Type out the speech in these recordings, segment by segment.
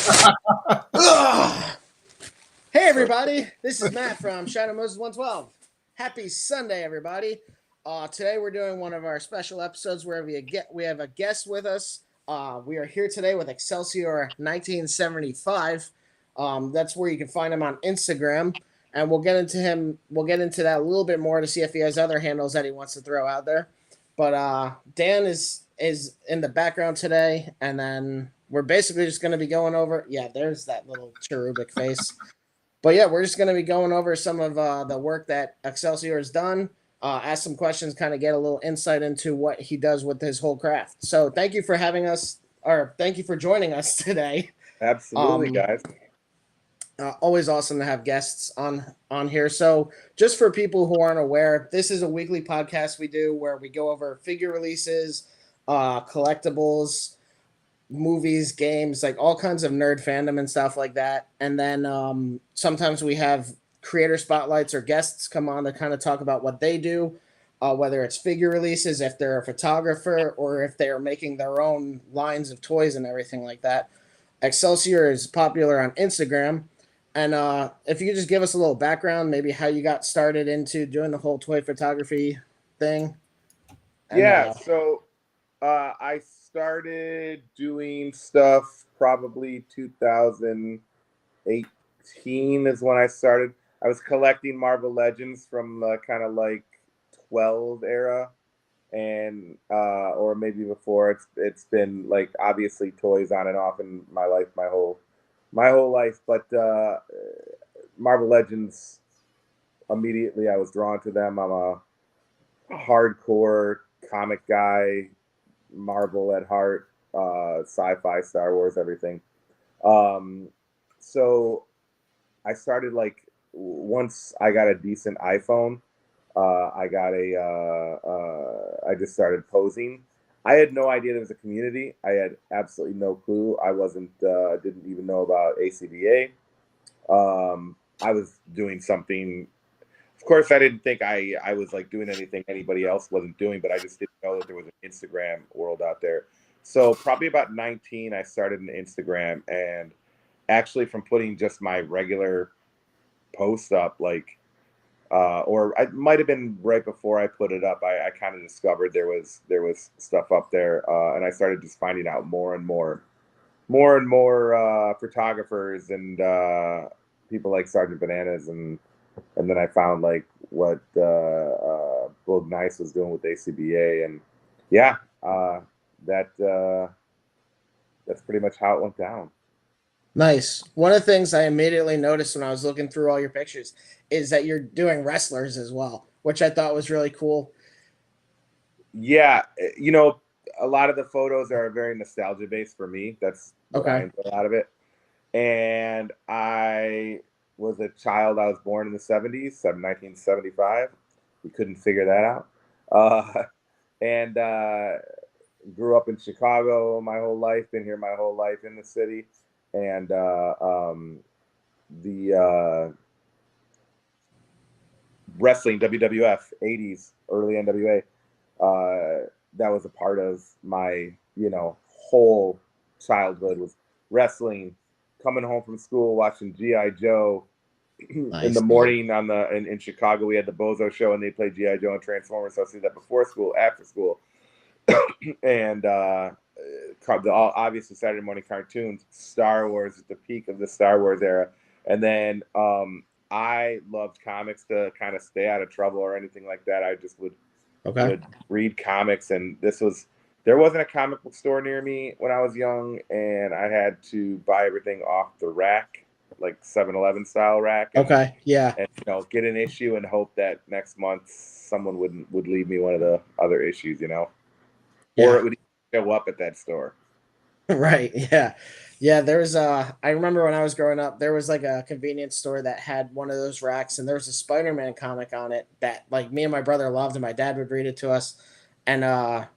Ugh. Hey everybody, this is Matt from Shadow Moses 112. Happy Sunday, everybody. Today we're doing one of our special episodes where we have a guest with us. We are here today with Excelsior1975. That's where you can find him on Instagram, and we'll get into him. We'll get into that a little bit more to see if he has other handles that he wants to throw out there. But Dan is in the background today, and then we're basically just going to be going over. Yeah, there's that little cherubic face. But yeah, we're just going to be going over some of the work that Excelsior has done, ask some questions, kind of get a little insight into what he does with his whole craft. So thank you for having us, or thank you for joining us today. Absolutely, Um, guys. Always awesome to have guests on here. So just for people who aren't aware, this is a weekly podcast we do where we go over figure releases, collectibles, movies, games, like all kinds of nerd fandom and stuff like that. And then sometimes we have creator spotlights or guests come on to kind of talk about what they do, whether it's figure releases, if they're a photographer, or if they are making their own lines of toys and everything like that. Excelsior is popular on Instagram. And if you could just give us a little background, maybe how you got started into doing the whole toy photography thing. And Yeah, so I started doing stuff probably 2018 is when I started. I was collecting Marvel Legends from kind of like 12 era and or maybe before. It's been like obviously toys on and off in my life my whole life, but Marvel Legends immediately I was drawn to them. I'm a hardcore comic guy, Marvel at heart, sci-fi, Star Wars, everything. Um, so I started like once I got a decent iPhone. I just started posing. I had no idea there was a community. I had absolutely no clue. I wasn't didn't even know about ACBA. I was doing something. Of course, I didn't think I was like doing anything anybody else wasn't doing, but I just didn't know that there was an Instagram world out there. So probably about 19, I started an Instagram, and actually from putting just my regular post up, like, or I might have been right before I put it up. I kind of discovered there was stuff up there, and I started just finding out more and more photographers and people like Sergeant Bananas and then I found like what Boog Nice was doing with ACBA, and yeah, that that's pretty much how it went down. nice. One of the things I immediately noticed when I was looking through all your pictures is that you're doing wrestlers as well, which I thought was really cool. Yeah, a lot of the photos are very nostalgia based for me. That's what I Okay. enjoy out of it. And I was a child. I was born in the 70s, 1975. We couldn't figure that out. And grew up in Chicago my whole life, been here my whole life in the city. And the wrestling, WWF, 80s, early NWA, that was a part of my, whole childhood was wrestling, coming home from school, watching G.I. Joe. In the Nice. morning in Chicago, we had the Bozo show, and they played G.I. Joe and Transformers. So I see that before school, after school, and obviously Saturday morning cartoons. Star Wars at the peak of the Star Wars era, and then I loved comics to kind of stay out of trouble or anything like that. I just would Okay. would read comics, and there wasn't a comic book store near me when I was young, and I had to buy everything off the rack, like 7-Eleven style rack, and Okay. Yeah. and get an issue and hope that next month someone would leave me one of the other issues, or Yeah. it would show up at that store. Right. Yeah. Yeah. There was I remember when I was growing up, there was like a convenience store that had one of those racks, and there was a Spider-Man comic on it that like me and my brother loved, and my dad would read it to us. And I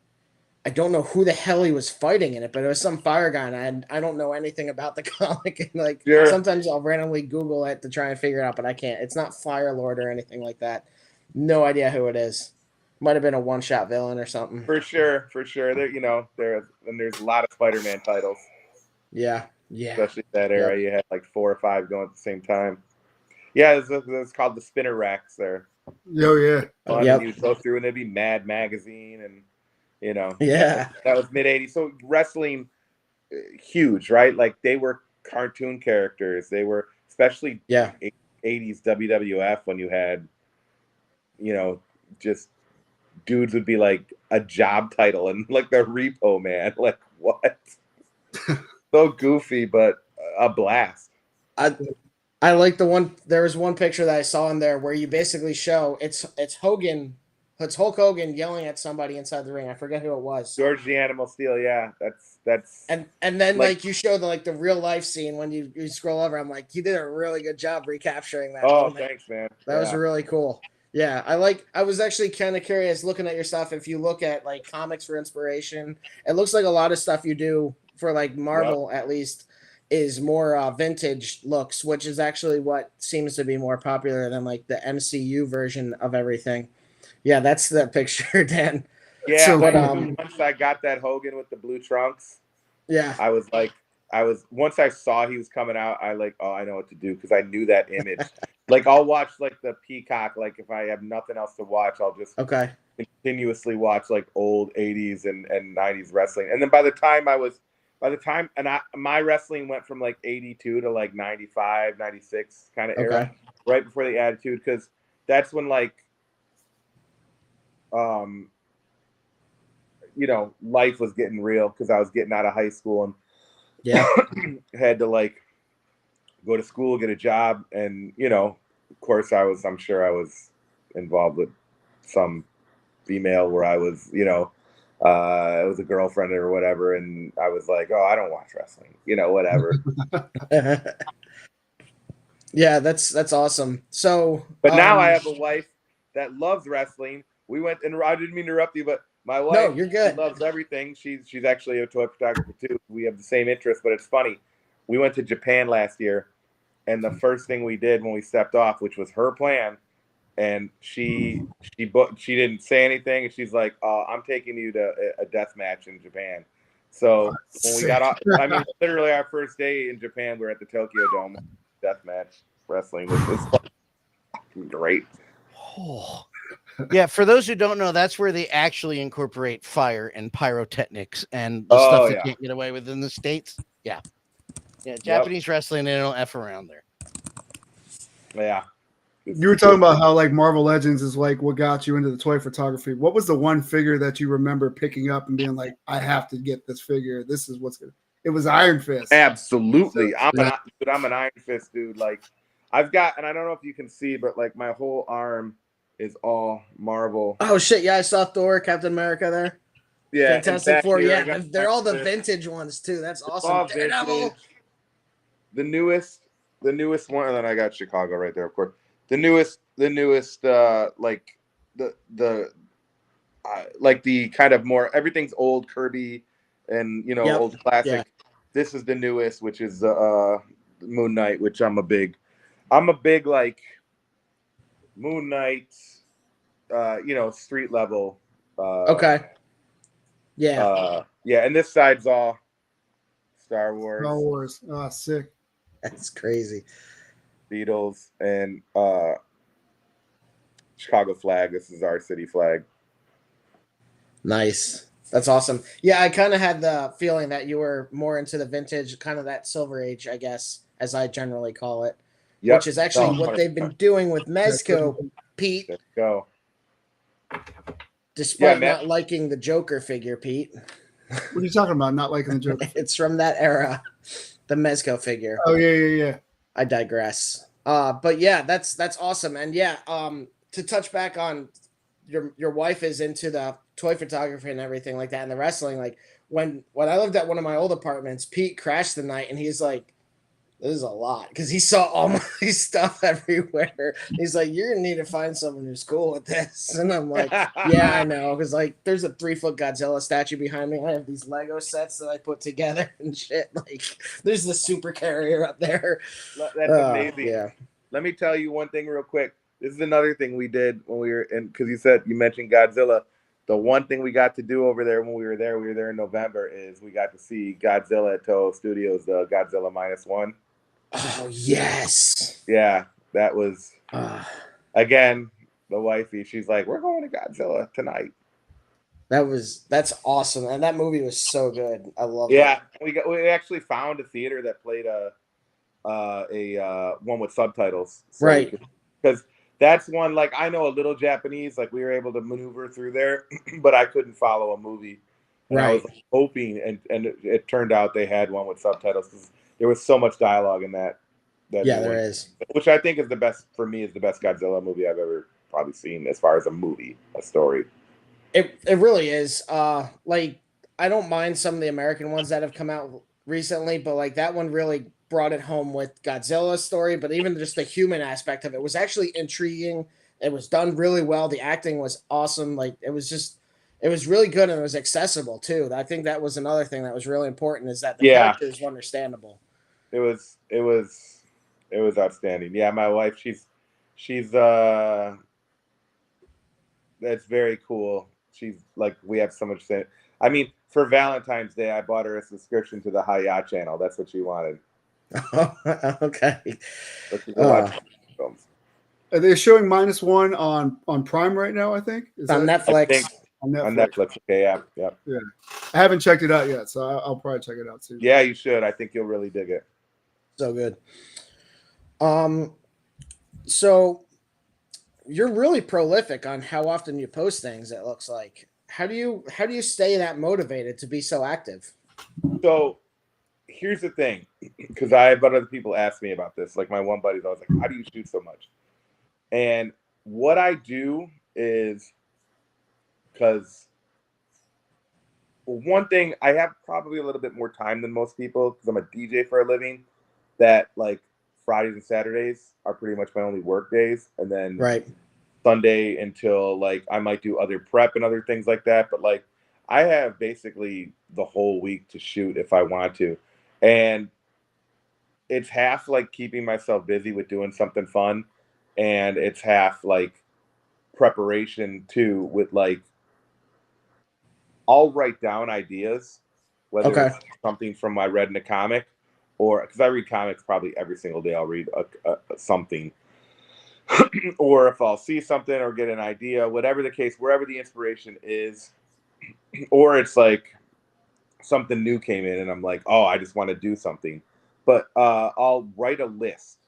don't know who the hell he was fighting in it, but it was some fire guy, and I don't know anything about the comic. And like Sure. sometimes I'll randomly Google it to try and figure it out, but I can't. It's not Fire Lord or anything like that. No idea who it is. Might have been a one-shot villain or something. For sure, for sure. There's a lot of Spider-Man titles. Yeah. Yeah. especially that Yep. era. You had like 4 or 5 going at the same time. Yeah, it's called the spinner racks there. Oh yeah. Fun, and Yep. you'd go through, and there'd be Mad Magazine, and Yeah. that was mid '80s. So wrestling, huge, right? Like they were cartoon characters. They were especially Yeah. '80s WWF when you had, just dudes would be like a job title and like the Repo Man. Like what? So goofy, but a blast. I like the one. There was one picture that I saw in there where you basically show it's Hogan, it's Hulk Hogan yelling at somebody inside the ring. I forget who it was. George the Animal Steel, yeah, that's And then like, like you show the real life scene when you scroll over. I'm like, you did a really good job recapturing that oh, moment. thanks, man. That was really cool. Yeah, I was actually kind of curious looking at your stuff. If you look at like comics for inspiration, it looks like a lot of stuff you do for like Yep. Marvel at least is more vintage looks, which is actually what seems to be more popular than like the MCU version of everything. Yeah, that's the picture, Dan. Yeah, So But once I got that Hogan with the blue trunks, yeah, I was like, once I saw he was coming out, I like, oh, I know what to do because I knew that image. Like I'll watch like the Peacock. Like if I have nothing else to watch, I'll just okay, continuously watch like old '80s and '90s wrestling. And then by the time my wrestling went from like '82 to like '95, '96 kind of era, okay, right before the Attitude, because that's when like um life was getting real because I was getting out of high school and yeah, had to like go to school, get a job, and of course I'm sure I was involved with some female where I was, it was a girlfriend or whatever, and I was like, oh, I don't watch wrestling, whatever. yeah. That's awesome. So, But now I have a wife that loves wrestling. We went, and I didn't mean to interrupt you, but my no, wife, you're she good. loves everything. She's actually a toy photographer too. We have the same interest, but it's funny. We went to Japan last year, and the first thing we did when we stepped off, which was her plan, and she didn't say anything, and she's like, I'm taking you to a death match in Japan. So when we got off, I mean, literally our first day in Japan, we were at the Tokyo Dome, death match wrestling, which was great. Oh. Yeah, for those who don't know, that's where they actually incorporate fire and pyrotechnics and the stuff they can't get away with in the States. Yeah. Japanese wrestling, they don't F around there. Yeah. You were talking about how like Marvel Legends is like what got you into the toy photography. What was the one figure that you remember picking up and being like, I have to get this figure. This is what's good. It was Iron Fist. Absolutely. I'm an Iron Fist dude. Like I've got, and I don't know if you can see, but like my whole arm is all Marvel. Oh shit! Yeah, I saw Thor, Captain America there. Yeah, Fantastic Four. Yeah, they're all the vintage ones too. That's awesome. Daredevil. The newest one, and then I got Chicago right there, of course. The newest, like the like the kind of more everything's old Kirby and old classic. Yeah. This is the newest, which is Moon Knight, which I'm a big like Moon Knight, street level. Okay. Yeah. Yeah, and this side's all Star Wars. Star Wars. Oh, sick. That's crazy. Beatles and Chicago flag. This is our city flag. Nice. That's awesome. Yeah, I kind of had the feeling that you were more into the vintage, kind of that silver age, I guess, as I generally call it. Yep. Which is actually what they've been doing with Mezco, Pete. Let's go. Despite not liking the Joker figure, Pete. What are you talking about? Not liking the Joker? It's from that era, the Mezco figure. Oh yeah. I digress. But yeah, that's awesome. And yeah, to touch back on your wife is into the toy photography and everything like that and the wrestling. Like when I lived at one of my old apartments, Pete crashed the night and he's like, this is a lot because he saw all my stuff everywhere. He's like, you're gonna need to find someone who's cool with this. And I'm like, yeah, I know. Because like there's a 3-foot Godzilla statue behind me. I have these Lego sets that I put together and shit. Like there's the super carrier up there. That's amazing. Yeah. Let me tell you one thing real quick. This is another thing we did when we were in, because you mentioned Godzilla. the one thing we got to do over there when we were there in November, is we got to see Godzilla at Toho Studios, the Godzilla -1. Oh yes. Yeah, that was again the wifey. She's like, "We're going to Godzilla tonight." That's awesome, and that movie was so good. I loved Yeah, it. we actually found a theater that played a one with subtitles, so Right. because that's one, like, I know a little Japanese, like we were able to maneuver through there, but I couldn't follow a movie, and I was Right. like, hoping, and it turned out they had one with subtitles because there was so much dialogue in that Yeah, new there one, is. which I think is the best for me, is the best Godzilla movie I've ever probably seen as far as a movie, a story. It really is. Like I don't mind some of the American ones that have come out recently, but like that one really brought it home with Godzilla's story. But even just the human aspect of it was actually intriguing. It was done really well. The acting was awesome. Like it was really good and it was accessible too. I think that was another thing that was really important is that the Yeah, characters were understandable. it was outstanding. Yeah, my wife, she's that's very cool. She's like, we have so much sense. I mean, for Valentine's Day, I bought her a subscription to the Hayat channel. That's what she wanted. Okay. So she can watch films. Are they showing -1 on Prime right now? I think is On that I think Netflix. on on Netflix. Netflix. Okay, yeah, yeah, Yeah, I haven't checked it out yet, so I'll probably check it out too. yeah. You should. I think you'll really dig it. So good. Um so you're really prolific on how often you post things, it looks like. How do you stay that motivated to be so active? So here's the thing, because I have other people ask me about this. Like my one buddy's always like, "How do you shoot so much?" And what I do is, because one thing, I have probably a little bit more time than most people because I'm a DJ for a living. That, like, Fridays and Saturdays are pretty much my only work days, and then Right. Sunday until, like, I might do other prep and other things like that. But like, I have basically the whole week to shoot if I want to, and it's half like keeping myself busy with doing something fun, and it's half like preparation too, with like, I'll write down ideas, whether Okay. it's something from I read in a comic, or because I read comics probably every single day. I'll read something, or if I'll see something or get an idea, whatever the case, wherever the inspiration is, or it's like something new came in and I'm like, oh, I just want to do something. But I'll write a list,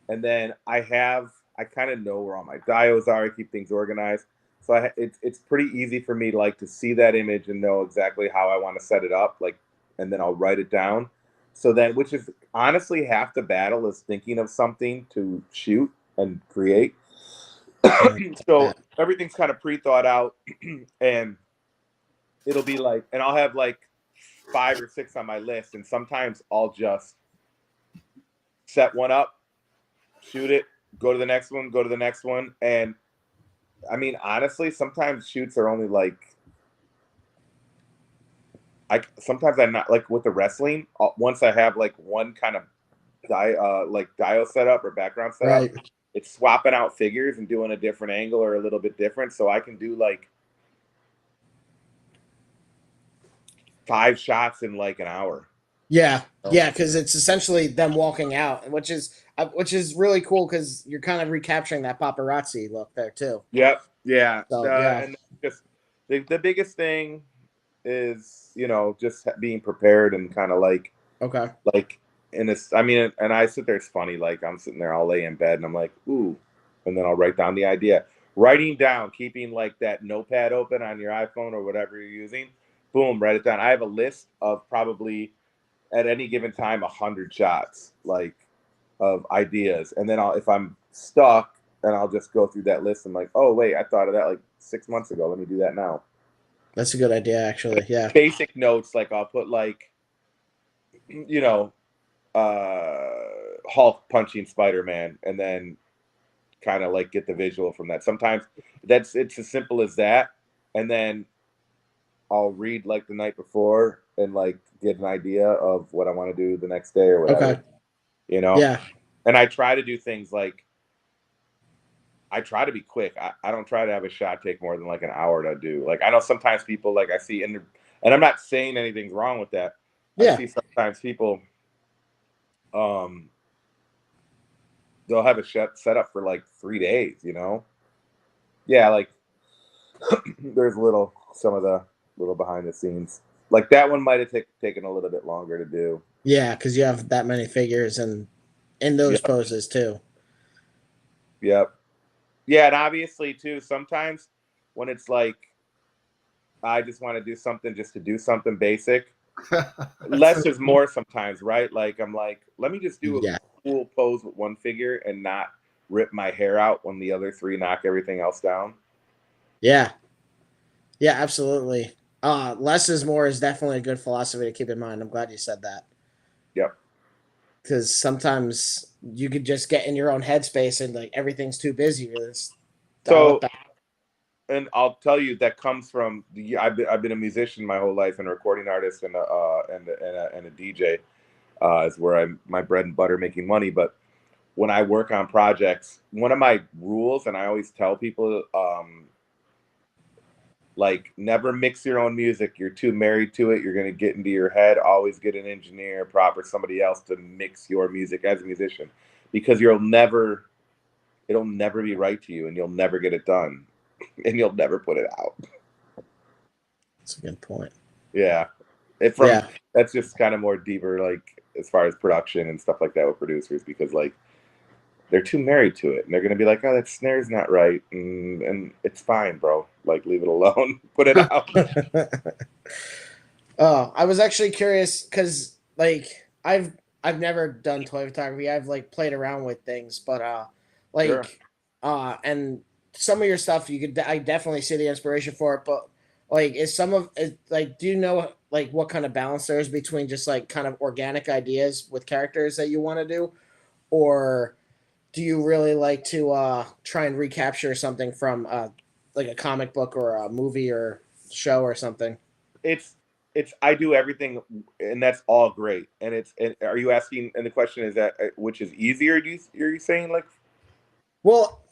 and then I kind of know where all my diodes are. I keep things organized, so it's pretty easy for me, like, to see that image and know exactly how I want to set it up, like, and then I'll write it down. So then, which is honestly half the battle, is thinking of something to shoot and create. So That. everything's kind of pre-thought out, and it'll be like, and I'll have like 5 or 6 on my list, and sometimes I'll just set one up, shoot it, go to the next one, go to the next one. And I mean, honestly, sometimes shoots are only like, sometimes I'm not, like with the wrestling, once I have like one kind of like dial setup or background setup, Right. it's swapping out figures and doing a different angle or a little bit different. So I can do like 5 shots in like an hour. Yeah. So, Yeah, because it's essentially them walking out, which is really cool because you're kind of recapturing that paparazzi look there too. yep. Yeah. So yeah. And just the biggest thing is, just being prepared and kind of Okay. like, and it's, I mean, and I sit there, it's funny, like I'm sitting there, I'll lay in bed and I'm like, ooh, and then I'll write down the idea. Writing down, keeping like that notepad open on your iPhone or whatever you're using, boom, write it down. I have a list of probably at any given time 100 shots, like, of ideas, and then if I'm stuck, then I'll just go through that list and like, oh wait, I thought of that like 6 months ago. Let me do that now. That's a good idea, actually. Yeah. Basic notes, like I'll put like, you know, uh, Hulk punching Spider-Man, and then kind of like get the visual from that. Sometimes it's as simple as that, and then I'll read like the night before and like get an idea of what I want to do the next day or whatever, Okay. you know. Yeah. And I try to do things like I try to be quick. I don't try to have a shot take more than like an hour to do. Like I know sometimes people like I see and I'm not saying anything's wrong with that. I Yeah. see sometimes people they'll have a set up for like 3 days, you know? Yeah, like there's some of the little behind the scenes. Like that one might have taken a little bit longer to do. Yeah, because you have that many figures and in those Yep. poses too. Yep. Yeah, and obviously too, sometimes when it's like I just want to do something just to do something basic, less is more sometimes, right? Like I'm like, let me just do a Yeah. cool pose with one figure and not rip my hair out when the other three knock everything else down. Yeah. Yeah, absolutely. Less is more is definitely a good philosophy to keep in mind. I'm glad you said that. Yep. Because sometimes you could just get in your own headspace and like everything's too busy. Just dial it So, back. and I'll tell you that comes from I've been a musician my whole life and a recording artist and a DJ is where I'm my bread and butter making money. But when I work on projects, one of my rules, and I always tell people, like never mix your own music. You're too married to it. You're gonna get into your head. Always get an engineer, proper somebody else to mix your music as a musician, because it'll never be right to you, and you'll never get it done, and you'll never put it out. That's a good point. Yeah, that's just kind of more deeper, like as far as production and stuff like that with producers, because like they're too married to it, and they're gonna be like, "Oh, that snare's not right," and it's fine, bro. Like, leave it alone. Put it out. Oh, I was actually curious because like I've never done toy photography. I've like played around with things, but Sure. like and some of your stuff I definitely see the inspiration for it, but like is some of it like do you know like what kind of balance there is between just like kind of organic ideas with characters that you want to do, or do you really like to try and recapture something from like a comic book or a movie or show or something? It's I do everything, and that's all great. And are you asking? And the question is that which is easier? Are you saying like? Well,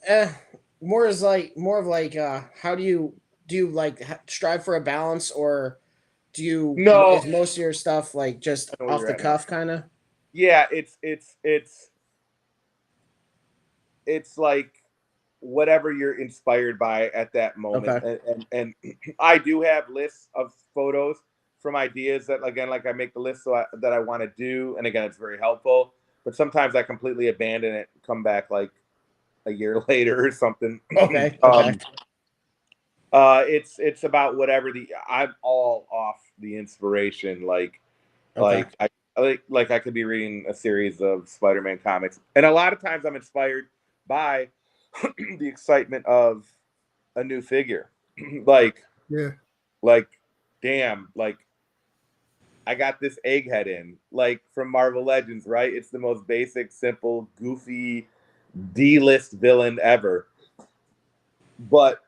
more of like how do you like strive for a balance, or do you No, is most of your stuff like just I know where off you're the at now. cuff kind of? Yeah, it's like whatever you're inspired by at that moment. Okay. And I do have lists of photos from ideas that again, like I make the list that I want to do, and again, it's very helpful. But sometimes I completely abandon it, and come back like a year later or something. Okay. Okay. It's about whatever I'm all off the inspiration. Okay. Like I could be reading a series of Spider-Man comics, and a lot of times I'm inspired by the excitement of a new figure. like Yeah. like damn, like I got this egghead in, like from Marvel Legends, right? It's the most basic, simple, goofy D-list villain ever. But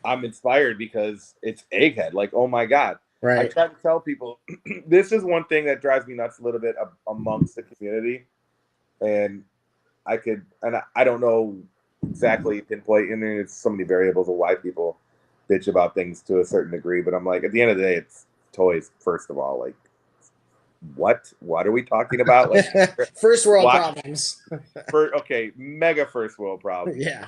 I'm inspired because it's Egghead. Like, oh my God. I Right. try to tell people this is one thing that drives me nuts a little bit amongst the community. And I don't know exactly pinpoint, and there's so many variables of why people bitch about things to a certain degree. But I'm like, at the end of the day, it's toys, first of all. Like, what are we talking about? Like, First world what? problems. Okay, mega first world problem. Yeah.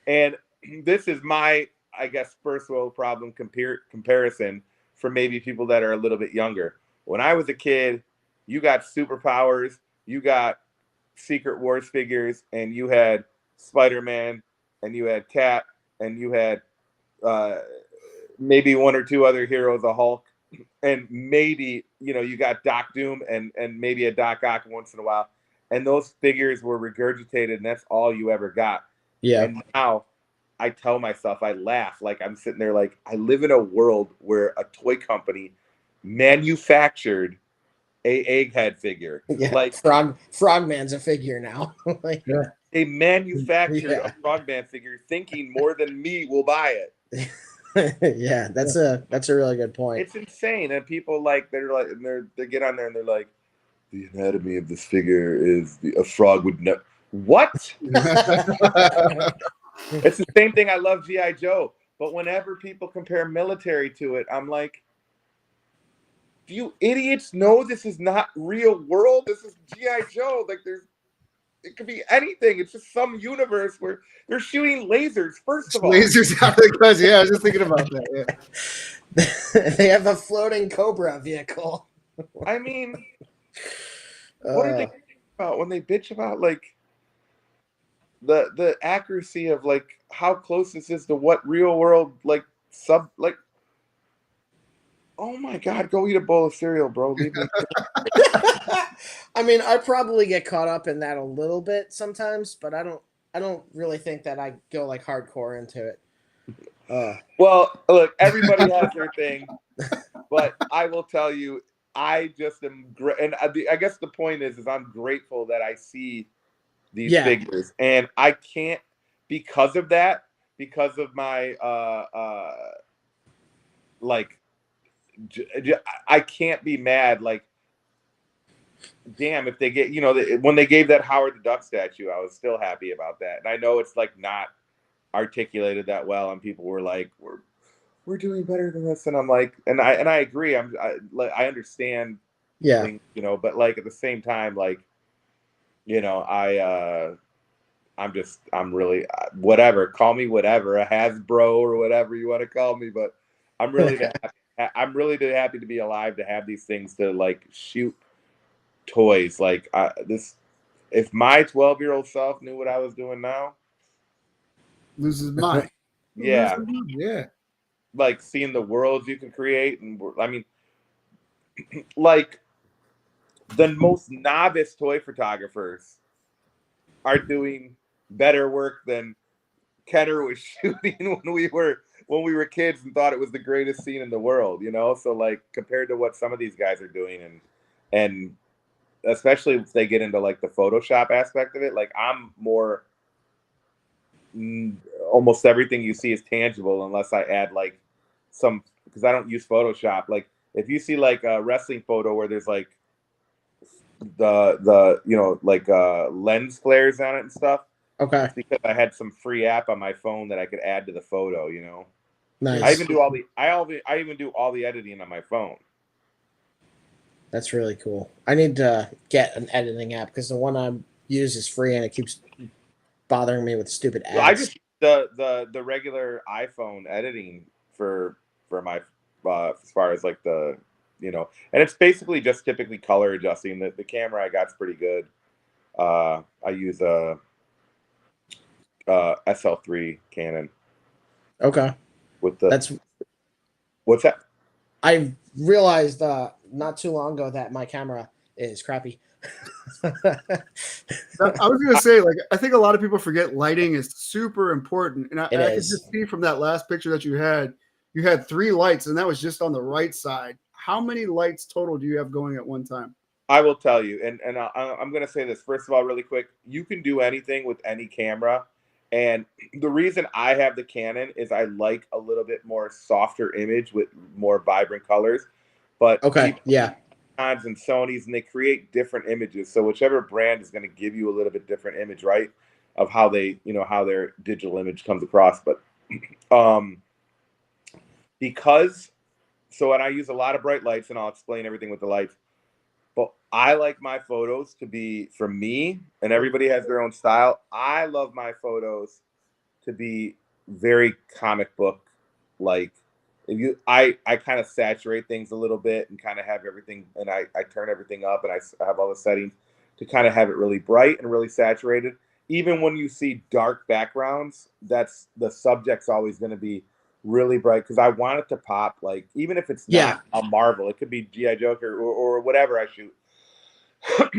And this is my, I guess, first world problem comparison for maybe people that are a little bit younger. When I was a kid, you got superpowers, you got Secret Wars figures, and you had Spider-Man, and you had Cap, and you had uh, maybe one or two other heroes, a Hulk, and maybe you got Doc Doom and maybe a Doc Ock once in a while, and those figures were regurgitated, and that's all you ever got. Yeah. And now I tell myself, I laugh, like I'm sitting there like I live in a world where a toy company manufactured a egghead figure. Yeah. Like Frogman's a figure now. Like, Yeah. they manufactured yeah. a Frogman figure thinking more than me will buy it. Yeah, that's a really good point. It's insane. And people like they get on there and they're like, the anatomy of this figure is a frog would never. What? It's the same thing. I love G.I. Joe, but whenever people compare military to it, I'm like, do you idiots know this is not real world? This is G.I. Joe. Like it could be anything. It's just some universe where they're shooting lasers. First of all, Lasers out of the guns. Yeah, I was just thinking about that. Yeah. They have a floating Cobra vehicle. I mean, what are they about when they bitch about like the accuracy of like how close this is to what real world like oh my god, go eat a bowl of cereal, bro. Leave me. I mean, I probably get caught up in that a little bit sometimes, but I don't really think that I go like hardcore into it. Well, look, everybody has their thing, but I will tell you, I just am great, and I guess the point is I'm grateful that I see these figures, and I can't because of that, because of my like I can't be mad. Like, damn, if they get, when they gave that Howard the Duck statue, I was still happy about that. And I know it's like not articulated that well, and people were like, we're doing better than this, and I'm like, and I agree. I understand things, but like at the same time, like, I'm really whatever. Call me whatever, a Hasbro or whatever you want to call me, but I'm really happy to be alive to have these things to like shoot toys. Like if my 12-year-old self knew what I was doing now, loses mind. Yeah, yeah. Like seeing the worlds you can create, and I mean, like the most novice toy photographers are doing better work than Kenner was shooting when we were kids and thought it was the greatest scene in the world, So like compared to what some of these guys are doing, and especially if they get into like the Photoshop aspect of it, like I'm more almost everything you see is tangible unless I add like some, because I don't use Photoshop. Like if you see like a wrestling photo where there's like the lens flares on it and stuff. Okay. It's because I had some free app on my phone that I could add to the photo, Nice. I even do all the editing on my phone. That's really cool. I need to get an editing app because the one I use is free and it keeps bothering me with stupid ads. I just the regular iPhone editing for my as far as like the and it's basically just typically color adjusting. The camera I got's pretty good. I use a SL3 Canon. Okay. What's that? I realized not too long ago that my camera is crappy. I was gonna say, like, I think a lot of people forget lighting is super important, and I could just see from that last picture that you had 3 lights, and that was just on the right side. How many lights total do you have going at one time? I will tell you, and I'm gonna say this first of all, really quick. You can do anything with any camera, and the reason I have the Canon is I like a little bit more softer image with more vibrant colors. But and Sony's, and they create different images. So whichever brand is going to give you a little bit different image, right, of how they, how their digital image comes across. But and I use a lot of bright lights, and I'll explain everything with the lights. But I like my photos to be, for me, and everybody has their own style. I love my photos to be very comic book like. I kind of saturate things a little bit and kind of have everything, and I turn everything up, and I have all the settings to kind of have it really bright and really saturated. Even when you see dark backgrounds, that's the subject's always going to be really bright because I want it to pop. Like even if it's not a Marvel, it could be G.I. Joe or whatever I shoot.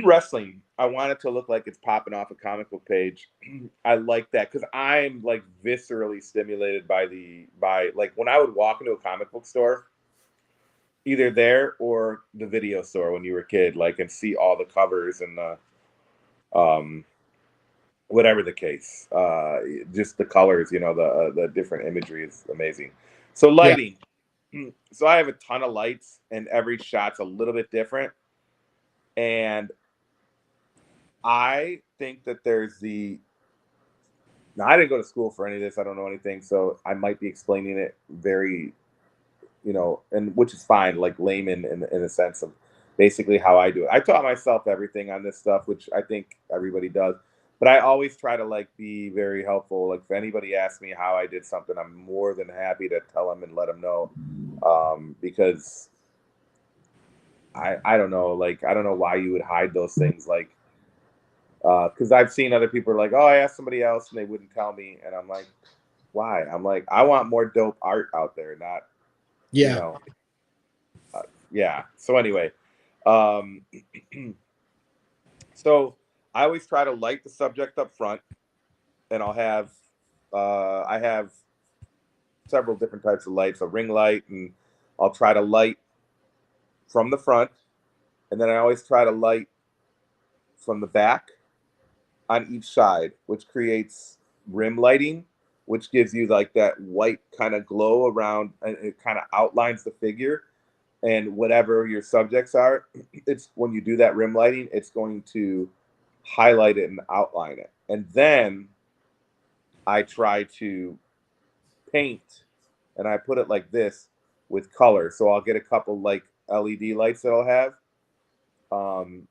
Wrestling, I want it to look like it's popping off a comic book page. I like that because I'm like viscerally stimulated by like when I would walk into a comic book store, either there or the video store when you were a kid, like and see all the covers and the whatever the case, just the colors, the different imagery is amazing. So lighting, so I have a ton of lights and every shot's a little bit different, and I think that there's Now, I didn't go to school for any of this. I don't know anything, so I might be explaining it very, and which is fine, like layman in a sense of basically how I do it. I taught myself everything on this stuff, which I think everybody does. But I always try to like be very helpful. Like if anybody asks me how I did something, I'm more than happy to tell them and let them know, because I don't know, like I don't know why you would hide those things, like because I've seen other people are like, oh, I asked somebody else and they wouldn't tell me, and I'm like, why? I'm like, I want more dope art out there, not Yeah. Yeah. So anyway, um, so I always try to light the subject up front, and I have several different types of lights, a ring light, and I'll try to light from the front, and then I always try to light from the back on each side, which creates rim lighting, which gives you like that white kind of glow around, and it kind of outlines the figure. And whatever your subjects are, it's when you do that rim lighting, it's going to highlight it and outline it. And then I try to paint, and I put it like this with color. So I'll get a couple like LED lights that I'll have, and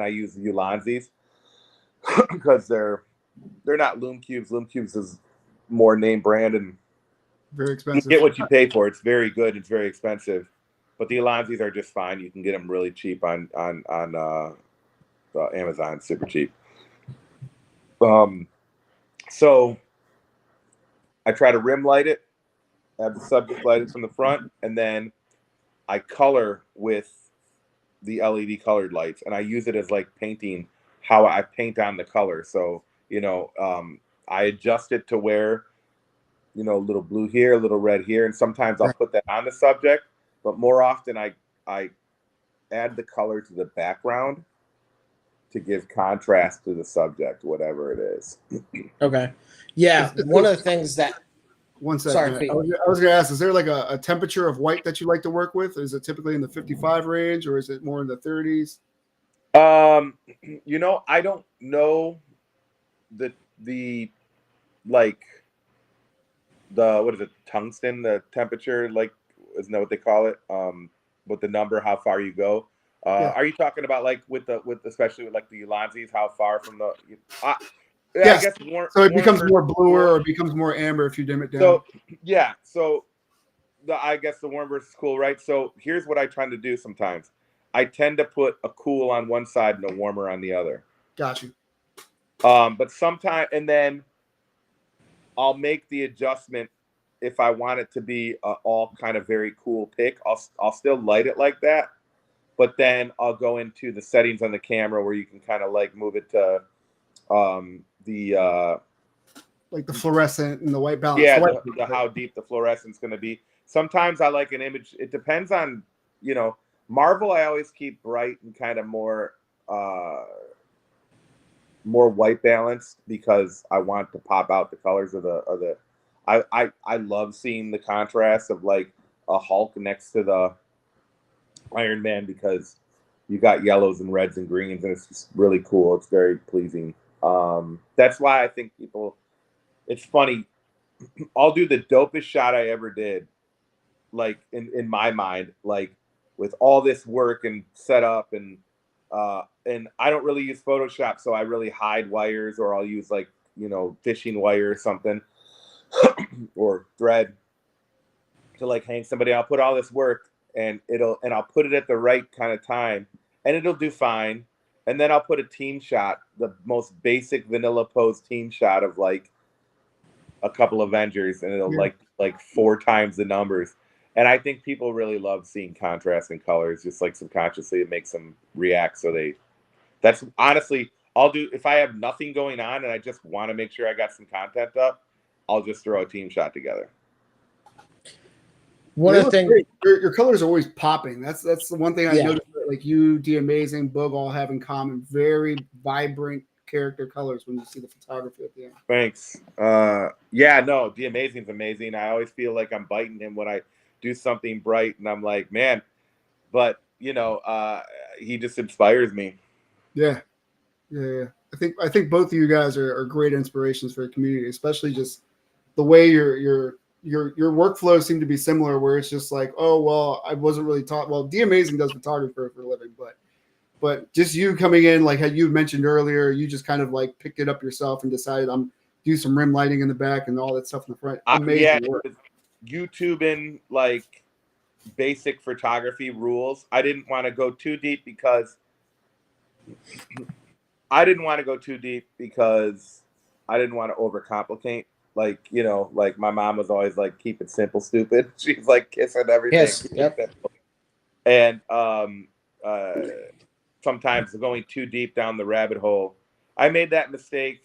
I use Ulanzis because they're not Lume Cubes. Lume Cubes is more name brand, and very you expensive. get what you pay for. It's very good. It's very expensive, but the Ulanzis are just fine. You can get them really cheap on Amazon, super cheap. So I try to rim light it, have the subject lighted from the front, and then I color with the LED colored lights, and I use it as like painting, how I paint on the color. So I adjust it to where a little blue here, a little red here, and sometimes I'll put that on the subject, but more often I add the color to the background to give contrast to the subject, whatever it is. Okay. Yeah. One of the things that. One second. Sorry, I was going to ask, is there like a temperature of white that you like to work with? Is it typically in the 55 range, or is it more in the 30s? I don't know the like what is it, tungsten, the temperature, like, isn't that what they call it? With the number, how far you go. Yeah. Are you talking about like with especially with like the Ulanzis, how far from the? Yes. I guess So it becomes more bluer or it becomes more amber if you dim it down. So yeah, so I guess the warm versus cool, right? So here's what I try to do sometimes. I tend to put a cool on one side and a warmer on the other. Got you. But sometimes, and then I'll make the adjustment if I want it to be all kind of very cool pick. I'll still light it like that, but then I'll go into the settings on the camera where you can kind of like move it to like the fluorescent and the white balance. Yeah, the how deep the fluorescence going to be. Sometimes I like an image. It depends on, Marvel. I always keep bright and kind of more white balanced because I want to pop out the colors of the. I love seeing the contrast of like a Hulk next to the Iron Man because you got yellows and reds and greens, and it's just really cool. It's very pleasing. That's why I think people. It's funny. I'll do the dopest shot I ever did, like in my mind, like with all this work and setup, and I don't really use Photoshop, so I really hide wires, or I'll use like fishing wire or something or thread to like hang somebody. I'll put all this work and I'll put it at the right kind of time, and it'll do fine. And then I'll put a team shot, the most basic vanilla pose team shot of like a couple Avengers, and it'll like 4 times the numbers. And I think people really love seeing contrast in colors, just like subconsciously it makes them react. So that's honestly, I'll do, if I have nothing going on and I just want to make sure I got some content up, I'll just throw a team shot together. One of the things, your colors are always popping. That's the one thing I noticed. Like you, D Amazing, Boog all have in common. Very vibrant character colors when you see the photography at the end. Thanks. The Amazing's amazing. I always feel like I'm biting him when I do something bright, and I'm like, man, but he just inspires me. Yeah. I think both of you guys are great inspirations for the community, especially just the way your workflows seem to be similar, where it's just like, oh well, I wasn't really taught. Well, D Amazing does photography for a living, but just you coming in, like how you mentioned earlier, you just kind of like picked it up yourself and decided I'm do some rim lighting in the back and all that stuff in the front. Amazing work. YouTubing like basic photography rules. I didn't want to go too deep because I didn't want to overcomplicate. Like, you know, like my mom was always like, keep it simple, stupid. She's like kissing everything. Yes. Yep. And sometimes going too deep down the rabbit hole. I made that mistake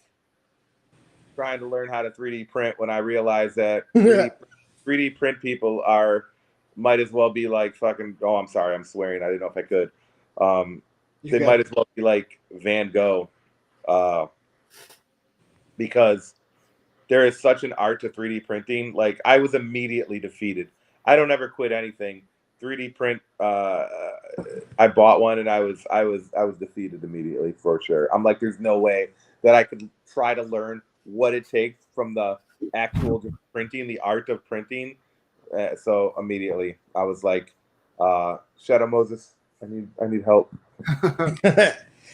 trying to learn how to 3D print when I realized that 3D print people might as well be like fucking, oh, I'm sorry, I'm swearing. I didn't know if I could. They might as well be like Van Gogh, because there is such an art to 3D printing. Like, I was immediately defeated. I don't ever quit anything. 3D print, I bought one and I was defeated immediately for sure. I'm like, there's no way that I could try to learn what it takes from the actual printing, the art of printing. So immediately I was like, Shadow Moses, I need help.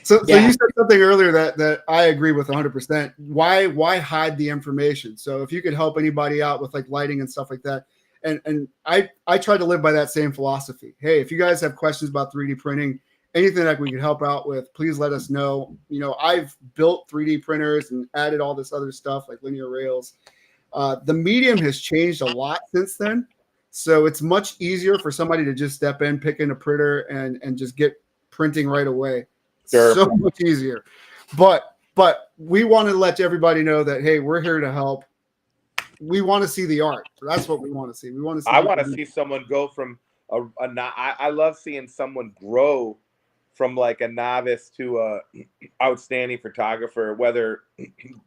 So you said something earlier that I agree with 100%. Why hide the information? So if you could help anybody out with like lighting and stuff like that, and I try to live by that same philosophy. Hey, if you guys have questions about 3D printing, anything that we can help out with, please let us know. You know, I've built 3D printers and added all this other stuff like linear rails. The medium has changed a lot since then. So it's much easier for somebody to just step in, pick in a printer and just get printing right away. Sure. So much easier. But we want to let everybody know that, hey, we're here to help. We want to see the art. That's what we want to see. We want to see. I want to see someone go from I love seeing someone grow from like a novice to a outstanding photographer, whether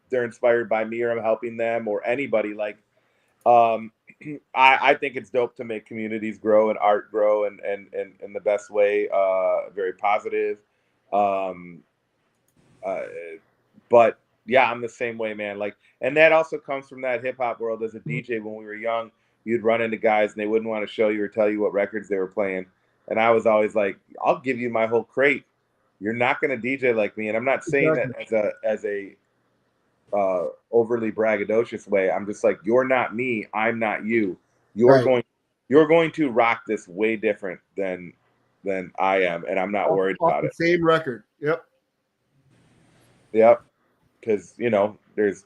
they're inspired by me or I'm helping them or anybody. Like, I think it's dope to make communities grow and art grow and in the best way, very positive. But yeah, I'm the same way, man. Like, and that also comes from that hip hop world. As a DJ, when we were young, you'd run into guys and they wouldn't want to show you or tell you what records they were playing. And I was always like, I'll give you my whole crate. You're not going to DJ like me. And I'm not saying that as a overly braggadocious way. I'm just like, you're not me. I'm not you. You're going to rock this way different than I am. And I'm not worried about it. Same record. Yep. Because, you know, there's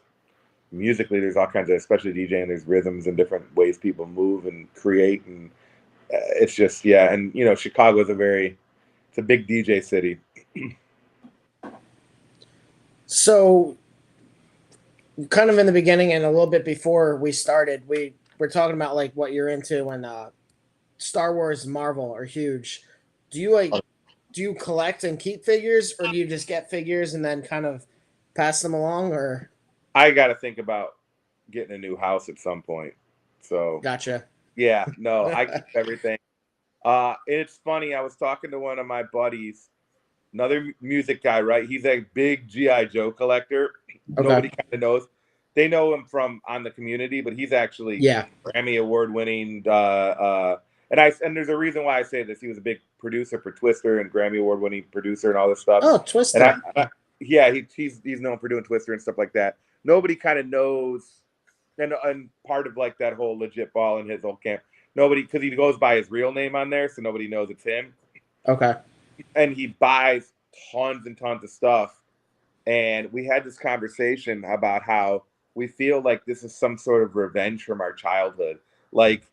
musically, there's all kinds of, especially DJing, there's rhythms and different ways people move and create. And it's just, yeah. And, you know, Chicago is it's a big DJ city. So kind of in the beginning and a little bit before we started, we're talking about like what you're into, and Star Wars, Marvel are huge. Do you collect and keep figures, or do you just get figures and then kind of pass them along? Or I got to think about getting a new house at some point. So gotcha. Yeah, no, I keep everything. It's funny. I was talking to one of my buddies, another music guy, right? He's a big G.I. Joe collector. Okay. Nobody kind of knows. They know him from on the community, but he's actually Grammy Award winning. And there's a reason why I say this. He was a big producer for Twister and Grammy Award winning producer and all this stuff. Oh, Twister. And he's known for doing Twister and stuff like that. Nobody kind of knows, and part of like that whole legit ball in his whole camp. Nobody, because he goes by his real name on there, so nobody knows it's him. Okay. And he buys tons and tons of stuff. And we had this conversation about how we feel like this is some sort of revenge from our childhood. Like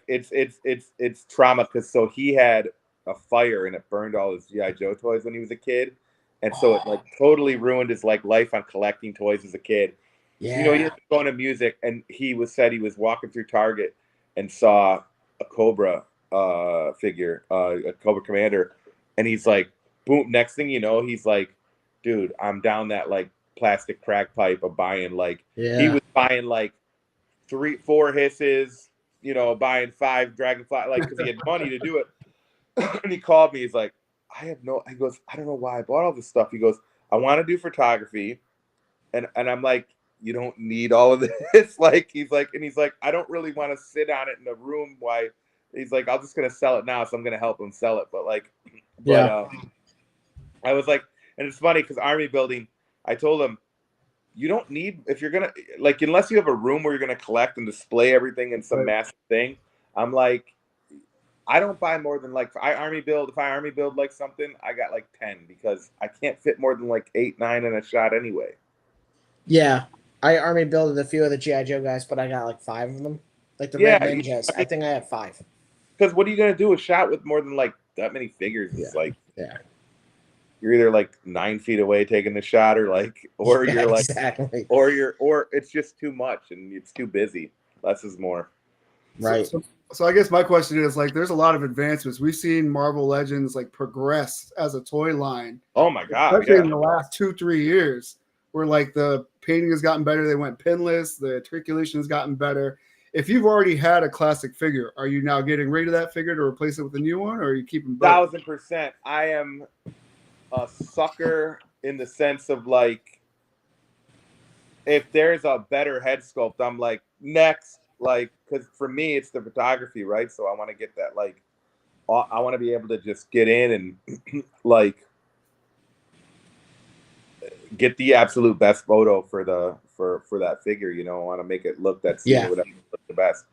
it's trauma, because so he had a fire and it burned all his G.I. Joe toys when he was a kid. And so it like totally ruined his like life on collecting toys as a kid. Yeah. You know, he was going to music, and he said he was walking through Target and saw a Cobra figure, a Cobra Commander, and he's like, boom. Next thing you know, he's like, dude, I'm down that like plastic crack pipe of buying like he was buying like 3-4 hisses, you know, buying 5 Dragonfly, like because he had money to do it. And he called me. He's like, he goes, I don't know why I bought all this stuff. He goes, I want to do photography. And I'm like, you don't need all of this. Like, he's like, I don't really want to sit on it in a room. Why? He's like, I'm just going to sell it now. So I'm going to help him sell it. But like, I was like, and it's funny because Army building, I told him, you don't need, if you're going to, like, unless you have a room where you're going to collect and display everything in some massive thing. I'm like, I don't buy more than like, if I army build like something, I got like 10 because I can't fit more than like 8, 9 in a shot anyway. Yeah. I army builded a few of the G.I. Joe guys, but I got like 5 of them. Like the Red Ninjas. I think I have 5. Because what are you going to do a shot with more than like that many figures? It's like, you're either like 9 feet away taking the shot, or like, or you're like, exactly. or it's just too much and it's too busy. Less is more. Right. So I guess my question is, like, there's a lot of advancements. We've seen Marvel Legends like progress as a toy line. Oh my God. Especially in the last 2-3 years, where like the painting has gotten better. They went pinless. The articulation has gotten better. If you've already had a classic figure, are you now getting rid of that figure to replace it with a new one, or are you keeping both? 1000%. I am a sucker in the sense of like, if there's a better head sculpt, I'm like, next. Like, because for me, it's the photography, right? So I want to get that, like, I want to be able to just get in and like get the absolute best photo for that figure. You know, I want to make it look that scene or whatever look the best.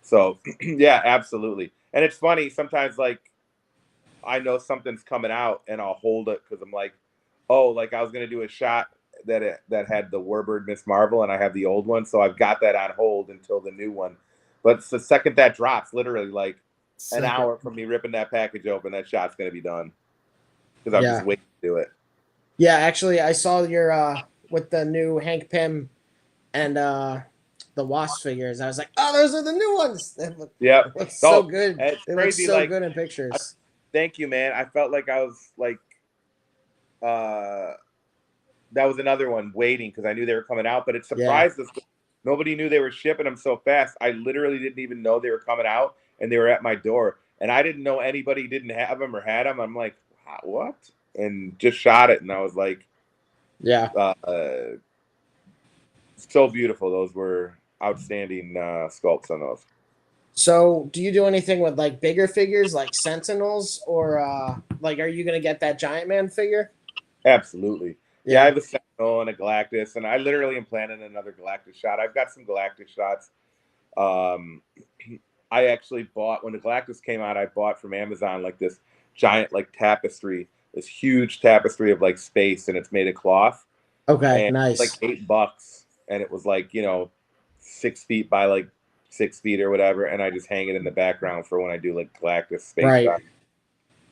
So yeah, absolutely. And it's funny sometimes, like, I know something's coming out and I'll hold it because I'm like, oh, like I was gonna do a shot that had the Warbird Miss Marvel, and I have the old one, so I've got that on hold until the new one. But the second that drops, literally like an hour from me ripping that package open, that shot's gonna be done because I'm just waiting to do it. Yeah, actually, I saw your with the new Hank Pym and the Wasp figures. I was like, oh, those are the new ones. They look so good. It's they crazy, look so like, good in pictures. Thank you, man. I felt like I was like, that was another one waiting because I knew they were coming out, but it surprised us. Nobody knew they were shipping them so fast. I literally didn't even know they were coming out, and they were at my door, and I didn't know anybody didn't have them or had them. I'm like, what? And just shot it, and I was like, so beautiful. Those were outstanding sculpts on those. So, do you do anything with like bigger figures, like Sentinels, or like, are you gonna get that Giant Man figure? Absolutely. Yeah, I have a Sentinel and a Galactus, and I literally am planning another Galactus shot. I've got some Galactus shots. I actually bought, when the Galactus came out, I bought from Amazon like this giant like tapestry, this huge tapestry of like space, and it's made of cloth. Okay, and nice. Like $8, and it was like, 6 feet by like 6 feet or whatever, and I just hang it in the background for when I do like Galactus space shots.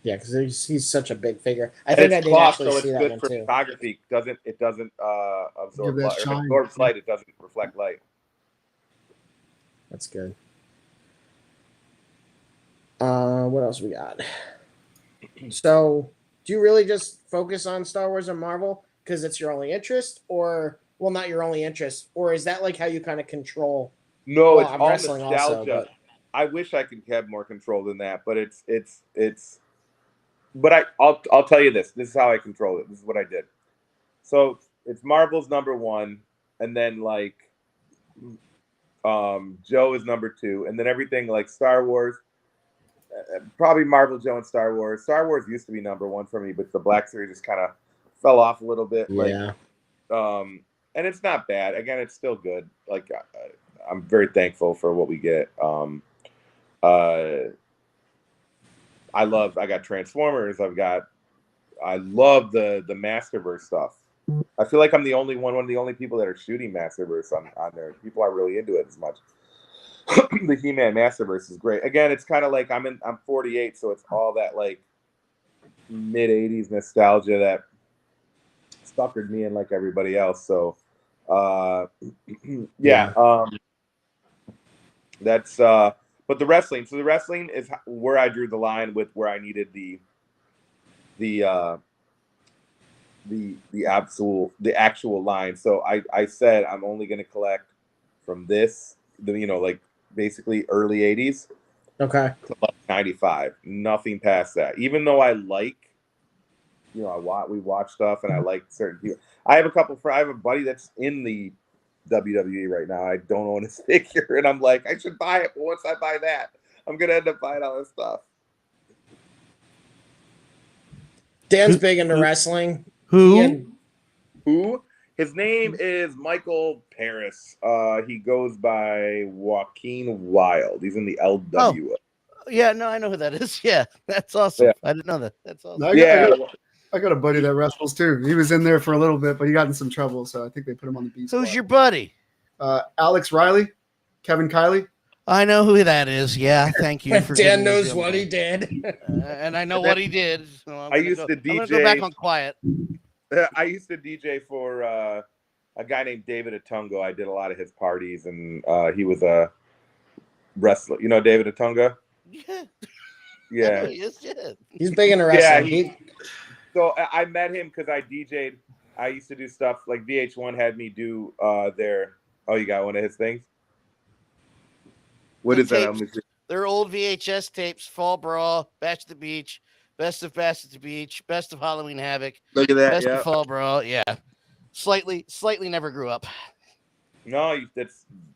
Yeah, because he's such a big figure. I think I did actually see that one too. Photography. It doesn't absorb light. Or it absorbs light. It doesn't reflect light. That's good. What else we got? So, do you really just focus on Star Wars and Marvel because it's your only interest, or not your only interest, or is that like how you kind of control? No, it's all nostalgia. Also, I wish I could have more control than that, but it's. But I'll tell you this. This is how I control it. This is what I did. So it's Marvel's number 1, and then like Joe is number 2, and then everything like Star Wars, probably Marvel, Joe, and Star Wars. Star Wars used to be number 1 for me, but the Black Series just kind of fell off a little bit. Yeah. Like, and it's not bad. Again, it's still good. Like I'm very thankful for what we get. I got Transformers. I love the Masterverse stuff. I feel like I'm the only one of the only people that are shooting Masterverse on there. People aren't really into it as much. The He-Man Masterverse is great. Again, it's kind of like I'm 48, so it's all that like mid 80s nostalgia that suckered me in like everybody else. So that's but the wrestling. So the wrestling is where I drew the line with where I needed the actual line. So I said I'm only going to collect from this, like basically early 80s. Okay. To like 95. Nothing past that. Even though I like you know, we watch stuff, and I like certain people. I have a buddy that's in the WWE right now. I don't own his figure, and I'm like, I should buy it, but once I buy that, I'm gonna end up buying all this stuff. Dan's big into wrestling. Who? Who? His name is Michael Paris. He goes by Joaquin Wild. He's in the LWO. Oh. Yeah, no, I know who that is. Yeah, that's awesome. Yeah. I didn't know that. That's awesome. I got a buddy that wrestles too. He was in there for a little bit, but he got in some trouble, so I think they put him on the B squad. Who's your buddy? Alex Riley, Kevin Kiley. I know who that is. Yeah, thank you for Dan knows what he did. And I know what he did. So I used to DJ. I'm gonna go back on quiet. I used to DJ for a guy named David Atungo. I did a lot of his parties, and he was a wrestler. You know David Atunga? Yeah. Yeah. He's big into wrestling. Yeah, so I met him because I DJ'd. I used to do stuff like VH1 had me do their. Oh, you got one of his things? What is that? They're old VHS tapes: Fall Brawl, Bash at the Beach, Best of Bash at the Beach, Best of Halloween Havoc. Look at that. Best of Fall Brawl. Yeah. Slightly never grew up. No,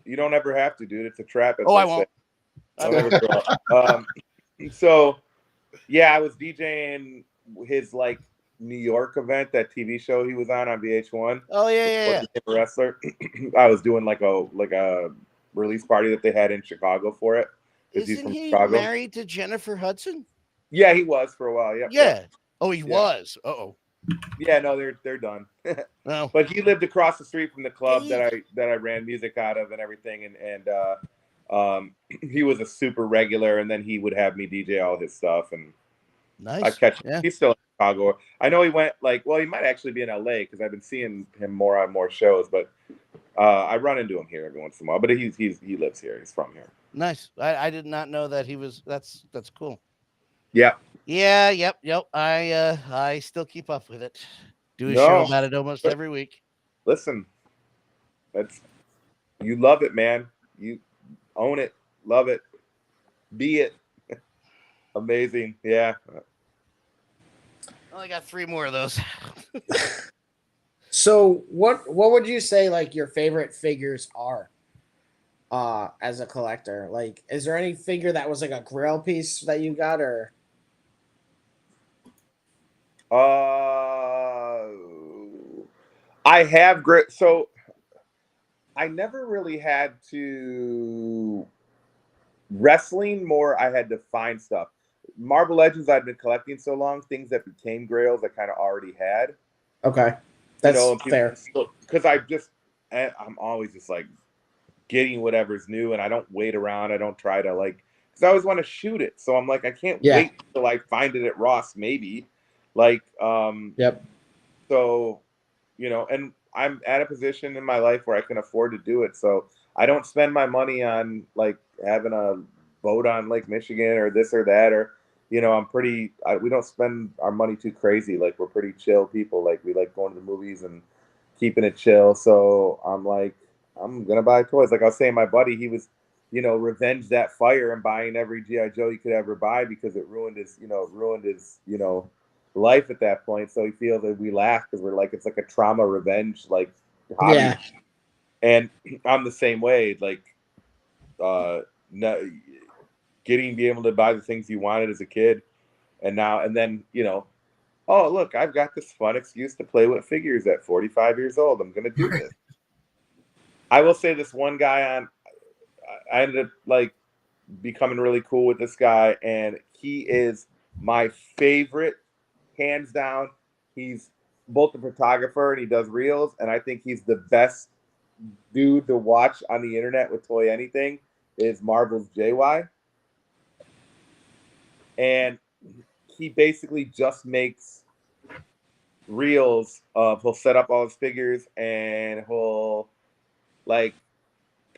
you don't ever have to, dude. It's a trap. I won't. I'll never grow up. So, yeah, I was DJing his like New York event, that TV show he was on VH1. Oh yeah. Wrestler. I was doing like a release party that they had in Chicago for it. Isn't he married to Jennifer Hudson? Yeah, he was for a while. Yeah. Yeah. Oh, he was. Uh-oh. Yeah, no, they're done. No. But he lived across the street from the club that I ran music out of and everything, and he was a super regular, and then he would have me DJ all his stuff, and nice. I catch him. He's still in Chicago. I know he went he might actually be in LA because I've been seeing him more on more shows, but I run into him here every once in a while. But he lives here. He's from here. Nice. I did not know that he was. That's cool. Yeah. Yeah. Yep. I still keep up with it. Do a show about it almost every week. Listen, you love it, man. You own it, love it, be it. Amazing. Yeah. I only got 3 more of those. So what would you say like your favorite figures are as a collector? Like, is there any figure that was like a grail piece that you got, or I have great. So I never really had to wrestling more. I had to find stuff. Marvel Legends I've been collecting so long, things that became grails I kind of already had. Okay, that's fair. Because I'm always just like getting whatever's new, and I don't wait around. I don't try to because I always want to shoot it. So I'm like, I can't wait till I find it at Ross, maybe. Yep. So, and I'm at a position in my life where I can afford to do it. So I don't spend my money on having a boat on Lake Michigan or this or that, or, we don't spend our money too crazy. We're pretty chill people. We like going to the movies and keeping it chill. So I'm like, I'm going to buy toys. Like I was saying, my buddy, he was, revenge that fire and buying every G.I. Joe he could ever buy because it ruined his life at that point. So he feels that we laugh because we're like, it's like a trauma revenge hobby. Yeah. And I'm the same way. Being able to buy the things you wanted as a kid, and then oh look, I've got this fun excuse to play with figures at 45 years old. I'm gonna do this. I will say this one guy I ended up becoming really cool with this guy, and he is my favorite. Hands down, he's both a photographer and he does reels, and I think he's the best dude to watch on the internet with Toy Anything is Marvel's JY. And he basically just makes reels of, he'll set up all his figures and he'll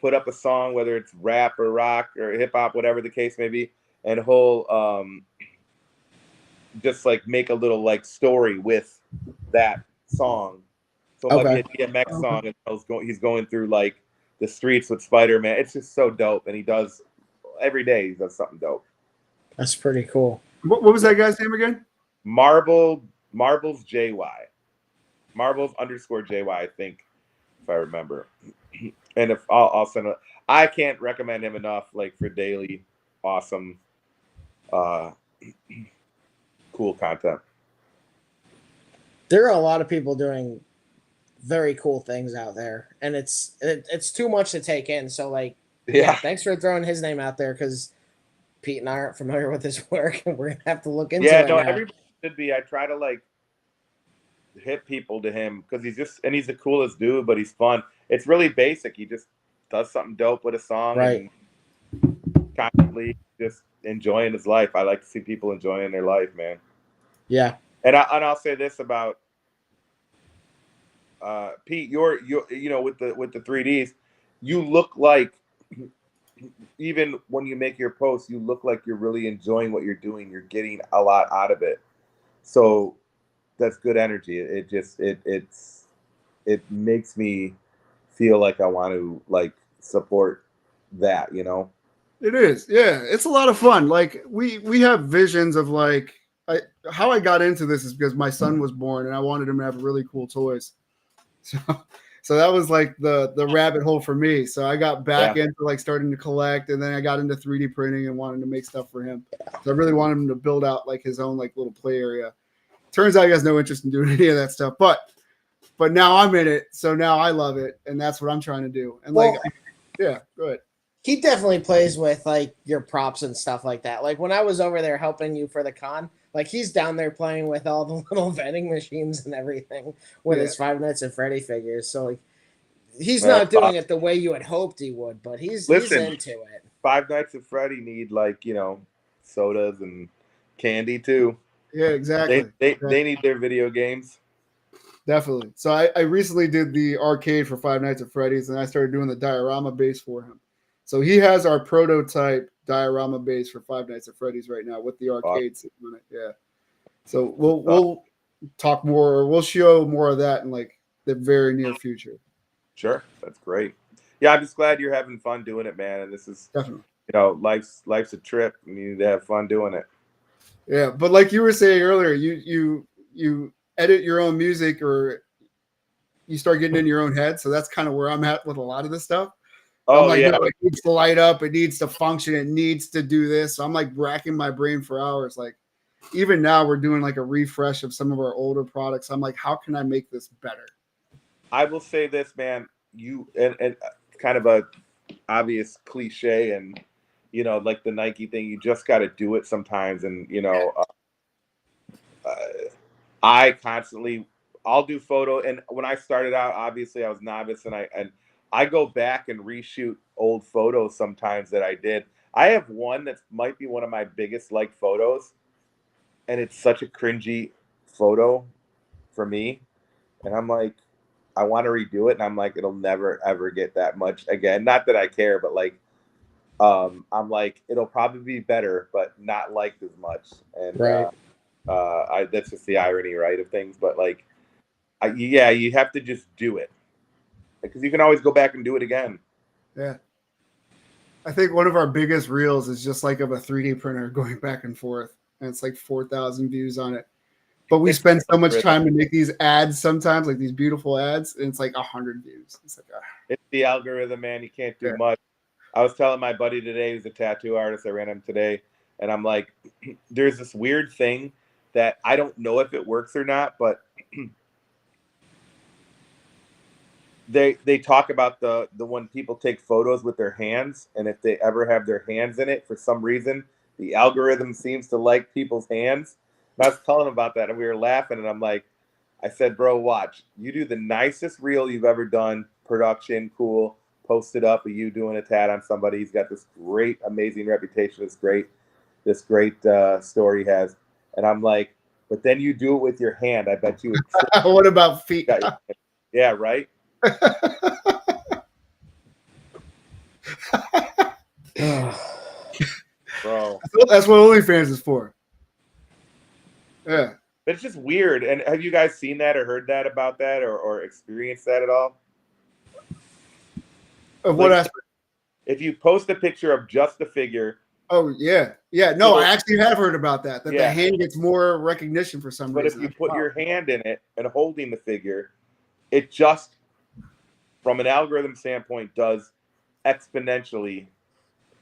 put up a song, whether it's rap or rock or hip hop, whatever the case may be, and he'll just make a little story with that song. So it might be a DMX song, and he's going through the streets with Spider-Man. It's just so dope, and he does every day. He does something dope. That's pretty cool. What was that guy's name again? Marvel Marbles JY. Marbles _ JY, I think, if I remember. And if I'll send it. I can't recommend him enough, like, for daily awesome cool content. There are a lot of people doing very cool things out there, and it's too much to take in. So like, yeah, thanks for throwing his name out there, because Pete and I aren't familiar with his work, and we're gonna have to look into it. Yeah, no, now. Everybody should be. I try to like hit people to him because he's the coolest dude, but he's fun. It's really basic. He just does something dope with a song, right? And constantly just enjoying his life. I like to see people enjoying their life, man. Yeah. And I'll say this about Pete, you're with the 3Ds, you look like, even when you make your posts, you look like you're really enjoying what you're doing. You're getting a lot out of it. So that's good energy. It makes me feel like I want to like support that, It is. Yeah. It's a lot of fun. Like we have visions of like, how I got into this is because my son was born and I wanted him to have really cool toys. So that was like the rabbit hole for me. So I got back into like starting to collect, and then I got into 3D printing and wanted to make stuff for him. So I really wanted him to build out like his own like little play area. Turns out he has no interest in doing any of that stuff, but now I'm in it. So now I love it, and that's what I'm trying to do. And like, yeah, go ahead. He definitely plays with like your props and stuff like that. Like when I was over there helping you for the con, like he's down there playing with all the little vending machines and everything with his Five Nights at Freddy figures. So like he's not doing it the way you had hoped he would, but he's into it. Five Nights at Freddy need like, sodas and candy too. Yeah, exactly. They need their video games. Definitely. So I recently did the arcade for Five Nights at Freddy's, and I started doing the diorama base for him. So he has our prototype diorama base for Five Nights at Freddy's right now with the arcade sitting on it. Yeah. So we'll talk more, or we'll show more of that in like the very near future. Sure, that's great. Yeah, I'm just glad you're having fun doing it, man. And this is definitely, life's a trip. You need to have fun doing it. Yeah, but like you were saying earlier, you edit your own music, or you start getting in your own head. So that's kind of where I'm at with a lot of this stuff. I'm like, no, it needs to light up, it needs to function, it needs to do this. So I'm like racking my brain for hours. Like even now we're doing like a refresh of some of our older products. I'm like, how can I make this better? I will say this, man, and kind of a obvious cliche, and like the Nike thing, you just got to do it sometimes. And I constantly, I'll do photo. And when I started out, obviously I was novice, and I go back and reshoot old photos sometimes that I did. I have one that might be one of my biggest like photos, and it's such a cringy photo for me. And I'm like, I want to redo it, and I'm like, it'll never ever get that much again. Not that I care, but like, I'm like, it'll probably be better, but not liked as much. And that's just the irony, right, of things. But like, you have to just do it, because you can always go back and do it again. Yeah. I think one of our biggest reels is just like of a 3D printer going back and forth, and it's like 4,000 views on it. But we spend so much time to make these ads sometimes, like these beautiful ads, and it's like 100 views. It's like, it's the algorithm, man. You can't do much. I was telling my buddy today, who's a tattoo artist, I ran him today, and I'm like, there's this weird thing that I don't know if it works or not, but they talk about the when people take photos with their hands, and if they ever have their hands in it, for some reason, the algorithm seems to like people's hands. And I was telling him about that, and we were laughing, and I'm like, I said, bro, watch. You do the nicest reel you've ever done, production, cool, post it up of you doing a tat on somebody. He's got this great, amazing reputation, this great story he has. And I'm like, but then you do it with your hand. I bet you would. What about feet? Yeah, right? Bro, that's what OnlyFans is for. Yeah, but it's just weird. And have you guys seen that or heard that about that, or experienced that at all? Of what aspect? If you post a picture of just the figure Oh yeah, yeah. No, I actually have heard about that. That the hand gets more recognition for some reason. But if you put your hand in it and holding the figure, it just, from an algorithm standpoint, does exponentially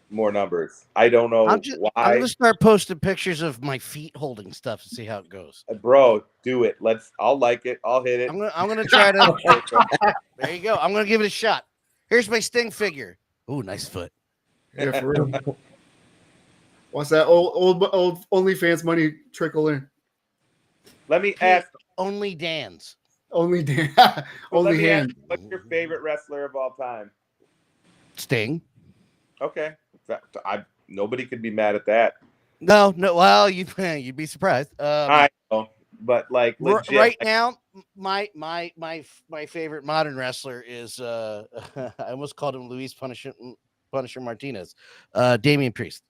more numbers. I don't know why. I'm gonna start posting pictures of my feet holding stuff to see how it goes. Bro, do it. I'll like it. I'll hit it. I'm gonna try to. There you go. I'm gonna give it a shot. Here's my Sting figure. Ooh, nice foot. Yeah, for real. What's that old OnlyFans money trickle in? Let me ask. Only Dan's. Only Dan. Only hand. What's your favorite wrestler of all time? Sting. Okay. Nobody could be mad at that. No. Well, you'd be surprised. I know, but like legit, right now, my favorite modern wrestler is I almost called him Luis Punisher Martinez, Damian Priest.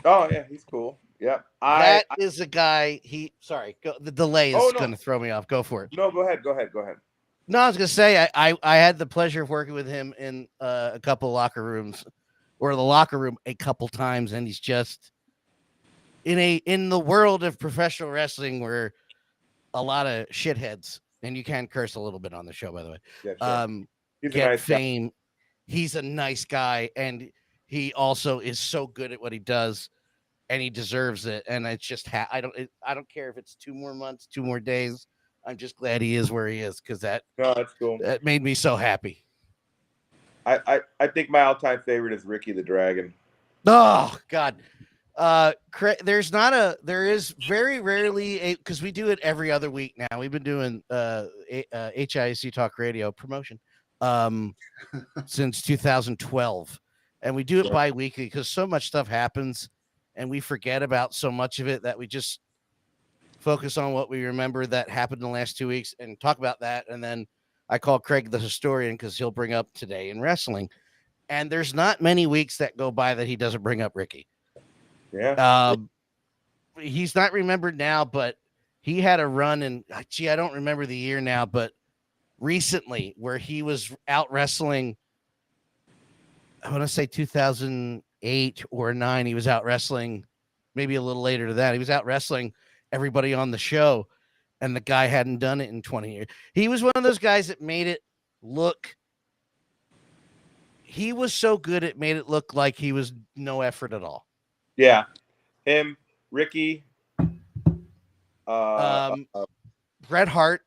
Oh yeah, he's cool. Yeah, that is a guy. The delay is going to throw me off. Go for it. No, go ahead. No, I was going to say I had the pleasure of working with him in a couple locker rooms, or the locker room a couple times, and he's just in the world of professional wrestling where a lot of shitheads, and you can curse a little bit on the show, by the way. Yeah, sure. Get nice fame. Guy. He's a nice guy, and he also is so good at what he does. And he deserves it. And it's just I don't care if it's 2 more months, 2 more days. I'm just glad he is where he is, because that's cool. That made me so happy. I think my all-time favorite is Ricky the Dragon. Oh God. There is very rarely because we do it every other week now. We've been doing HIC Talk Radio promotion since 2012, and we do it bi-weekly because so much stuff happens. And we forget about so much of it that we just focus on what we remember that happened in the last 2 weeks and talk about that. And then I call Craig the historian because he'll bring up today in wrestling. And there's not many weeks that go by that he doesn't bring up Ricky. Yeah. He's not remembered now, but he had a run, and I don't remember the year now, but recently where he was out wrestling. I want to say 2008 or 9. He was out wrestling, maybe a little later to that. He was out wrestling everybody on the show, and the guy hadn't done it in 20 years. He was one of those guys that made it look. He was so good it made it look like he was no effort at all. Yeah, him, Ricky, Bret Hart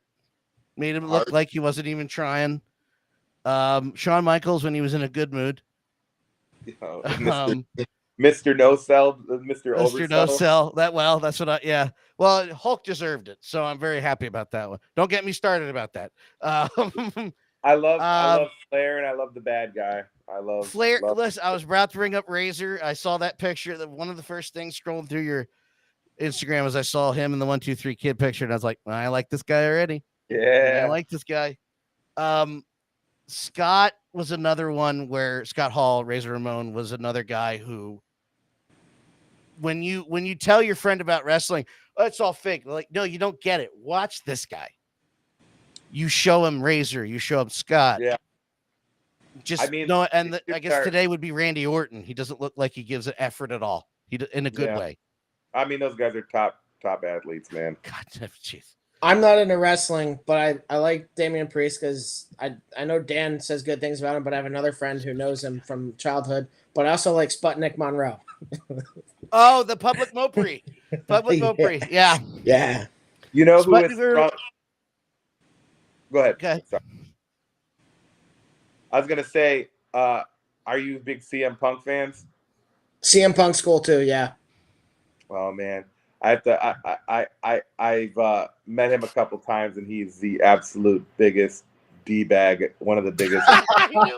made him look like he wasn't even trying. Shawn Michaels when he was in a good mood. Mr. No Cell, Mr. Mr. No Cell. That's what Well, Hulk deserved it, so I'm very happy about that one. Don't get me started about that. I love Flair, and I love the bad guy. I love Flair. Listen, I was about to bring up Razor. I saw that picture. That one of the first things scrolling through your Instagram was I saw him in the 1, 2, 3 Kid picture, and I was like, I like this guy already. Yeah, I like this guy. Scott was another one where Scott Hall, Razor Ramon, was another guy who, when you tell your friend about wrestling, it's all fake. Like, no, you don't get it. Watch this guy. You show him Razor, you show him Scott. Yeah. I guess today would be Randy Orton. He doesn't look like he gives an effort at all. In a good way. I mean, those guys are top athletes, man. God, jeez. I'm not into wrestling, but I like Damian Priest because I know Dan says good things about him, but I have another friend who knows him from childhood. But I also like Sputnik Monroe. Oh, the Public Mopri. Yeah. Yeah. You know who is from... Go ahead. Okay. Sorry. I was gonna say, are you big CM Punk fans? CM Punk's cool too, yeah. Oh man. I've met him a couple times, and he's the absolute biggest D-bag, one of the biggest. I knew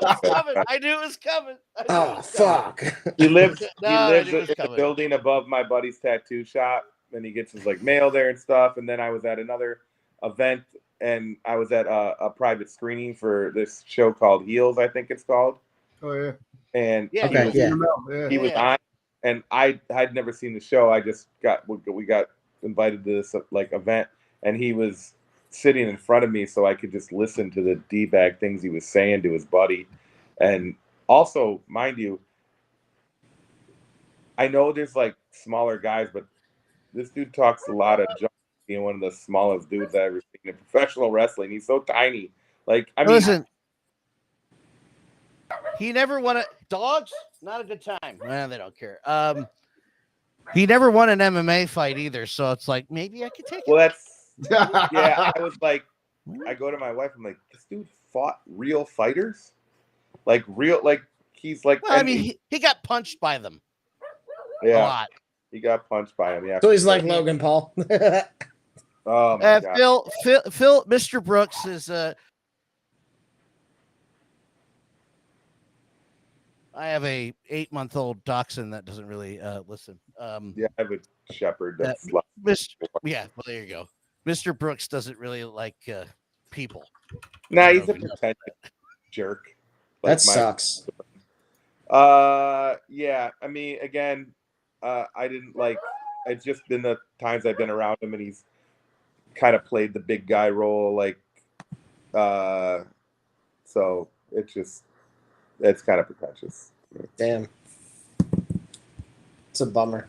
it was coming. Oh, fuck. He lives in the building above my buddy's tattoo shop, and he gets his mail there and stuff. And then I was at another event, and I was at a private screening for this show called Heels, I think it's called. Oh yeah. And he was on. And I had never seen the show. We got invited to this event, and he was sitting in front of me, so I could just listen to the D-bag things he was saying to his buddy. And also, mind you, I know there's like smaller guys, but this dude talks a lot of junk. Being one of the smallest dudes I've ever seen in professional wrestling. He's so tiny. Like, I mean, listen, he never won a dogs. Not a good time. Well, they don't care. He never won an MMA fight either, so it's like maybe I could take it. Well, that's yeah. I was like, I go to my wife. I'm like, this dude fought real fighters, like real, like he's like. Well, I mean, he got punched by them. Yeah, a lot. He got punched by him. Yeah. So he's like Logan Paul. Oh my God. Phil, Mr. Brooks is I have a 8-month-old dachshund that doesn't really listen. Yeah, I have a shepherd that's yeah, well, there you go. Mr. Brooks doesn't really like people. Nah, he's a pretentious jerk. Like that sucks. Yeah. I mean, again, I didn't like. It's just been the times I've been around him, and he's kind of played the big guy role, like. So it's kind of pretentious. Damn. It's a bummer.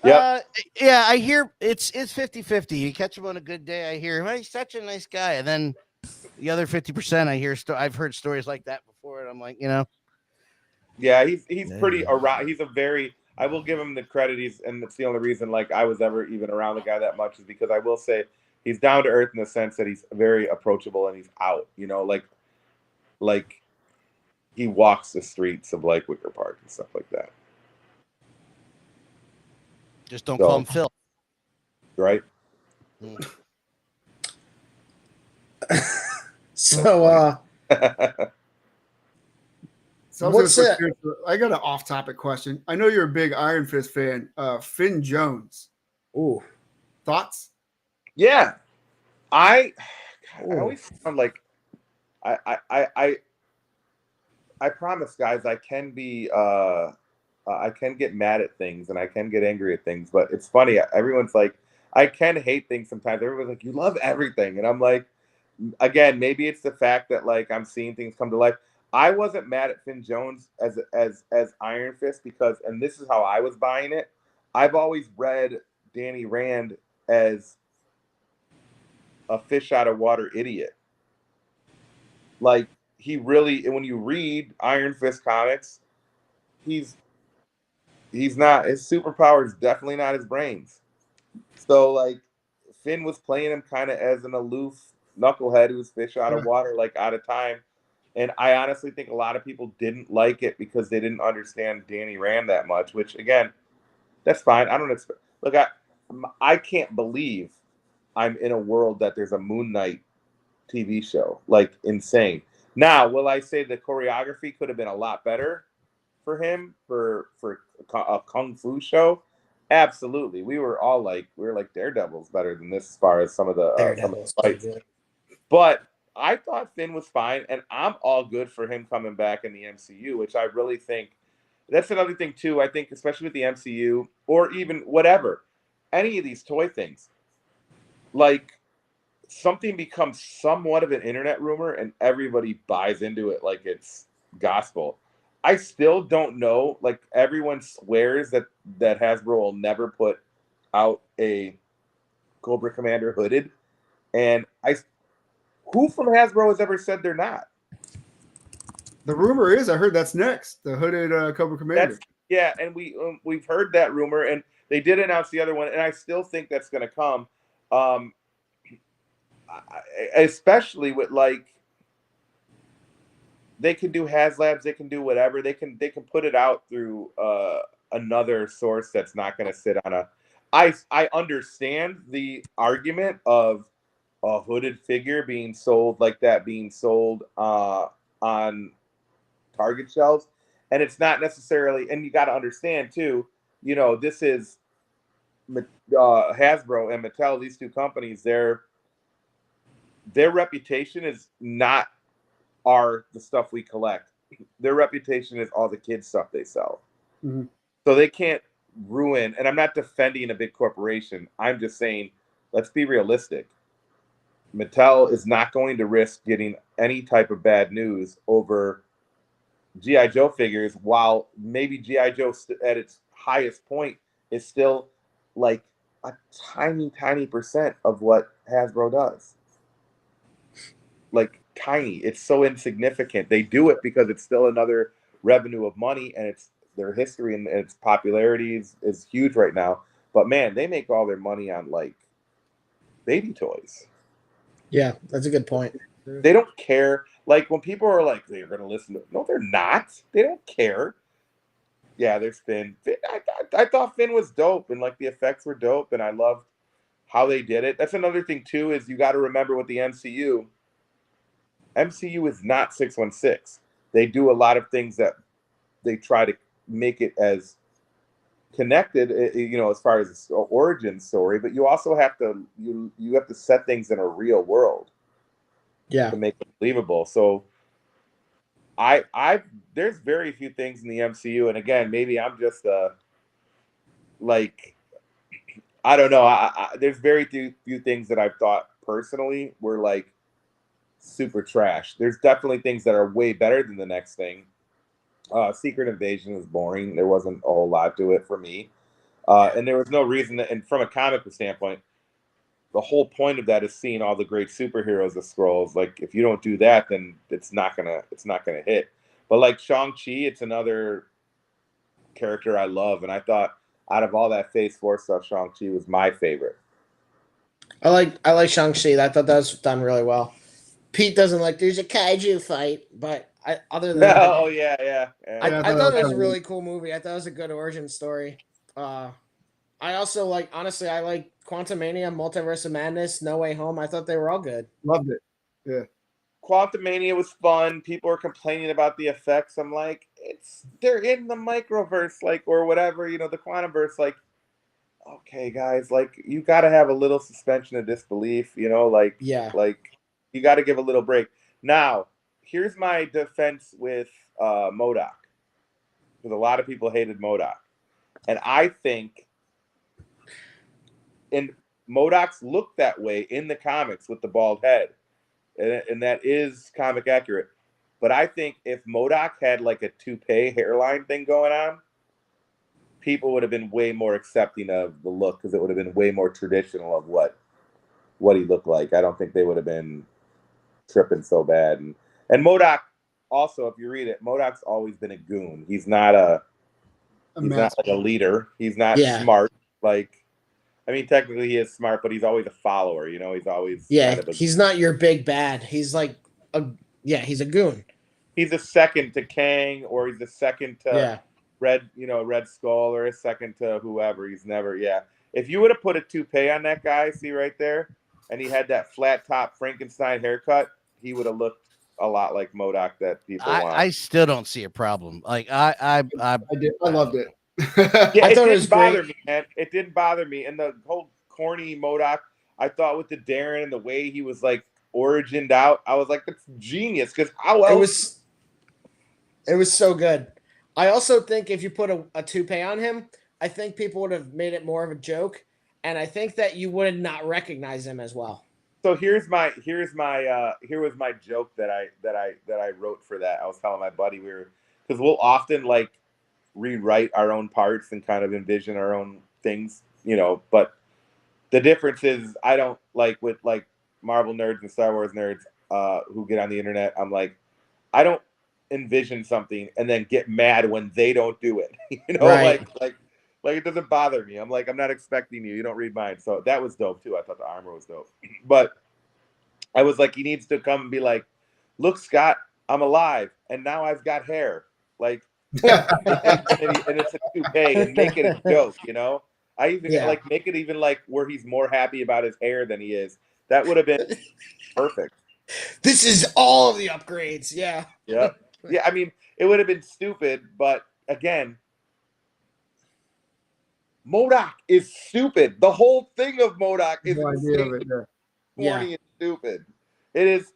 Yeah. Yeah, I hear it's 50-50. You catch him on a good day, I hear him, he's such a nice guy. And then the other 50%, I hear I've heard stories like that before, and I'm like, Yeah, he's pretty around. He's a very. I will give him the credit. And it's the only reason like I was ever even around the guy that much is because I will say he's down to earth in the sense that he's very approachable and he's out. Like he walks the streets of like Wicker Park and stuff like that. Just don't call him Phil. Right. So what's it? I got an off-topic question. I know you're a big Iron Fist fan. Finn Jones. Ooh. Thoughts? Yeah. I always sound like I promise, guys, I can be I can get mad at things and I can get angry at things, but it's funny. Everyone's like, I can hate things sometimes. Everyone's like, you love everything, and I'm like, again, maybe it's the fact that like I'm seeing things come to life. I wasn't mad at Finn Jones as Iron Fist because, and this is how I was buying it. I've always read Danny Rand as a fish out of water idiot. Like he really, when you read Iron Fist comics, he's not, his superpower is definitely not his brains. So like Finn was playing him kind of as an aloof knucklehead who was fish out of water, like out of time. And I honestly think a lot of people didn't like it because they didn't understand Danny Rand that much, which again, that's fine. I don't expect, look, I can't believe I'm in a world that there's a Moon Knight TV show, like insane. Now, will I say the choreography could have been a lot better for him for a kung fu show? Absolutely. We were like Daredevil's better than this as far as some of the fights. But I thought Finn was fine, and I'm all good for him coming back in the MCU, which I really think that's another thing too. I think especially with the MCU or even whatever, any of these toy things, like something becomes somewhat of an internet rumor and everybody buys into it like it's gospel. I still don't know. Like everyone swears that Hasbro will never put out a Cobra Commander hooded, and who from Hasbro has ever said they're not? The rumor is, I heard that's next, the hooded Cobra Commander. Yeah, and we've heard that rumor, and they did announce the other one, and I still think that's going to come, especially with like they can do HasLabs, they can do whatever, they can put it out through another source that's not going to sit on a. I understand the argument of a hooded figure being sold like that, being sold on Target shelves, and it's not necessarily. And you got to understand too, this is Hasbro and Mattel. These two companies, their reputation is not the stuff we collect. Their reputation is all the kids stuff they sell. Mm-hmm. So they can't ruin. And I'm not defending a big corporation. I'm just saying, let's be realistic. Mattel is not going to risk getting any type of bad news over G.I. Joe figures, while maybe G.I. Joe at its highest point is still like a tiny percent of what Hasbro does. Like tiny. It's so insignificant. They do it because it's still another revenue of money, and it's their history and its popularity is huge right now. But man, they make all their money on like baby toys. Yeah, that's a good point. They don't care. Like when people are like, they're going to listen to it. No, they're not. They don't care. Yeah, there's Finn. I thought Finn was dope, and like the effects were dope, and I loved how they did it. That's another thing too, is you got to remember with the MCU. MCU is not 616. They do a lot of things that they try to make it as connected, as far as the origin story, but you also have to you have to set things in a real world to make it believable. So I there's very few things in the MCU, and again, maybe I'm just like I don't know. There's very few things that I've thought personally were like super trash. There's definitely things that are way better than the next thing. Secret Invasion was boring. There wasn't a whole lot to it for me. And there was no reason that, and from a comic book standpoint, the whole point of that is seeing all the great superheroes of Skrulls. Like, if you don't do that, then it's not gonna hit. But like Shang-Chi, it's another character I love, and I thought out of all that Phase 4 stuff, Shang-Chi was my favorite. I like Shang-Chi. I thought that was done really well. Pete doesn't like there's a kaiju fight, but other than that, Oh yeah. I thought it was a really cool movie. I thought it was a good origin story. I also honestly, I like Quantumania, Multiverse of Madness, No Way Home. I thought they were all good. Loved it. Yeah. Quantumania was fun. People are complaining about the effects. I'm like, they're in the microverse, like, or whatever, the quantumverse. Like, okay, guys, like, you got to have a little suspension of disbelief, like, you got to give a little break. Now, here's my defense with MODOK, because a lot of people hated MODOK, and I think, and MODOK's look that way in the comics with the bald head. And that is comic accurate. But I think if MODOK had like a toupee hairline thing going on, people would have been way more accepting of the look, because it would have been way more traditional of what he looked like. I don't think they would have been tripping so bad. And MODOK, also, if you read it, MODOK's always been a goon. He's not not like a leader. He's not smart. Like, I mean, technically he is smart, but he's always a follower. He's always kind of he's not your big bad. He's like he's a goon. He's a second to Kang, or he's a second to Red Skull, or a second to whoever. He's never If you would have put a toupee on that guy, see right there, and he had that flat top Frankenstein haircut, he would have looked a lot like MODOK that people want. I still don't see a problem. Like I loved it. It didn't bother me, man. It didn't bother me. And the whole corny MODOK, I thought with the Darren and the way he was like origined out, I was like, that's genius. Because how else? It was so good. I also think if you put a toupee on him, I think people would have made it more of a joke, and I think that you would not recognize him as well. So here was my joke that I wrote for that. I was telling my buddy, because we'll often like rewrite our own parts and kind of envision our own things, but the difference is I don't like with like Marvel nerds and Star Wars nerds who get on the internet. I'm like, I don't envision something and then get mad when they don't do it. Right. Like it doesn't bother me. I'm like, I'm not expecting you. You don't read mine. So that was dope too. I thought the armor was dope. But I was like, he needs to come and be like, look, Scott, I'm alive. And now I've got hair. Like, and it's a toupee, and make it a joke, I even like make it even like where he's more happy about his hair than he is. That would have been perfect. This is all of the upgrades. Yeah. Yeah. I mean, it would have been stupid, but again, MODOK is stupid. The whole thing of MODOK is corny and stupid. It is.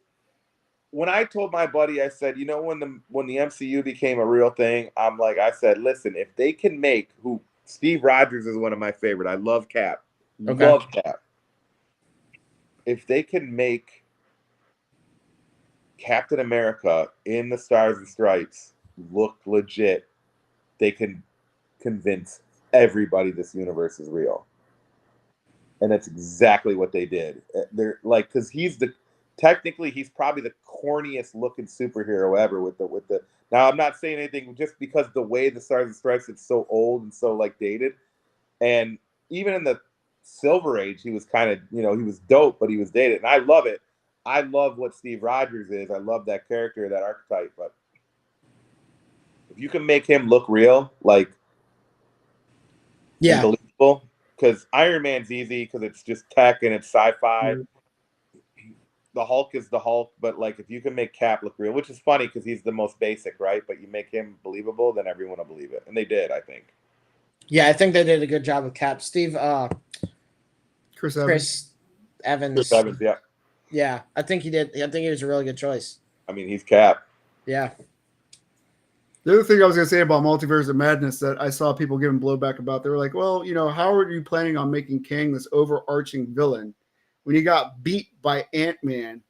When I told my buddy, I said, when the MCU became a real thing, I said, listen, if they can make Steve Rogers is one of my favorite. I love Cap. Okay. Love Cap. If they can make Captain America in the Stars and Stripes look legit, they can convince everybody, this universe is real. And that's exactly what they did. They're like, because technically he's probably the corniest looking superhero ever with the. Now I'm not saying anything just because the way the Stars and Stripes, it's so old and so like dated, and even in the Silver Age he was kind of, he was dope, but he was dated, and I love it. I love what Steve Rogers is. I love that character, that archetype, but if you can make him look real, like, yeah, believable. Because Iron Man's easy because it's just tech and it's sci-fi. The Hulk is the Hulk, but like if you can make Cap look real, which is funny because he's the most basic, right? But you make him believable, then everyone will believe it, and they did, I think. Yeah, I think they did a good job with Cap. Steve, Chris Evans. Chris Evans, yeah. Yeah, I think he did. I think he was a really good choice. I mean, he's Cap. Yeah. The other thing I was going to say about Multiverse of Madness that I saw people giving blowback about, they were like, well, how are you planning on making Kang this overarching villain when he got beat by Ant-Man?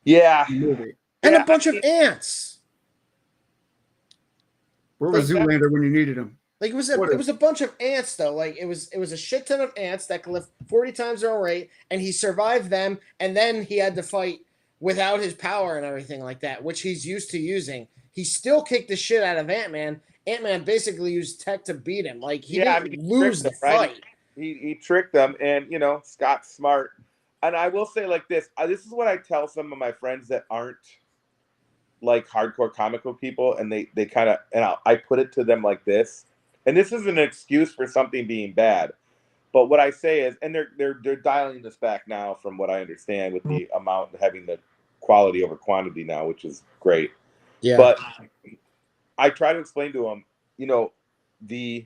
Yeah. Movie? And a bunch of ants. Where was Zoolander when you needed him? Like it was a bunch of ants though. Like it was a shit ton of ants that could lift 40 times their own rate, and he survived them, and then he had to fight without his power and everything like that, which he's used to using. He still kicked the shit out of Ant-Man. Ant-Man basically used tech to beat him. Like he didn't lose the fight. Right? He tricked them, and Scott's smart. And I will say like this: this is what I tell some of my friends that aren't like hardcore comic book people, and they kind of, and I put it to them like this. And this is an excuse for something being bad, but what I say is, and they're dialing this back now, from what I understand, with the amount having the quality over quantity now, which is great. Yeah. But I try to explain to them, the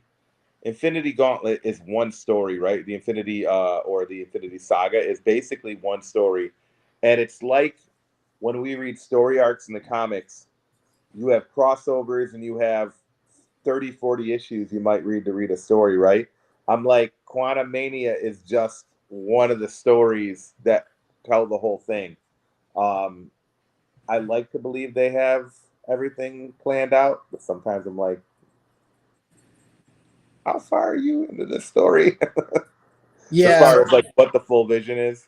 Infinity Gauntlet is one story, right? The Infinity or the Infinity Saga is basically one story, and it's like when we read story arcs in the comics, you have crossovers and you have 30, 40 issues you might read to read a story, right? I'm like, Quantum Mania is just one of the stories that tell the whole thing. I like to believe they have everything planned out, but sometimes I'm like, how far are you into this story? Yeah. As far as like what the full vision is.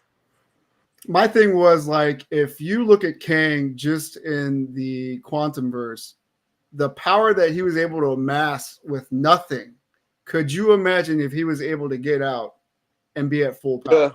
My thing was like, if you look at Kang just in the Quantumverse, the power that he was able to amass with nothing, could you imagine if he was able to get out and be at full power? Yeah.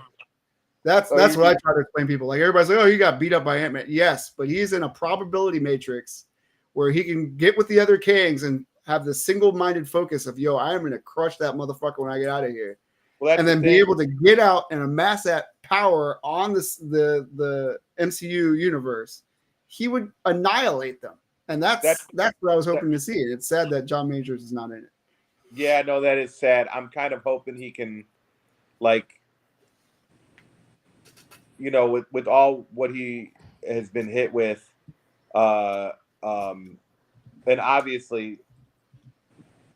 That's what I try to explain to people. Like everybody's like, oh, he got beat up by Ant-Man. Yes, but he's in a probability matrix where he can get with the other Kangs and have the single-minded focus of, yo, I am going to crush that motherfucker when I get out of here. Well, and then be able to get out and amass that power on the MCU universe. He would annihilate them. And that's what I was hoping to see. It's sad that John Majors is not in it. Yeah, no, that is sad. I'm kind of hoping he can, like, with all what he has been hit with, and obviously,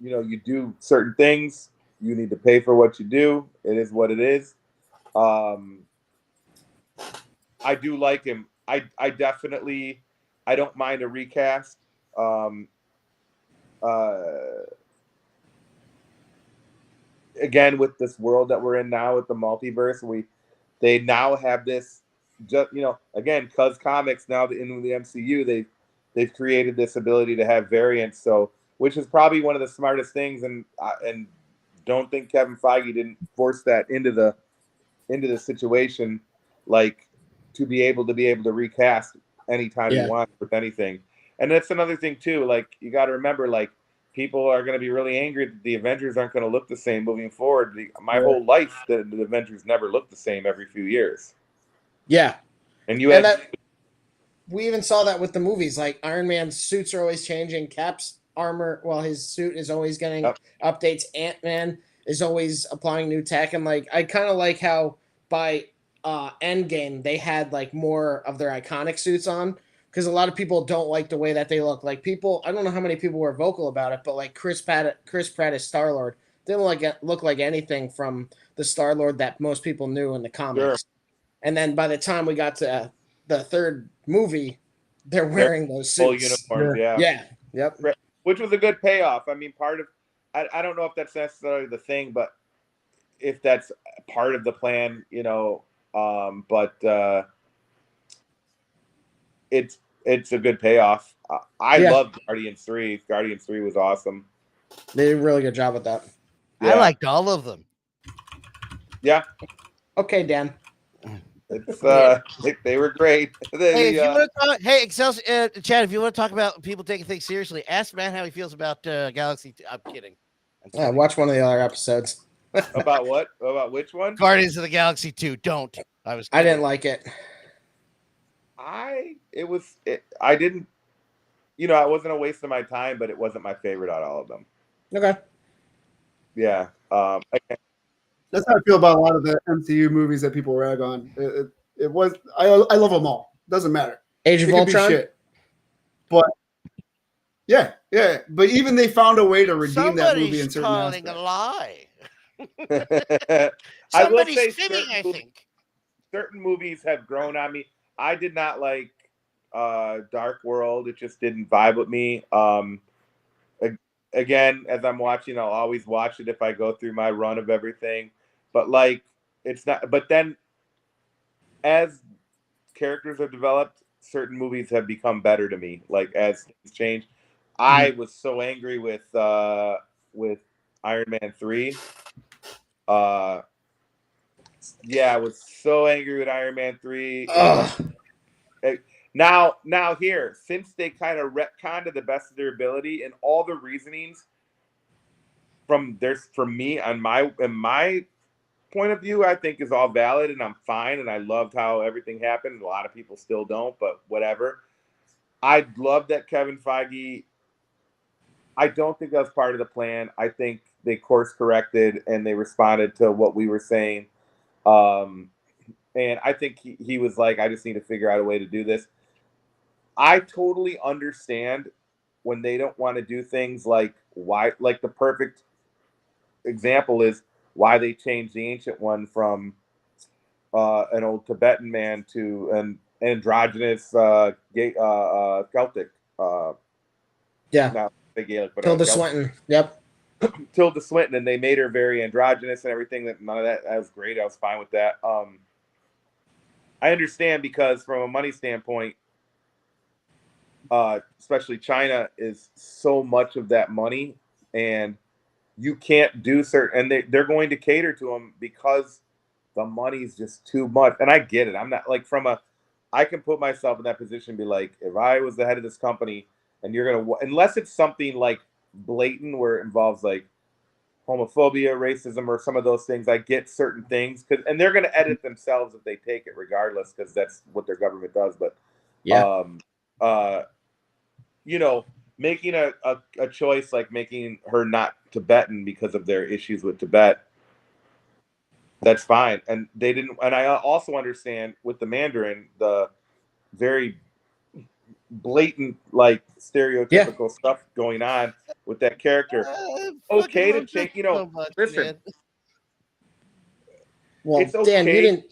you do certain things, you need to pay for what you do. It is what it is. I do like him. I definitely, I don't mind a recast. Again, with this world that we're in now with the multiverse, they now have this, just again, because comics now in the MCU, they've created this ability to have variants. So, which is probably one of the smartest things, and don't think Kevin Feige didn't force that into the situation, like to be able to recast anytime you want with anything. And that's another thing too. Like you got to remember, like people are going to be really angry that the Avengers aren't going to look the same moving forward. My whole life, the Avengers never look the same every few years. Yeah, and we even saw that with the movies. Like Iron Man's suits are always changing. Cap's armor, his suit is always getting updates. Ant-Man is always applying new tech, and like I kind of like how by Endgame they had like more of their iconic suits on, because a lot of people don't like the way that they look. Like people, I don't know how many people were vocal about it, but like Chris Pratt as Star-Lord didn't look like anything from the Star-Lord that most people knew in the comics. Sure. And then by the time we got to the third movie, they're wearing those suits. Full uniforms, yeah. Yep. Which was a good payoff. I mean, part of I don't know if that's necessarily the thing, but if that's part of the plan, you know, but it's a good payoff. I loved Guardians 3. Guardians 3 was awesome. They did a really good job with that. Yeah. I liked all of them. Yeah. Okay, Dan. It's they were great. Hey, if you want to talk, hey, Excelsior, Chad, if you want to talk about people taking things seriously, ask Matt how he feels about Galaxy. I'm kidding. Yeah, watch one of the other episodes. About what? About which one? Guardians of the Galaxy 2. Don't. I didn't like it. I didn't, it wasn't a waste of my time, but it wasn't my favorite out of all of them. Okay. Yeah. That's how I feel about a lot of the MCU movies that people rag on. It was I love them all. Doesn't matter. Age of Ultron. Shit. But yeah. But even they found a way to redeem that movie in certain aspects. A lie. Somebody's fibbing, I think. Certain movies have grown on me. I did not like Dark World. It just didn't vibe with me. Again, as I'm watching, I'll always watch it if I go through my run of everything. But like, it's not. But then, as characters have developed, certain movies have become better to me. Like as things change, I was so angry with Iron Man 3. Yeah, I was so angry with Iron Man 3. Now here, since they kind of retconned to the best of their ability and all the reasonings from me in my point of view, I think is all valid and I'm fine. And I loved how everything happened. A lot of people still don't, but whatever. I love that Kevin Feige. I don't think that was part of the plan. I think they course corrected and they responded to what we were saying. And I think he was like, I just need to figure out a way to do this. I totally understand when they don't want to do things like why, like the perfect example is why they changed the Ancient One from an old Tibetan man to an androgynous Celtic. Not Gaelic, but Tilda Swinton. Yep. Tilda Swinton, and they made her very androgynous and everything. That none of that was great. I was fine with that. I understand because from a money standpoint, especially China is so much of that money, and you can't do certain, and they're going to cater to them because the money's just too much. And I get it. I'm not like I can put myself in that position and be like, if I was the head of this company and you're going to, unless it's something like blatant where it involves like homophobia, racism, or some of those things, I get certain things and they're going to edit themselves if they take it regardless, because that's what their government does. But making a choice like making her not Tibetan because of their issues with Tibet, that's fine. And they didn't. And I also understand with the Mandarin, the very blatant, like stereotypical stuff going on with that character. Okay to change, listen. Man. Well, it's okay. Dan, you didn't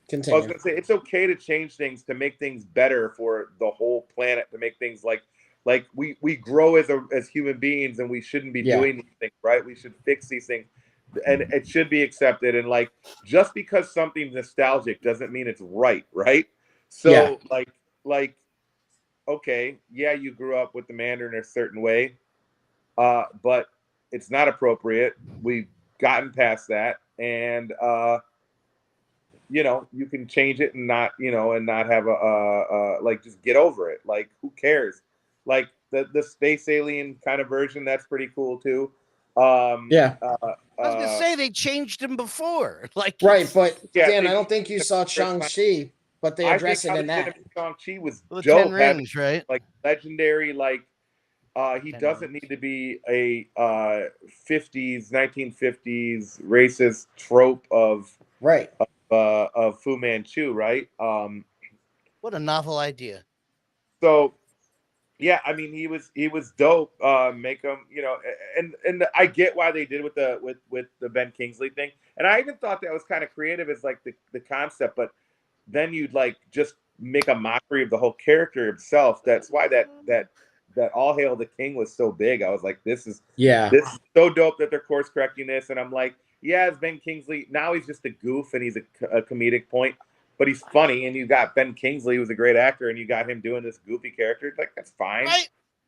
continue. I was going to say it's okay to change things to make things better for the whole planet, to make things like we grow as human beings, and we shouldn't be doing these things, right? We should fix these things, and it should be accepted. And like, just because something's nostalgic doesn't mean it's right? So like, okay, yeah, you grew up with the Mandarin a certain way, but it's not appropriate. We've gotten past that, and you can change it and not, and not have like, just get over it. Like, who cares? Like the space alien kind of version, that's pretty cool too. I was gonna say they changed him before, like right, but Dan, I don't think you saw Shang-Chi, but they address it in that. Shang-Chi was the 10 rings, right? Like legendary, like he doesn't need to be a 1950s racist trope of Fu Manchu, right? What a novel idea. So yeah, I mean, he was dope. Make him, and I get why they did with the Ben Kingsley thing, and I even thought that was kind of creative as like the concept, but then you'd like just make a mockery of the whole character himself. That's why that that All Hail the King was so big. I was like, this is so dope that they're course correcting this. And I'm like, yeah, it's Ben Kingsley. Now he's just a goof and he's a comedic point, but he's funny. And you got Ben Kingsley, who's a great actor, and you got him doing this goofy character. Like, that's fine.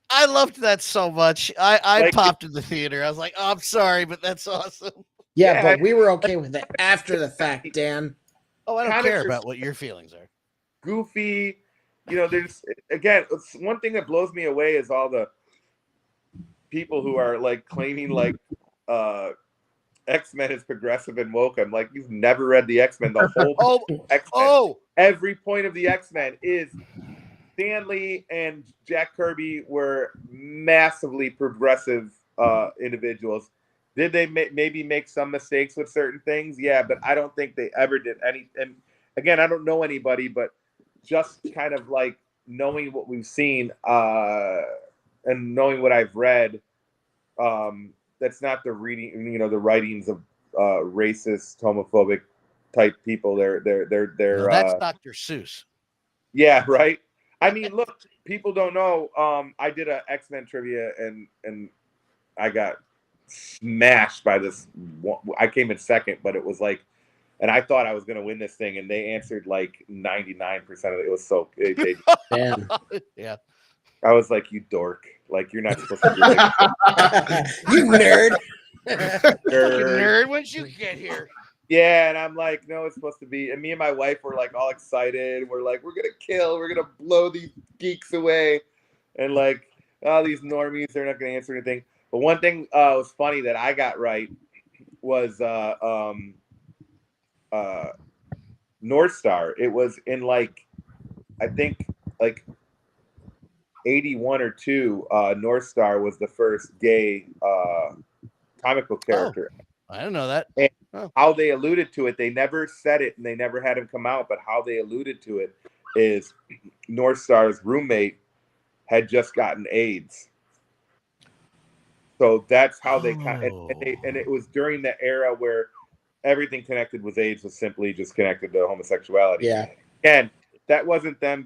I loved that so much. I like, popped in the theater. I was like, oh, I'm sorry, but that's awesome. Yeah, but we were okay with it after the fact, Dan. Oh, I don't care about what your feelings are. Goofy. You know, there's, again, one thing that blows me away is all the people who are like claiming like X-Men is progressive and woke. I'm like, you've never read the X-Men. The whole X-Men, every point of the X-Men is Stan Lee and Jack Kirby were massively progressive individuals. Did they maybe make some mistakes with certain things? Yeah, but I don't think they ever did any. And again, I don't know anybody, but just kind of like knowing what we've seen and knowing what I've read, that's not the reading, you know, the writings of racist, homophobic type people. They're no, that's Dr. Seuss. Yeah, right. I mean, look, people don't know. I did a X-Men trivia and I got smashed by this. I came in second, but it was like, and I thought I was going to win this thing, and they answered like 99% of it. It was so Damn. Yeah. I was like, you dork. Like, you're not supposed to do it. You nerd. Nerd, when'd you get here? Yeah, and I'm like, no, it's supposed to be. And me and my wife were like all excited. We're like, we're going to blow these geeks away. And like, oh, these normies, they're not going to answer anything. But one thing was funny that I got right was North Star. It was in like, I think like 81 or 2. North Star was the first gay comic book character. Oh, I didn't know that. And how they alluded to it, they never said it and they never had him come out, but how they alluded to it is North Star's roommate had just gotten AIDS. So that's how they kind of, and it was during the era where everything connected with AIDS was simply just connected to homosexuality. Yeah. And that wasn't them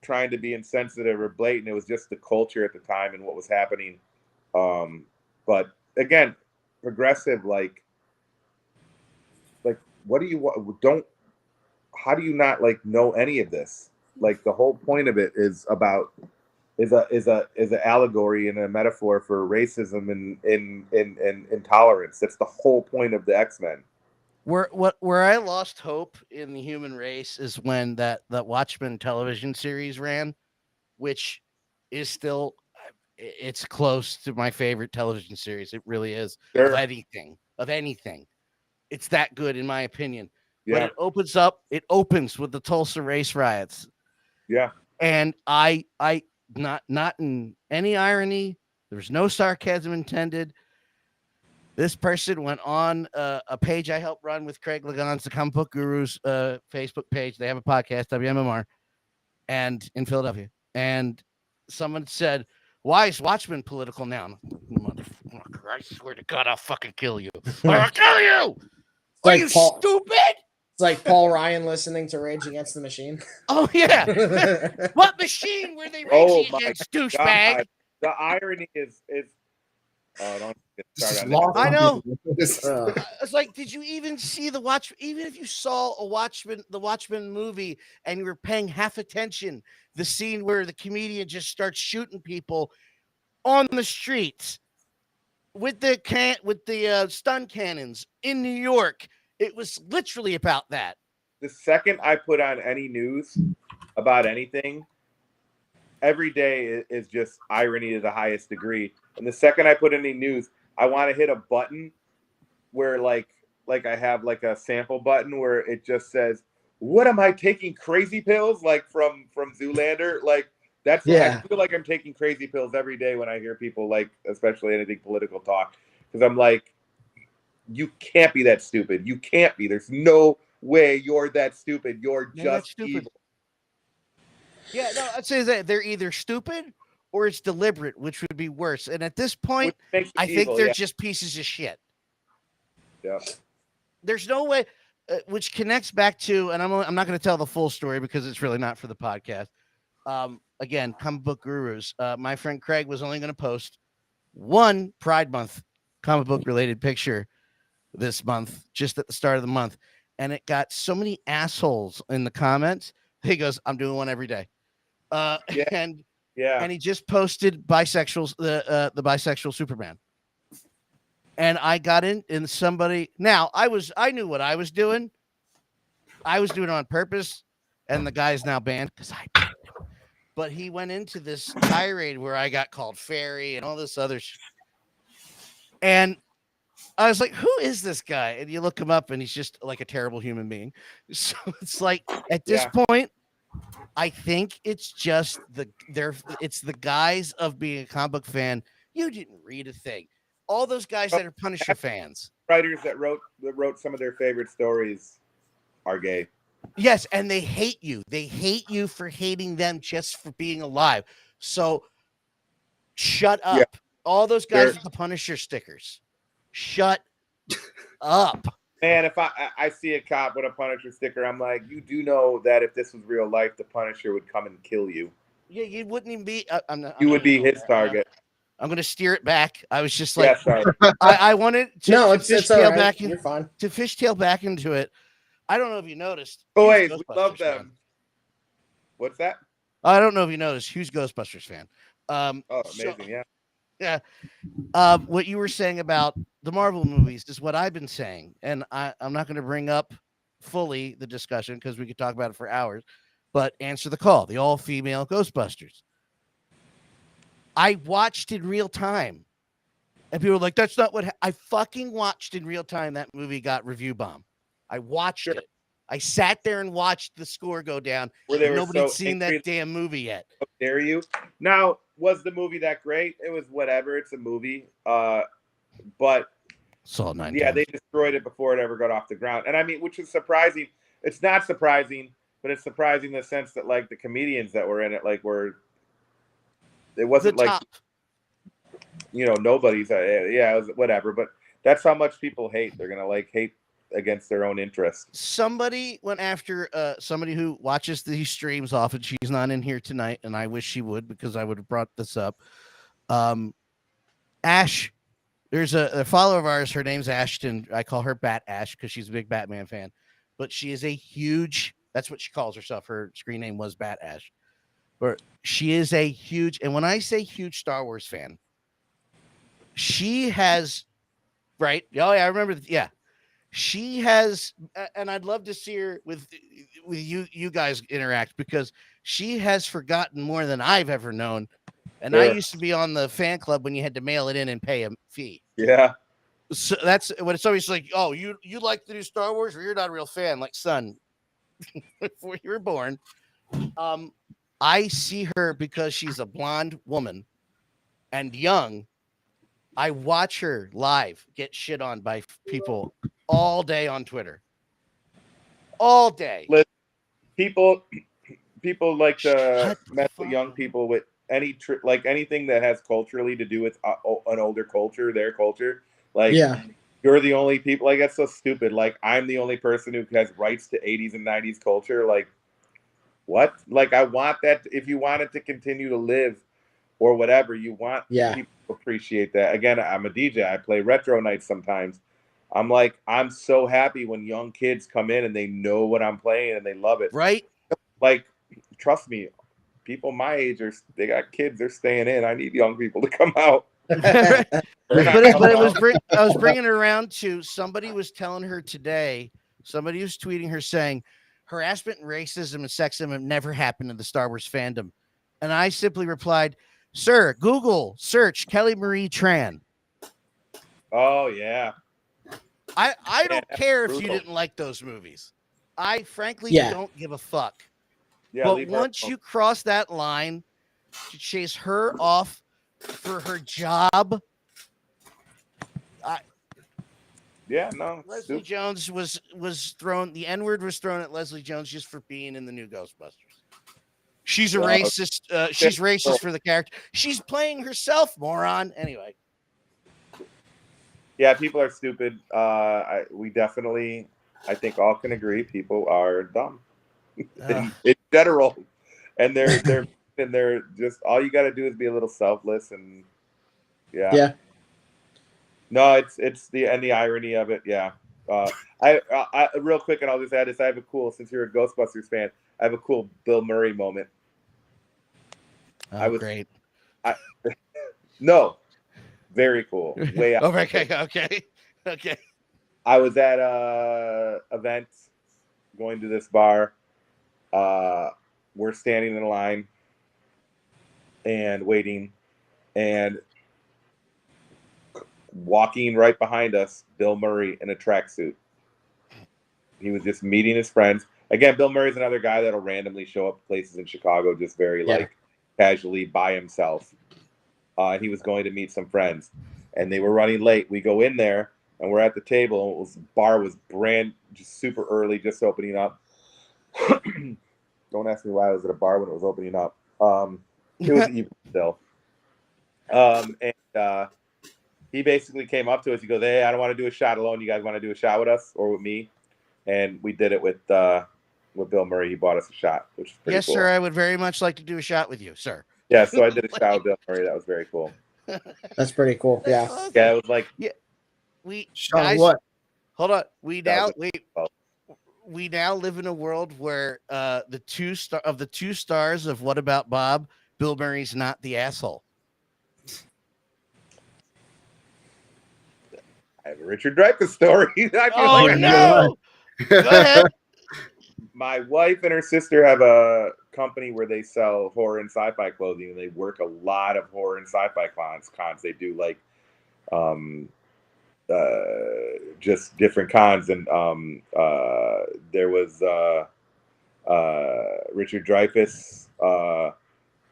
trying to be insensitive or blatant. It was just the culture at the time and what was happening. But again, progressive, like what do you want? How do you not like know any of this? Like the whole point of it is about is an allegory and a metaphor for racism and intolerance. That's the whole point of the X-Men. Where I lost hope in the human race is when that Watchmen television series ran, which is still, it's close to my favorite television series. It really is. Sure. Of anything. It's that good in my opinion. Yeah. But it opens with the Tulsa race riots. Yeah. And I not in any irony, there's no sarcasm intended. This person went on a page I helped run with Craig Ligon's the Comic Book Gurus Facebook page. They have a podcast, WMMR, and in Philadelphia. And someone said, "Why is Watchmen political now?" Motherfucker, I swear to God, I'll fucking kill you. I'll kill you. Are you stupid? It's like Paul Ryan listening to Rage Against the Machine. Oh yeah. What machine were they raging against, douchebag? The irony is don't get started on I know. It's like, did you even see the Watchmen? Even if you saw the Watchmen movie and you were paying half attention, the scene where the comedian just starts shooting people on the streets with the stun cannons in New York, it was literally about that. The second I put on any news about anything, every day is just irony to the highest degree. And the second I put any news, I want to hit a button where like I have like a sample button where it just says, "What am I taking crazy pills?" Like from Zoolander. Like that's what I feel like I'm taking crazy pills every day when I hear people like, especially anything political talk, because I'm like, you can't be that stupid. You can't be. There's no way you're that stupid. You're just evil. Yeah, no, I'd say that they're either stupid or it's deliberate, which would be worse. And at this point, I think they're just pieces of shit. Yeah. There's no way, which connects back to, and I'm not going to tell the full story because it's really not for the podcast. again, comic book gurus. My friend Craig was only going to post one Pride Month comic book related picture this month, just at the start of the month. And it got so many assholes in the comments. He goes, I'm doing one every day. And he just posted bisexuals, the bisexual Superman. And I got in, and somebody, now I knew what I was doing. I was doing it on purpose, and the guy's now banned because I banned him. But he went into this tirade where I got called fairy and all this other and I was like, who is this guy? And you look him up, and he's just like a terrible human being. So it's like, at this point, I think it's just it's the guise of being a comic book fan. You didn't read a thing. All those guys that are Punisher fans, writers that wrote some of their favorite stories are gay. Yes, and they hate you. They hate you for hating them just for being alive. So shut up. Yeah. All those guys with the Punisher stickers. Shut up. Man, if I see a cop with a Punisher sticker, I'm like, you do know that if this was real life, the Punisher would come and kill you. Yeah, you wouldn't even be. You would be his target. I'm going to steer it back. I was just like, I wanted to, fishtail back. You're fine. To fishtail back into it. I don't know if you noticed. Oh, wait, we love them. Fan. What's that? I don't know if you noticed. Huge Ghostbusters fan. Amazing, yeah. What you were saying about the Marvel movies is what I've been saying, and I'm not going to bring up fully the discussion because we could talk about it for hours. But answer the call: the all-female Ghostbusters. I watched in real time, and people were like, "That's not what I fucking watched in real time." That movie got review bomb. I watched it. I sat there and watched the score go down. Nobody'd seen that damn movie yet. How dare you? Now, was the movie that great? It was whatever. It's a movie. But saw 9 times. They destroyed it before it ever got off the ground. And I mean, which is surprising. It's not surprising, but it's surprising in the sense that like the comedians that were in it, like it wasn't like, nobody's. It was whatever. But that's how much people hate. They're gonna hate against their own interests. Somebody went after somebody who watches these streams often. She's not in here tonight, and I wish she would because I would have brought this up. Ash, there's a follower of ours. Her name's Ashton. I call her Bat Ash because she's a big Batman fan, but she is a huge. That's what she calls herself. Her screen name was Bat Ash, but she is a huge. And when I say huge Star Wars fan, she has, right? Oh yeah, I remember. Yeah. She has, and I'd love to see her with you guys interact because she has forgotten more than I've ever known. And I used to be on the fan club when you had to mail it in and pay a fee. Yeah. So that's what it's always like. Oh, you like the new Star Wars, or you're not a real fan? Like, son, before you were born, I see her because she's a blonde woman and young. I watch her live get shit on by people all day on Twitter. All day. People like to mess with young people with anything that has culturally to do with an older culture, their culture. You're the only people. Like, that's so stupid. Like, I'm the only person who has rights to 80s and 90s culture. Like, what? Like, I want that. If you want it to continue to live or whatever, you want people to appreciate that. Again, I'm a DJ. I play retro nights sometimes. I'm so happy when young kids come in and they know what I'm playing and they love it. Right? Like, trust me, people my age they got kids. They're staying in. I need young people to come out. I was bringing her around to somebody was telling her today. Somebody was tweeting her saying harassment and racism and sexism have never happened in the Star Wars fandom, and I simply replied, "Sir, Google search Kelly Marie Tran." Oh yeah. I don't care if you didn't like those movies. I frankly don't give a fuck. Yeah, but once you cross that line to chase her off for her job, Leslie Jones was thrown. The N-word was thrown at Leslie Jones just for being in the new Ghostbusters. She's a racist. She's racist for the character. She's playing herself, moron. Anyway. Yeah, people are stupid. We definitely, I think, all can agree people are dumb in general, and they're and they're just all you got to do is be a little selfless, and Yeah. No, it's the irony of it. Yeah. I real quick, and I'll just add this. I have a cool, since you're a Ghostbusters fan, I have a cool Bill Murray moment. Great. No, very cool. Way out. Okay. I was at a event, going to this bar. We're standing in a line and waiting, and walking right behind us, Bill Murray in a tracksuit. He was just meeting his friends. Again, Bill Murray's another guy that'll randomly show up places in Chicago just very like casually by himself. And he was going to meet some friends, and they were running late. We go in there, and we're at the table. Bar was just super early, just opening up. Don't ask me why I was at a bar when it was opening up. It was even still. And he basically came up to us. He goes, "Hey, I don't want to do a shot alone. You guys want to do a shot with us or with me?" And we did it with Bill Murray. He bought us a shot, which is pretty cool. Yes, sir. I would very much like to do a shot with you, sir. Yeah, so I did a shot with Bill Murray. That was very cool. That's pretty cool. Yeah. Awesome. Yeah, it was like we shot guys, what? Hold on. We now live in a world where the two stars of What About Bob, Bill Murray's not the asshole. I have a Richard Dreyfuss story. No! Go ahead. My wife and her sister have a company where they sell horror and sci-fi clothing, and they work a lot of horror and sci-fi cons. They do like just different cons, and there was Richard Dreyfuss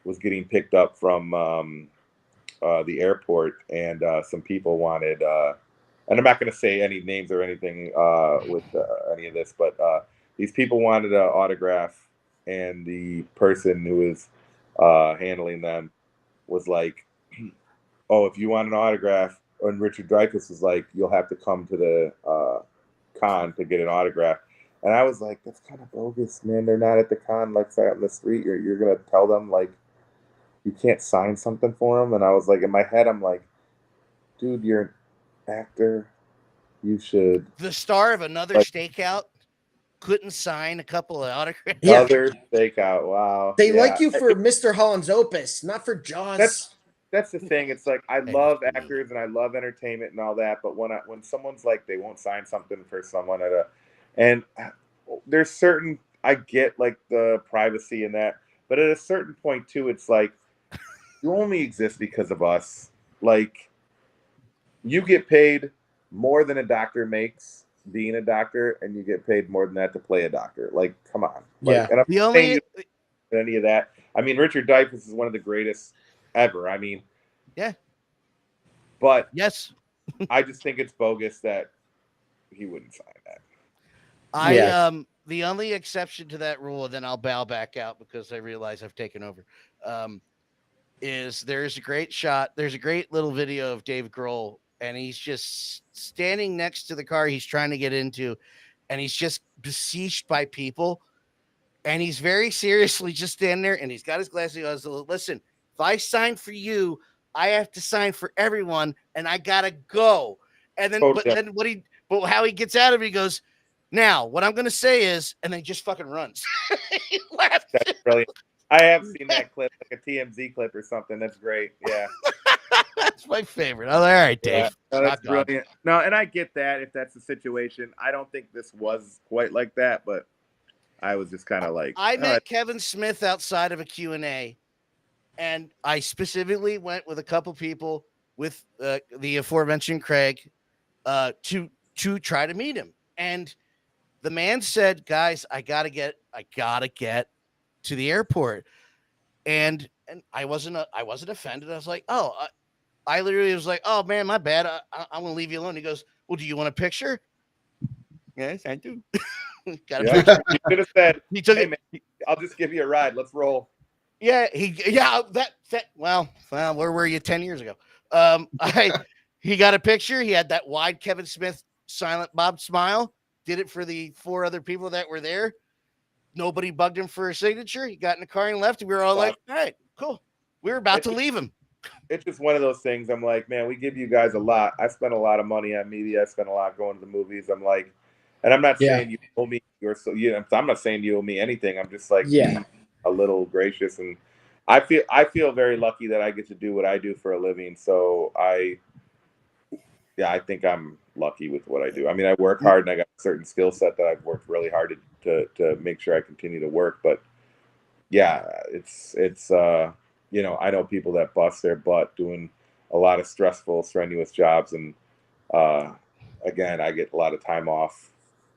was getting picked up from the airport, and some people wanted, and I'm not going to say any names or anything with any of this, but these people wanted an autograph, and the person who was handling them was like, "Oh, if you want an autograph," and Richard Dreyfuss was like, "You'll have to come to the con to get an autograph." And I was like, "That's kind of bogus, man. They're not at the con, like out in the street. You're gonna tell them like you can't sign something for them." And I was like, in my head, I'm like, "Dude, you're an actor. You should." The star of another stakeout couldn't sign a couple of autographs. Yeah. Other stakeout. Wow. They like you for Mr. Holland's Opus, not for Jaws. That's the thing. It's like I love actors and I love entertainment and all that, but when someone's like they won't sign something for someone and there's certain, I get like the privacy and that, but at a certain point too, it's like you only exist because of us. Like you get paid more than a doctor makes being a doctor, and you get paid more than that to play a doctor. Like, come on. Like, and I'm not saying any of that. I mean, Richard Dreyfuss is one of the greatest ever. I mean, yeah. But yes, I just think it's bogus that he wouldn't sign that. The only exception to that rule, and then I'll bow back out because I realize I've taken over. Is there's a great shot. There's a great little video of Dave Grohl, and he's just standing next to the car he's trying to get into, and he's just besieged by people, and he's very seriously just standing there, and he's got his glasses. He goes, "Listen, if I sign for you, I have to sign for everyone, and I gotta go." And then, but how he gets out of it, he goes, "Now, what I'm gonna say is," and then he just fucking runs. He left. That's brilliant. I have seen that clip, like a TMZ clip or something. That's great. Yeah. That's my favorite. All right, Dave. Yeah. No, that's brilliant. No, and I get that if that's the situation. I don't think this was quite like that, but I was just kind of like. I met Kevin Smith outside of a Q&A, and I specifically went with a couple people with the aforementioned Craig to try to meet him. And the man said, "Guys, I gotta get to the airport," and I wasn't offended. I was like, "Oh," I literally was like, "Oh man, my bad. I'm gonna leave you alone." He goes, "Well, do you want a picture?" Yes, I do. Got a picture. You could have said, He took "Hey, man, I'll just give you a ride. Let's roll." Yeah, well, where were you 10 years ago? He got a picture. He had that wide Kevin Smith silent Bob smile. Did it for the 4 other people that were there. Nobody bugged him for a signature. He got in the car and left. And we were all like, all right, cool. We were about to leave him. It's just one of those things. I'm like, man, we give you guys a lot. I spent a lot of money on media. I spent a lot going to the movies. I'm like, and I'm not saying you owe me, I'm not saying you owe me anything. I'm just like, be a little gracious. And I feel very lucky that I get to do what I do for a living. So I think I'm lucky with what I do. I mean, I work hard and I got a certain skill set that I've worked really hard to make sure I continue to work. But yeah, it's I know people that bust their butt doing a lot of stressful, strenuous jobs, and again, I get a lot of time off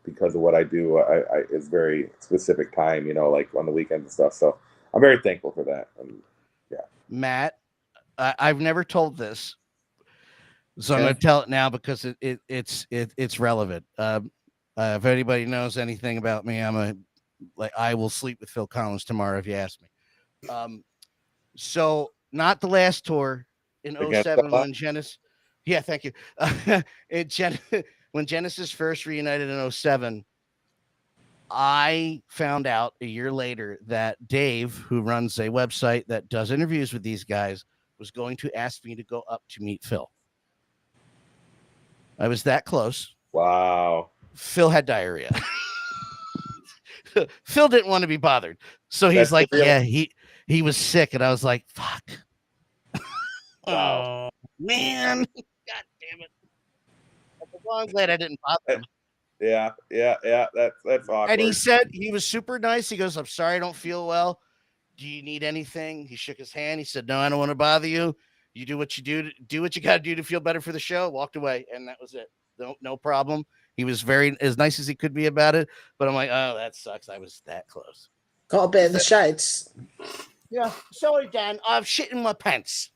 because of what I do. It's very specific time, like on the weekends and stuff. So I'm very thankful for that. And yeah, Matt, I've never told this, so I'm going to tell it now because it's relevant. If anybody knows anything about me, I will sleep with Phil Collins tomorrow if you ask me. So not the last tour in 07 when Genesis. Yeah, thank you. When Genesis first reunited in 07, I found out a year later that Dave, who runs a website that does interviews with these guys, was going to ask me to go up to meet Phil. I was that close. Wow. Phil had diarrhea. Phil didn't want to be bothered. So he's like, yeah, he was sick. And I was like, fuck. Wow. Oh, man. God damn it. Well, I'm glad I didn't bother him. Yeah. That's awkward. And he said, he was super nice. He goes, I'm sorry I don't feel well. Do you need anything? He shook his hand. He said, no, I don't want to bother you. You do what you do what you got to do to feel better for the show. Walked away. And that was it. No problem. He was as nice as he could be about it. But I'm like, oh, that sucks. I was that close. Got a bit of the shades. Yeah. Sorry, Dan. I'm shitting my pants.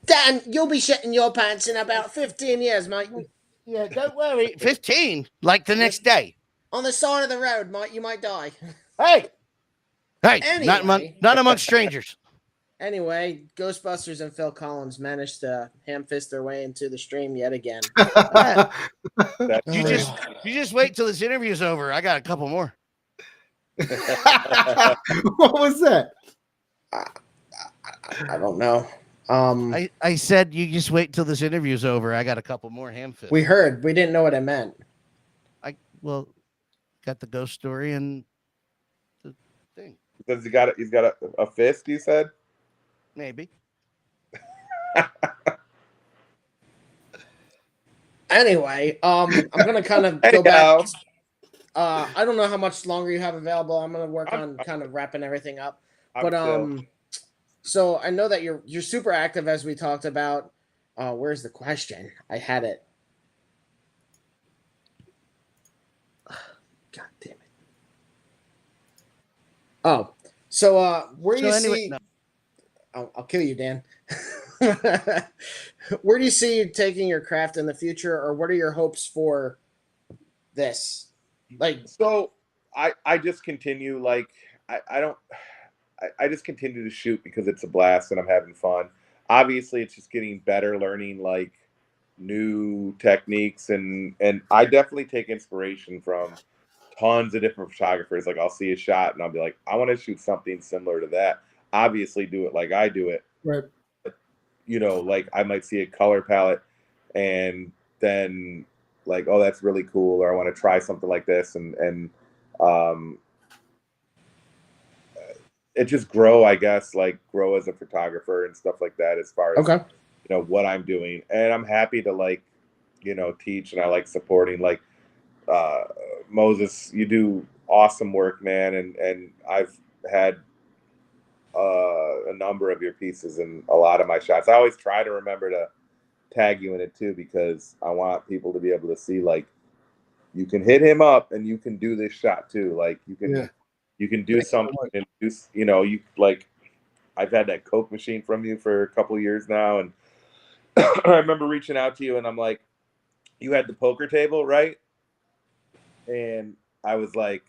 Dan, you'll be shitting your pants in about 15 years, mate. Yeah, don't worry. 15? Like the next day. On the side of the road, mate, you might die. Hey, anyway, not amongst strangers. Anyway, Ghostbusters and Phil Collins managed to ham-fist their way into the stream yet again. You just wait till this interview's over. I got a couple more. What was that? I don't know. I said you just wait till this interview's over. I got a couple more ham-fists. We heard. We didn't know what it meant. Got the ghost story and the thing. Does he's got a fist, you said? Maybe. Anyway, I'm gonna kind of go back. I don't know how much longer you have available. I'm gonna work on kind of wrapping everything up. So I know that you're super active, as we talked about. Where's the question? I had it. God damn it. Oh, so where do you see? No. I'll kill you, Dan. Where do you see you taking your craft in the future, or what are your hopes for this? So I just continue. I just continue to shoot because it's a blast and I'm having fun. Obviously, it's just getting better, learning like new techniques, and I definitely take inspiration from tons of different photographers. Like I'll see a shot and I'll be like, I want to shoot something similar to that. Obviously, do it like I do it. Right. Like I might see a color palette and then like, oh, that's really cool, or I want to try something like this, and it just grow, I guess, like grow as a photographer and stuff like that, as far as what I'm doing. And I'm happy to teach, and I like supporting. Like Moses, you do awesome work, man, and I've had a number of your pieces in a lot of my shots. I always try to remember to tag you in it too, because I want people to be able to see like you can hit him up and you can do this shot too. Like you can do something and do, you like, I've had that Coke machine from you for a couple of years now, and I remember reaching out to you and I'm like, you had the poker table, right? And I was like,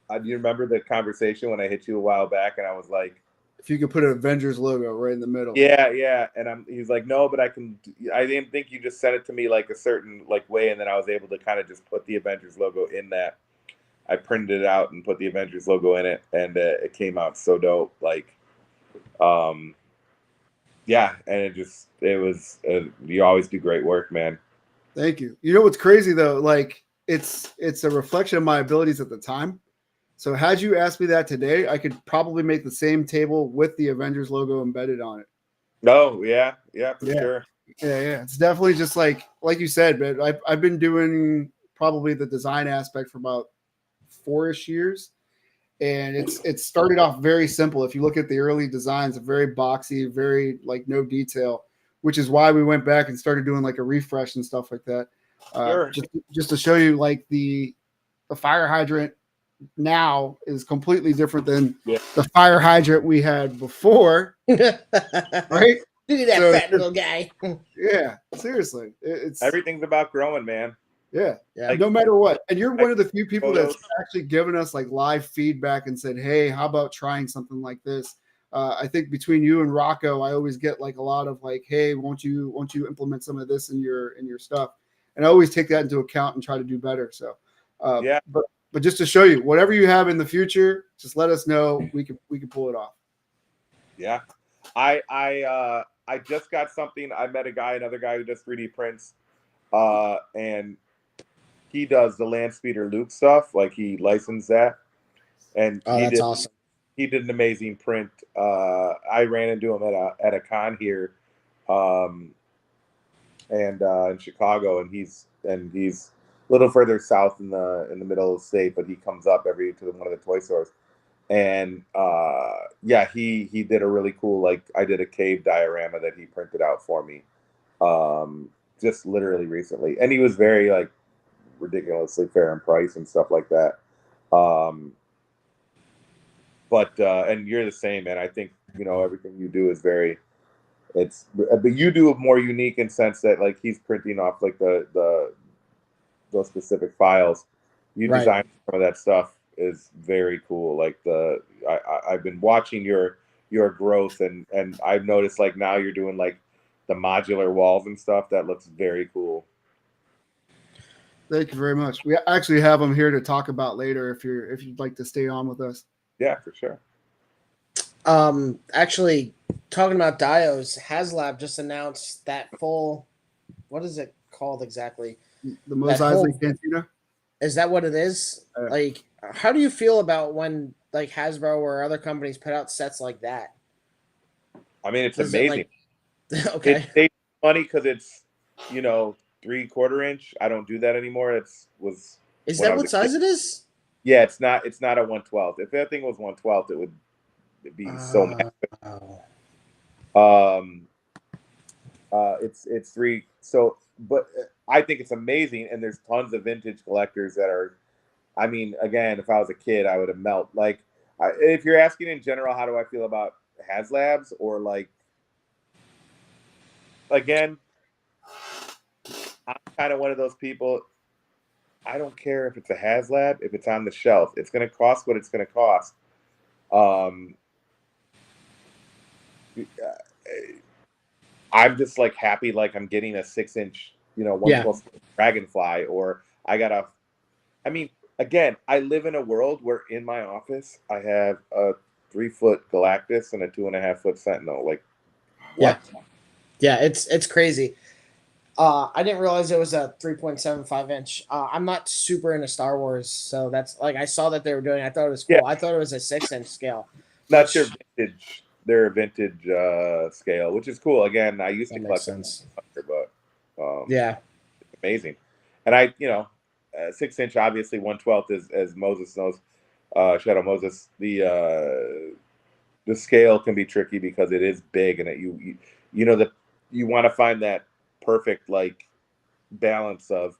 do you remember the conversation when I hit you a while back? And I was like, if you could put an Avengers logo right in the middle. Yeah. And he's like, no, but I didn't think you just sent it to me like a certain like way. And then I was able to kind of just put the Avengers logo in that. I printed it out and put the Avengers logo in it, and it came out so dope. Like, yeah, and it was. You always do great work, man. Thank you. You know what's crazy though? Like, it's a reflection of my abilities at the time. So had you asked me that today, I could probably make the same table with the Avengers logo embedded on it. Oh yeah, for sure. Yeah. It's definitely just like you said, but I've been doing probably the design aspect for about 4-ish years. And it started off very simple. If you look at the early designs, very boxy, very like no detail, which is why we went back and started doing like a refresh and stuff like that. Sure. Just to show you, like the fire hydrant now is completely different than the fire hydrant we had before, right? Look at that fat little guy. Yeah, seriously, it's everything's about growing, man. Yeah, like, no matter what. And you're one of the few people that's actually given us like live feedback and said, "Hey, how about trying something like this?" I think between you and Rocco, I always get like a lot of like, "Hey, won't you implement some of this in your stuff?" And I always take that into account and try to do better. So, but just to show you, whatever you have in the future, just let us know. We can pull it off. Yeah, I just got something. I met another guy who does 3D prints, and he does the Land Speeder Luke stuff. Like, he licensed that, and that's awesome. He did an amazing print. I ran into him at a con here, and in Chicago, and he's a little further south in the middle of the state, but he comes up to one of the toy stores, and he did a really cool, like, I did a cave diorama that he printed out for me, just literally recently, and he was very like ridiculously fair in price and stuff like that. But you're the same, man. I think, everything you do is but you do it more unique in sense that, like, he's printing off like those specific files. You design some of that stuff is very cool. Like, I've been watching your growth, and I've noticed, like, now you're doing like the modular walls and stuff. That looks very cool. Thank you very much. We actually have them here to talk about later if you'd like to stay on with us. Yeah, for sure. Actually, talking about Dios, HasLab just announced that full. What is it called exactly? The Mos Eisley Cantina. Is that what it is? Like, how do you feel about when like Hasbro or other companies put out sets like that? I mean, it's amazing. Okay, it saves money because it's 3/4 inch. I don't do that anymore. Is that what size it is? Yeah, it's not a 1/12. If that thing was 1/12, it would be so massive. It's 3. So, but I think it's amazing, and there's tons of vintage collectors that are. I mean, again, if I was a kid, I would have melted. Like, if you're asking in general, how do I feel about HasLabs, or like, again, I'm kind of one of those people. I don't care if it's a HasLab, if it's on the shelf. It's going to cost what it's going to cost. I'm just like happy, like I'm getting a 6-inch, 1/12 Dragonfly, or I mean, again, I live in a world where in my office I have a 3-foot Galactus and a 2.5-foot Sentinel. Like, what? Yeah, it's crazy. I didn't realize it was a 3.75 inch. I'm not super into Star Wars, so that's like, I saw that they were doing it. I thought it was cool. Yeah. I thought it was a 6-inch scale. That's their vintage. Their vintage scale, which is cool. Again, I used to collect them, but yeah, it's amazing. And 6-inch, obviously 1/12 is, as Moses knows, Shadow Moses. The scale can be tricky because it is big, and you want to find that perfect like balance of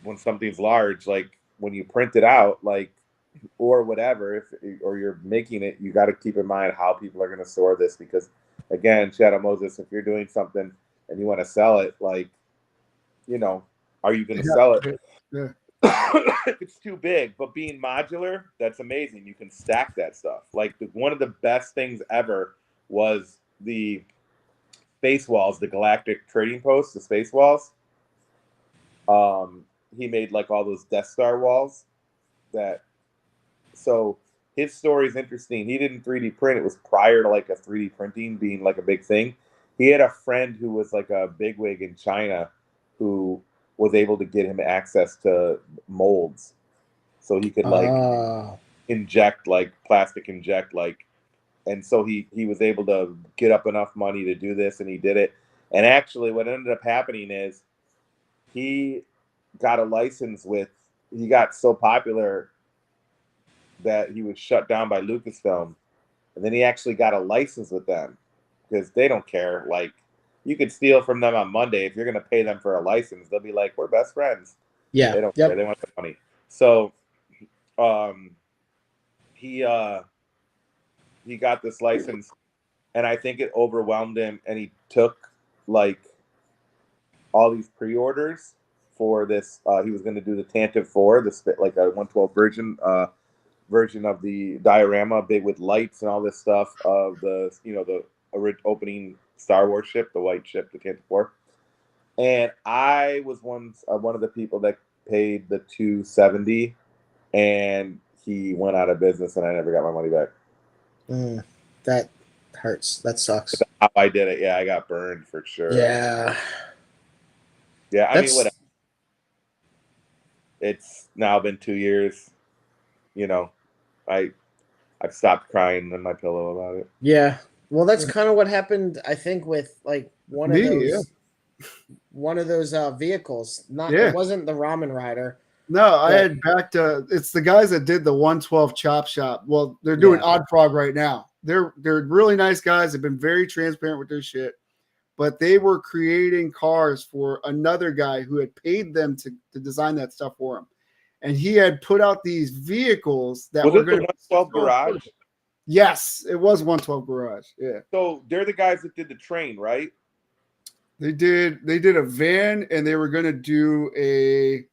when something's large, like when you print it out, like, or whatever, or you're making it, you got to keep in mind how people are going to store this, because again, Shadow Moses, if you're doing something and you want to sell it, like, are you going to sell it? Yeah. If it's too big, but being modular, that's amazing. You can stack that stuff. Like, one of the best things ever was the Space Walls, the Galactic Trading Post, the Space Walls. he made like all those Death Star walls. So his story is interesting. He didn't 3D print. It was prior to like a 3D printing being like a big thing. He had a friend who was like a bigwig in China who was able to get him access to molds, so he could like inject like plastic inject like, and so he was able to get up enough money to do this, and he did it. And actually, what ended up happening is he got a license with. He got so popular that he was shut down by Lucasfilm, and then he actually got a license with them because they don't care. Like, you could steal from them on Monday. If you're going to pay them for a license, they'll be like, we're best friends. Yeah. They don't care. They want the money. So he got this license, and I think it overwhelmed him, and he took like all these pre-orders for this. He was going to do the Tantive 4, this like a 112 version of the diorama, big with lights and all this stuff of the the opening Star Wars ship, the white ship, the Tantive 4. And I was one of the people that paid the $270, and he went out of business, and I never got my money back. That hurts. That sucks. That's how I did it. Yeah, I got burned for sure. Yeah. Yeah, I mean, whatever. It's now been 2 years. I've stopped crying on my pillow about it. Yeah. Well, that's kind of what happened, I think, with like one of those vehicles. It wasn't the Ramen Rider. No, I had backed. It's the guys that did the 112 Chop Shop. Well, they're doing Odd Frog right now. They're really nice guys. They've been very transparent with their shit. But they were creating cars for another guy who had paid them to design that stuff for him. And he had put out these vehicles that were going to 112 Garage. Yes, it was 112 Garage. Yeah. So they're the guys that did the train, right? They did a van, and they were going to do a.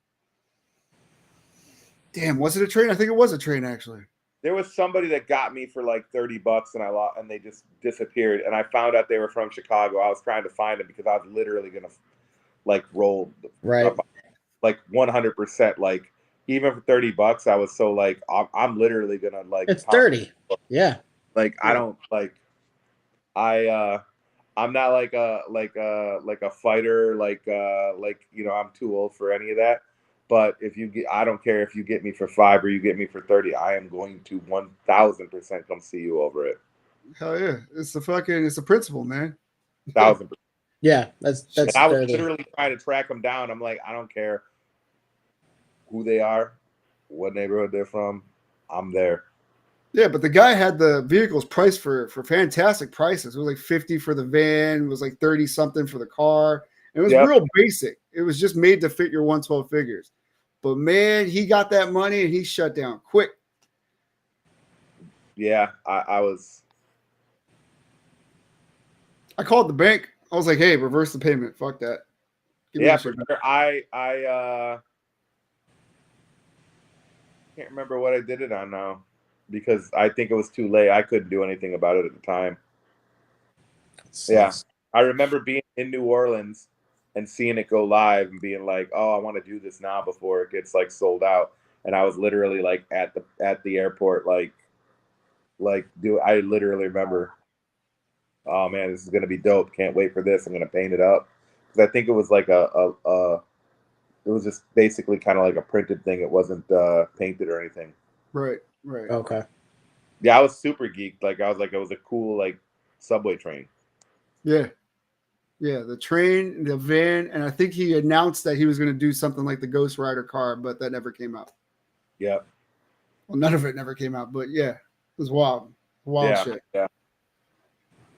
Damn, was it a train? I think it was a train, actually. There was somebody that got me for like $30, and they just disappeared. And I found out they were from Chicago. I was trying to find them because I was literally gonna like roll like 100%. Like, even for $30, I was so like I'm literally gonna like. It's dirty. Yeah. Like, I don't like. I'm not like a fighter. I'm too old for any of that. But I don't care if you get me for $5 or you get me for $30. I am going to 1,000% come see you over it. Hell yeah! It's the principle, man. 1,000%. Yeah, that's. And I was literally trying to track them down. I'm like, I don't care who they are, what neighborhood they're from. I'm there. Yeah, but the guy had the vehicles priced for fantastic prices. It was like $50 for the van. It was like 30 something for the car. It was real basic. It was just made to fit your 112 figures. But man, he got that money and he shut down quick. Yeah, I called the bank. I was like, "Hey, reverse the payment. Fuck that." For sure. I can't remember what I did it on now because I think it was too late. I couldn't do anything about it at the time. Yeah, I remember being in New Orleans and seeing it go live and being like, "Oh, I want to do this now before it gets like sold out." And I was literally like at the airport, I literally remember, "Oh man, this is gonna be dope! Can't wait for this. I'm gonna paint it up." Because I think it was like it was just basically kind of like a printed thing. It wasn't painted or anything. Right. Okay. Yeah, I was super geeked. Like, I was like, it was a cool like subway train. Yeah. Yeah, the train, the van, and I think he announced that he was going to do something like the Ghost Rider car, but that never came out. Yeah. Well, none of it never came out, but yeah, it was wild. Wild shit. Yeah.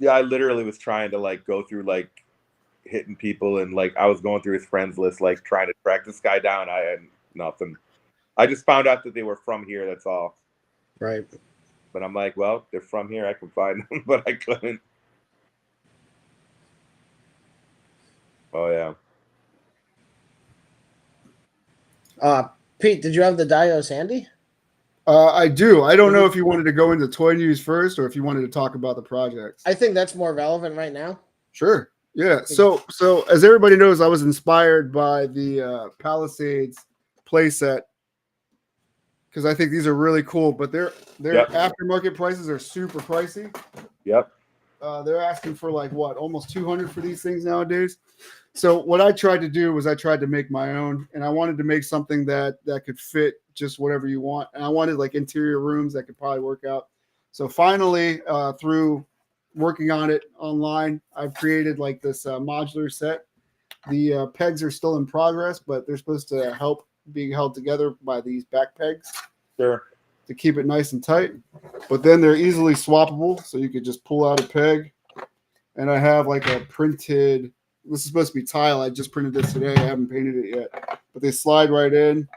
Yeah, I literally was trying to like go through like hitting people, and like I was going through his friends list, like trying to track this guy down. I had nothing. I just found out that they were from here. That's all. Right. But I'm like, well, they're from here. I can find them, but I couldn't. Oh yeah. Pete, did you have the Dios handy? I do. I don't know if you wanted to go into toy news first or if you wanted to talk about the projects. I think that's more relevant right now. Sure. Yeah. So as everybody knows, I was inspired by the Palisades playset because I think these are really cool. But their Yep. aftermarket prices are super pricey. Yep. They're asking for like what, almost 200 for these things nowadays. So what I tried to do was I tried to make my own, and I wanted to make something that could fit just whatever you want. And I wanted like interior rooms that could probably work out. So finally, through working on it online, I've created like this modular set. The pegs are still in progress, but they're supposed to help being held together by these back pegs. Sure. To keep it nice and tight. But then they're easily swappable, so you could just pull out a peg. And I have like a printed, this is supposed to be tile. I just printed this today. I haven't painted it yet. But they slide right in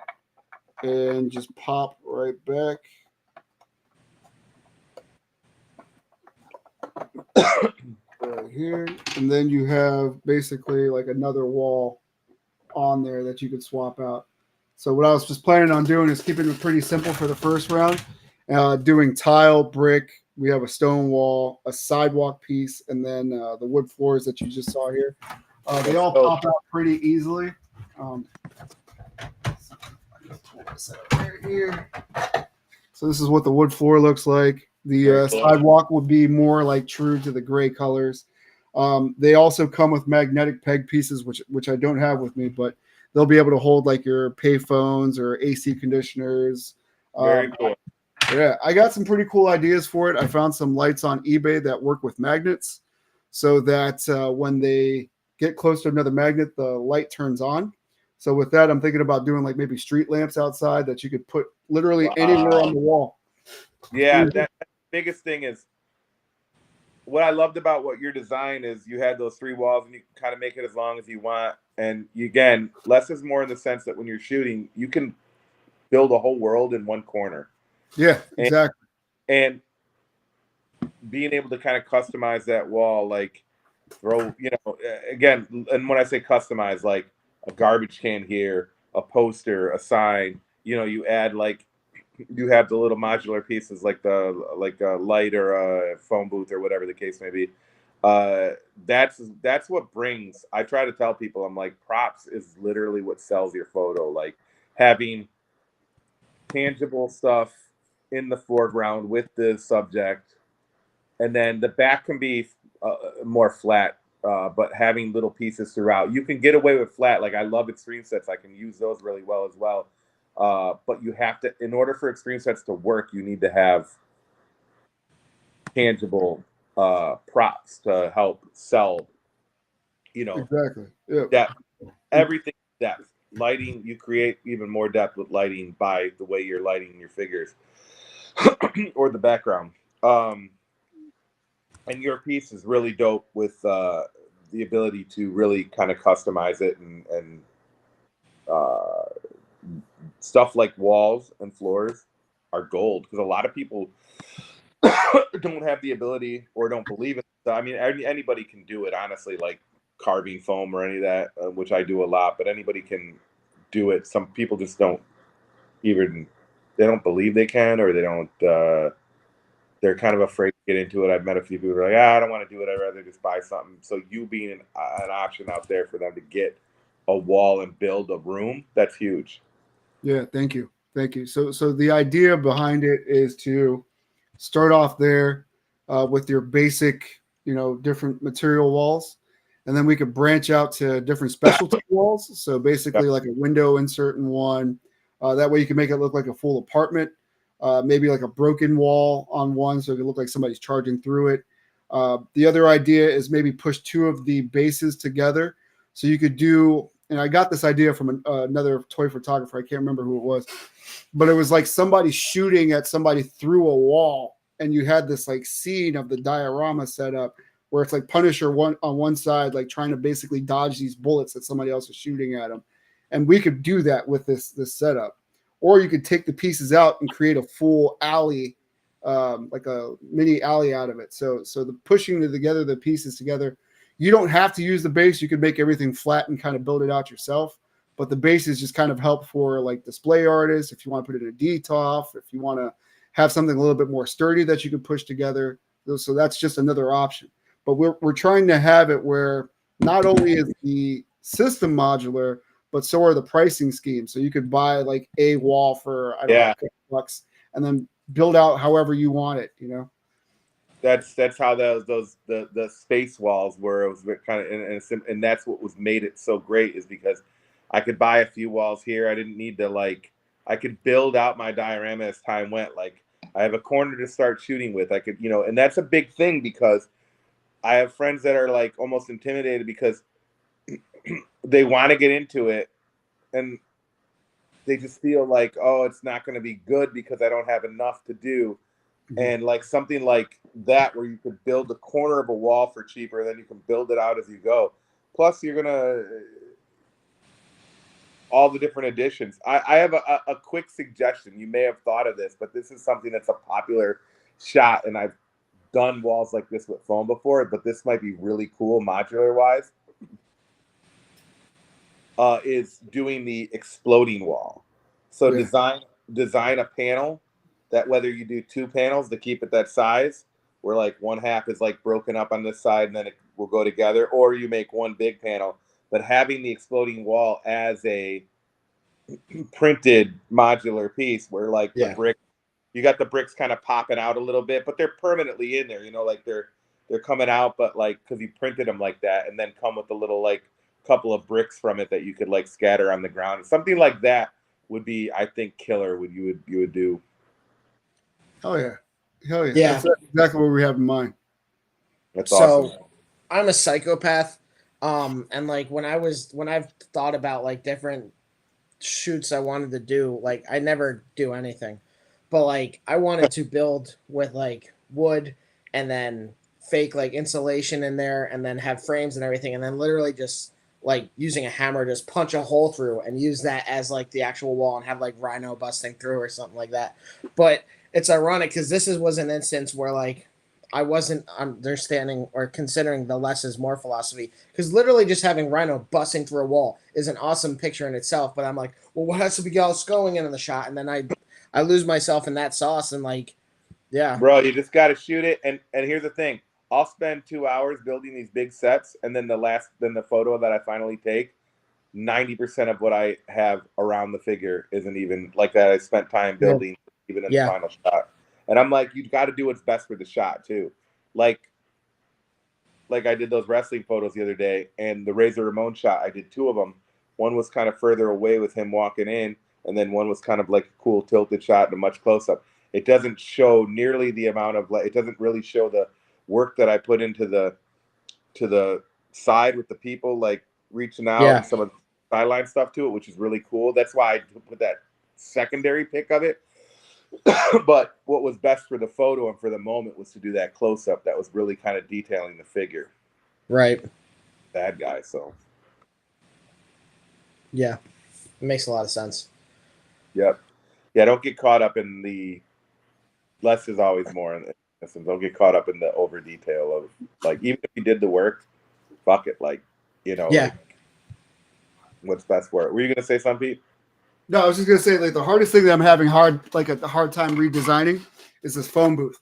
and just pop right back. Right here. And then you have basically like another wall on there that you could swap out. So what I was just planning on doing is keeping it pretty simple for the first round. Doing tile, brick. We have a stone wall, a sidewalk piece, and then the wood floors that you just saw here. They all pop out pretty easily. Right here. So this is what the wood floor looks like. The sidewalk would be more like true to the gray colors. They also come with magnetic peg pieces, which I don't have with me, but they'll be able to hold like your pay phones or AC conditioners. Very cool. Yeah, I got some pretty cool ideas for it. I found some lights on eBay that work with magnets so that when they get close to another magnet, the light turns on. So with that, I'm thinking about doing like maybe street lamps outside that you could put literally anywhere on the wall. Yeah, that biggest thing is what I loved about what your design is. You had those 3 walls, and you can kind of make it as long as you want. And again, less is more in the sense that when you're shooting, you can build a whole world in one corner. Yeah, exactly. And being able to kind of customize that wall, like throw, again, and when I say customize, like a garbage can here, a poster, a sign, you add like, you have the little modular pieces like a light or a phone booth or whatever the case may be. That's what brings. I try to tell people, I'm like, props is literally what sells your photo. Like having tangible stuff in the foreground with the subject, and then the back can be more flat. But having little pieces throughout, you can get away with flat. Like I love extreme sets. I can use those really well as well. But you have to, in order for extreme sets to work, you need to have tangible props to help sell, exactly. Yeah. Depth. Everything depth. Lighting, you create even more depth with lighting by the way you're lighting your figures or the background. And your piece is really dope with the ability to really kind of customize it and stuff like walls and floors are gold because a lot of people don't have the ability or don't believe it. I mean, anybody can do it, honestly, like carving foam or any of that, which I do a lot, but anybody can do it. Some people just don't even, they don't believe they can, or they don't, they're kind of afraid to get into it. I've met a few people who are like, I don't want to do it. I'd rather just buy something. So you being an option out there for them to get a wall and build a room, that's huge. Yeah, thank you. So the idea behind it is to start off there with your basic, different material walls, and then we could branch out to different specialty walls. So basically, like a window insert in one. That way, you can make it look like a full apartment. Maybe like a broken wall on one, so it could look like somebody's charging through it. The other idea is maybe push 2 of the bases together, so you could do. And I got this idea from another toy photographer. I can't remember who it was, but it was like somebody shooting at somebody through a wall, and you had this like scene of the diorama set up where it's like Punisher on one side, like trying to basically dodge these bullets that somebody else is shooting at him. And we could do that with this setup. Or you could take the pieces out and create a full alley, like a mini alley out of it. So the pushing together the pieces together, you don't have to use the base. You could make everything flat and kind of build it out yourself. But the bases just kind of help for like display artists. If you want to put it in a DTOF, if you want to have something a little bit more sturdy that you can push together. So that's just another option. But we're trying to have it where not only is the system modular, but so are the pricing schemes. So you could buy like a wall for I don't know, a couple bucks, and then build out however you want it. You know. That's how the space walls were. It was kind of and that's what was made it so great is because I could buy a few walls here. I didn't need to like I could build out my diorama as time went. Like I have a corner to start shooting with. I could and that's a big thing because I have friends that are like almost intimidated because they want to get into it and they just feel like, oh, it's not going to be good because I don't have enough to do. And like something like that where you could build the corner of a wall for cheaper, then you can build it out as you go. Plus you're gonna all the different additions. I have a quick suggestion. You may have thought of this, but this is something that's a popular shot, and I've done walls like this with foam before, but this might be really cool modular wise. Is doing the exploding wall. So design a panel that whether you do 2 panels to keep it that size, where like one half is like broken up on this side and then it will go together, or you make one big panel, but having the exploding wall as a printed modular piece where like the brick, you got the bricks kind of popping out a little bit, but they're permanently in there, like they're coming out, but like because you printed them like that, and then come with a little like couple of bricks from it that you could like scatter on the ground. Something like that would be, I think, killer. You would do. Oh yeah, hell yeah! That's exactly what we have in mind. That's awesome. I'm a psychopath, and like when I've thought about like different shoots I wanted to do, like I never do anything, but like I wanted to build with like wood and then fake like insulation in there and then have frames and everything and then literally just like using a hammer just punch a hole through and use that as like the actual wall and have like rhino busting through or something like that. But it's ironic because was an instance where like I wasn't understanding or considering the less is more philosophy, because literally just having rhino busting through a wall is an awesome picture in itself. But I'm like, well, what has to be else going in the shot? And then I lose myself in that sauce and like, yeah, bro, you just got to shoot it. And here's the thing: I'll spend 2 hours building these big sets, and then the photo that I finally take, 90% of what I have around the figure isn't even like that. I spent time building even in the final shot. And I'm like, you've got to do what's best for the shot too. Like I did those wrestling photos the other day, and the Razor Ramon shot, I did 2 of them. One was kind of further away with him walking in, and then one was kind of like a cool tilted shot and a much close up. It doesn't show nearly the amount of it doesn't really show the work that I put into the side with the people like reaching out and some of the sideline stuff to it, which is really cool. That's why I put that secondary pic of it. But what was best for the photo and for the moment was to do that close up that was really kind of detailing the figure. Right. Bad guy, so. Yeah. It makes a lot of sense. Yep. Yeah, don't get caught up in the less is always more in this. Don't get caught up in the over detail of like even if you did the work, fuck it. Like, like, what's best for it. Were you gonna say something, Pete? No, I was just gonna say like the hardest thing that I'm having a hard time redesigning is this phone booth.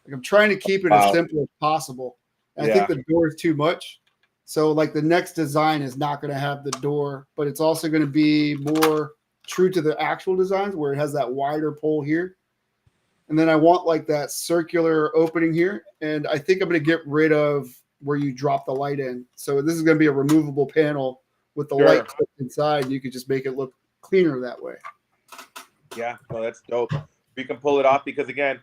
Like I'm trying to keep it as simple as possible. And I think the door is too much. So like the next design is not going to have the door, but it's also going to be more true to the actual designs where it has that wider pole here. And then I want like that circular opening here. And I think I'm going to get rid of where you drop the light in. So this is going to be a removable panel with the light clipped inside. You could just make it look cleaner that way. Yeah, no, that's dope. You can pull it off because again,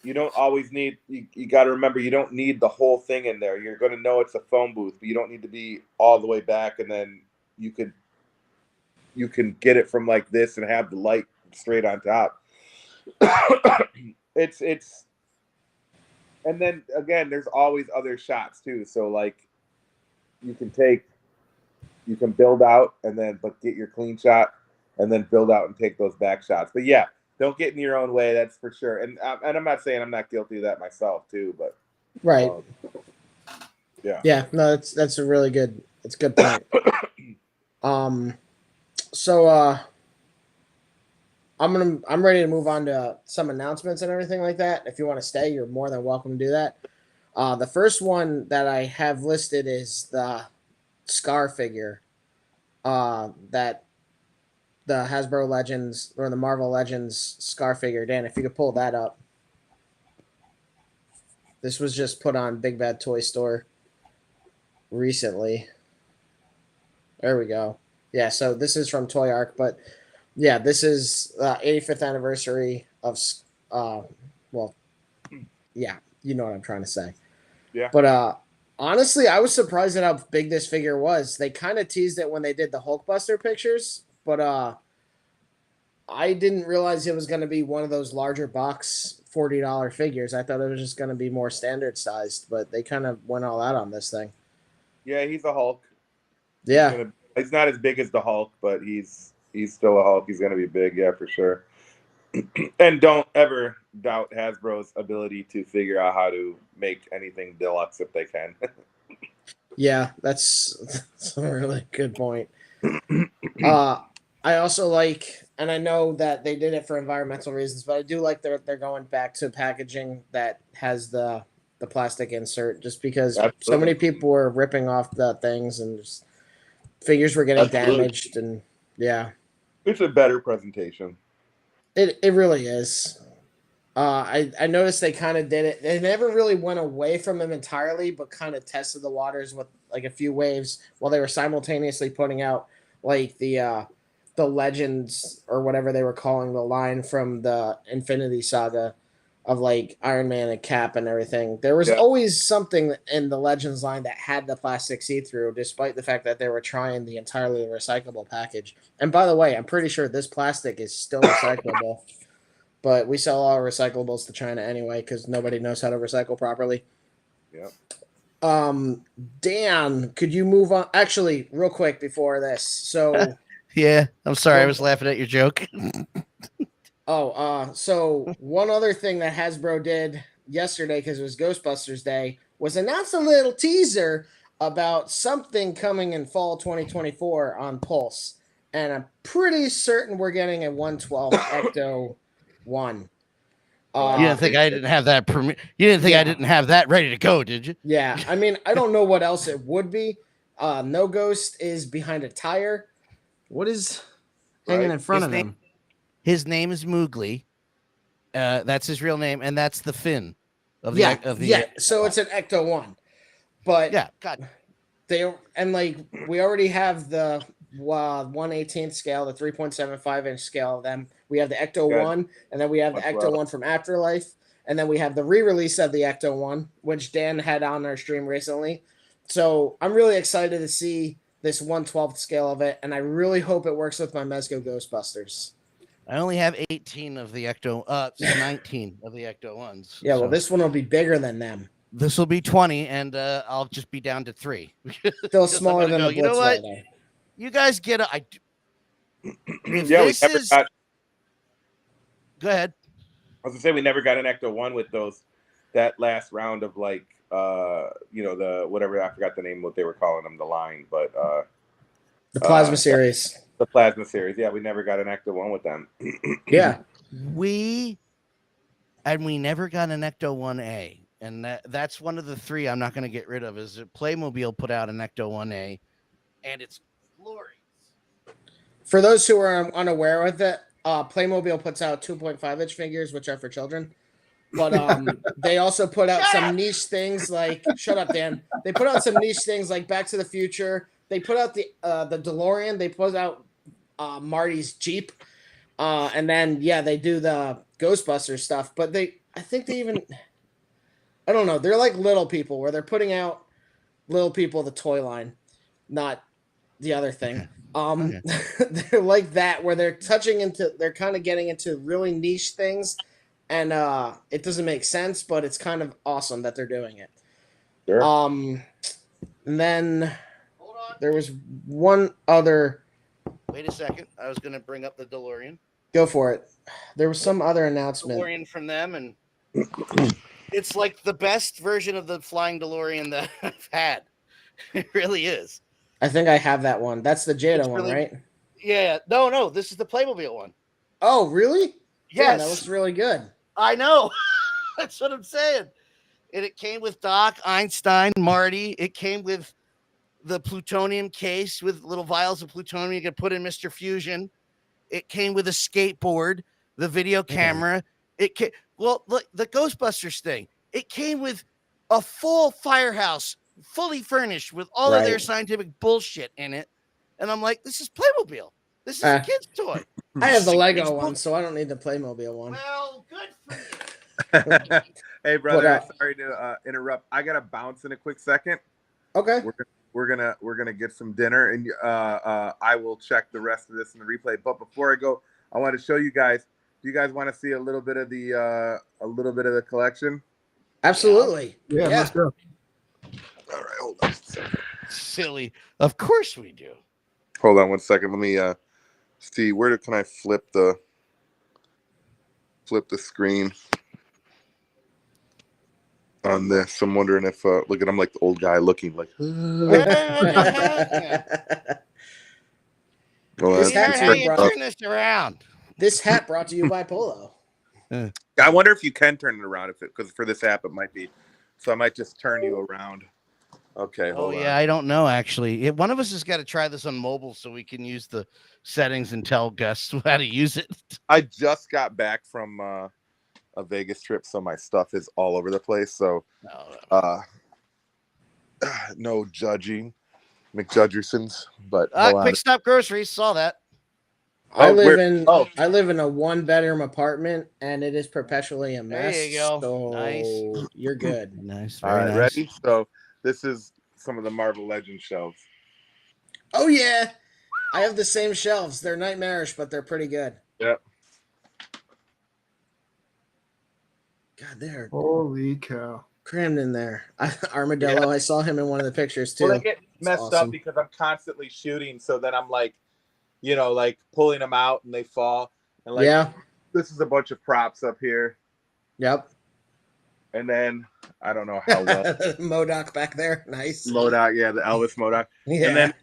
you don't always need. You got to remember, you don't need the whole thing in there. You're going to know it's a phone booth, but you don't need to be all the way back. And then you can get it from like this and have the light straight on top. it's and then again, there's always other shots too. So like, you can build out and then but get your clean shot and then build out and take those back shots. But yeah, don't get in your own way. That's for sure. And I'm not saying I'm not guilty of that myself too, but right. Yeah. Yeah. No, that's a really good. It's a good point. So I'm ready to move on to some announcements and everything like that. If you want to stay, you're more than welcome to do that. The first one that I have listed is the Scar figure. that the Hasbro Legends or the Marvel Legends Scar figure. Dan, if you could pull that up. This was just put on Big Bad Toy Store recently. There we go. Yeah, so this is from Toy Arc, but yeah, this is 85th anniversary of well, yeah, you know what I'm trying to say. Yeah. But honestly, I was surprised at how big this figure was. They kind of teased it when they did the Hulkbuster pictures, but I didn't realize it was going to be one of those larger box $40 figures. I thought it was just going to be more standard sized, but they kind of went all out on this thing. Yeah, he's a Hulk. Yeah. He's not as big as the Hulk, but he's still a Hulk. He's going to be big, yeah, for sure. And don't ever doubt Hasbro's ability to figure out how to make anything deluxe if they can. Yeah, that's a really good point. I also like, and I know that they did it for environmental reasons, but I do like they're going back to packaging that has the plastic insert, just because so many people were ripping off the things and just, figures were getting damaged, and yeah, it's a better presentation. It really is. I noticed they kind of did it. They never really went away from him entirely, but kind of tested the waters with like a few waves while they were simultaneously putting out like the Legends or whatever they were calling the line from the Infinity Saga of like Iron Man and Cap and everything. There was always something in the Legends line that had the plastic see-through, despite the fact that they were trying the entirely recyclable package. And by the way, I'm pretty sure this plastic is still recyclable. But we sell all our recyclables to China anyway because nobody knows how to recycle properly. Yeah. Dan, could you move on? Actually, real quick before this. So yeah, I'm sorry, I was laughing at your joke. So one other thing that Hasbro did yesterday, because it was Ghostbusters Day, was announce a little teaser about something coming in fall 2024 on Pulse. And I'm pretty certain we're getting a 112 Ecto 1. You didn't think I didn't have that you didn't think I didn't have that ready to go, did you? Yeah, I mean, I don't know what else it would be. No Ghost is behind a tire. What is hanging in front of him? His name is Moogly. That's his real name, and that's the fin of the So it's an Ecto 1. But yeah, God. We already have the 1/18th scale, the 3.75 inch scale of them. We have the Ecto 1, and then we have the Ecto 1 from Afterlife, and then we have the re-release of the Ecto 1, which Dan had on our stream recently. So I'm really excited to see this 1/12th scale of it, and I really hope it works with my Mezco Ghostbusters. I only have 18 of the Ecto, 19 of the Ecto 1s. Yeah, well, this one will be bigger than them. This will be 20, and I'll just be down to 3. Still smaller than the Blitz. You know what? You guys get it. Go ahead. I was gonna say we never got an Ecto 1 with that last round of like the whatever, I forgot the name what they were calling them, the line, but the Plasma series. The Plasma series. Yeah, we never got an Ecto 1 with them. Yeah. We never got an Ecto 1A. And that's one of the 3 I'm not going to get rid of. Is that Playmobil put out an Ecto 1A, and it's glorious. For those who are unaware with it, Playmobil puts out 2.5 inch figures, which are for children. But they also put out some niche things like shut up, Dan. They put out some niche things like Back to the Future. They put out the DeLorean. They put out Marty's Jeep, and then they do the Ghostbusters stuff. But I think they even. I don't know. They're like Little People, where they're putting out Little People, the toy line, not the other thing. They're like that, where they're kind of getting into really niche things, and it doesn't make sense, but it's kind of awesome that they're doing it. Sure. And then there was one other. Wait a second. I was going to bring up the DeLorean. Go for it. There was some other announcement. DeLorean from them, and it's like the best version of the flying DeLorean that I've had. It really is. I think I have that one. That's the Jada one, right? Yeah. No. This is the Playmobil one. Oh, really? Yes. Yeah, that looks really good. I know. That's what I'm saying. And it came with Doc, Einstein, Marty. It came with the plutonium case with little vials of plutonium you could put in Mr. Fusion. It came with a skateboard, the video camera. Look, the Ghostbusters thing. It came with a full firehouse, fully furnished with all of their scientific bullshit in it. And I'm like, this is Playmobil. This is a kid's toy. I have the Lego one, so I don't need the Playmobil one. Well, good for you. Hey, brother, sorry to interrupt. I gotta bounce in a quick second. Okay. We're gonna get some dinner, and I will check the rest of this in the replay. But before I go, I want to show you guys. Do you guys want to see a little bit of the collection? Absolutely. Yeah. Let's go. All right, hold on a second. Silly. Of course we do. Hold on 1 second. Let me see. Can I flip the screen on this? I'm wondering if look at, I'm like the old guy looking like. Well, How you turn this around? This hat brought to you by Polo. I wonder if you can turn it around because for this app it might be. So I might just turn you around. Okay. Hold on. I don't know actually. One of us has got to try this on mobile so we can use the settings and tell guests how to use it. I just got back from a Vegas trip, so my stuff is all over the place. So no judging McJudgersons, but quick stop groceries, saw that. I live in a 1-bedroom apartment and it is perpetually a mess. There you go. So nice. You're good. Nice. All right, nice. Ready? So this is some of the Marvel Legends shelves. Oh yeah. I have the same shelves. They're nightmarish, but they're pretty good. Yep. God, they're holy cow. Crammed in there. Armadillo, yeah. I saw him in one of the pictures too. Well, they get messed up because I'm constantly shooting, so then I'm like, like pulling them out and they fall. And like, yeah, this is a bunch of props up here. Yep. And then I don't know how well MODOK back there, nice. MODOK, yeah, the Elvis MODOK. Yeah. And then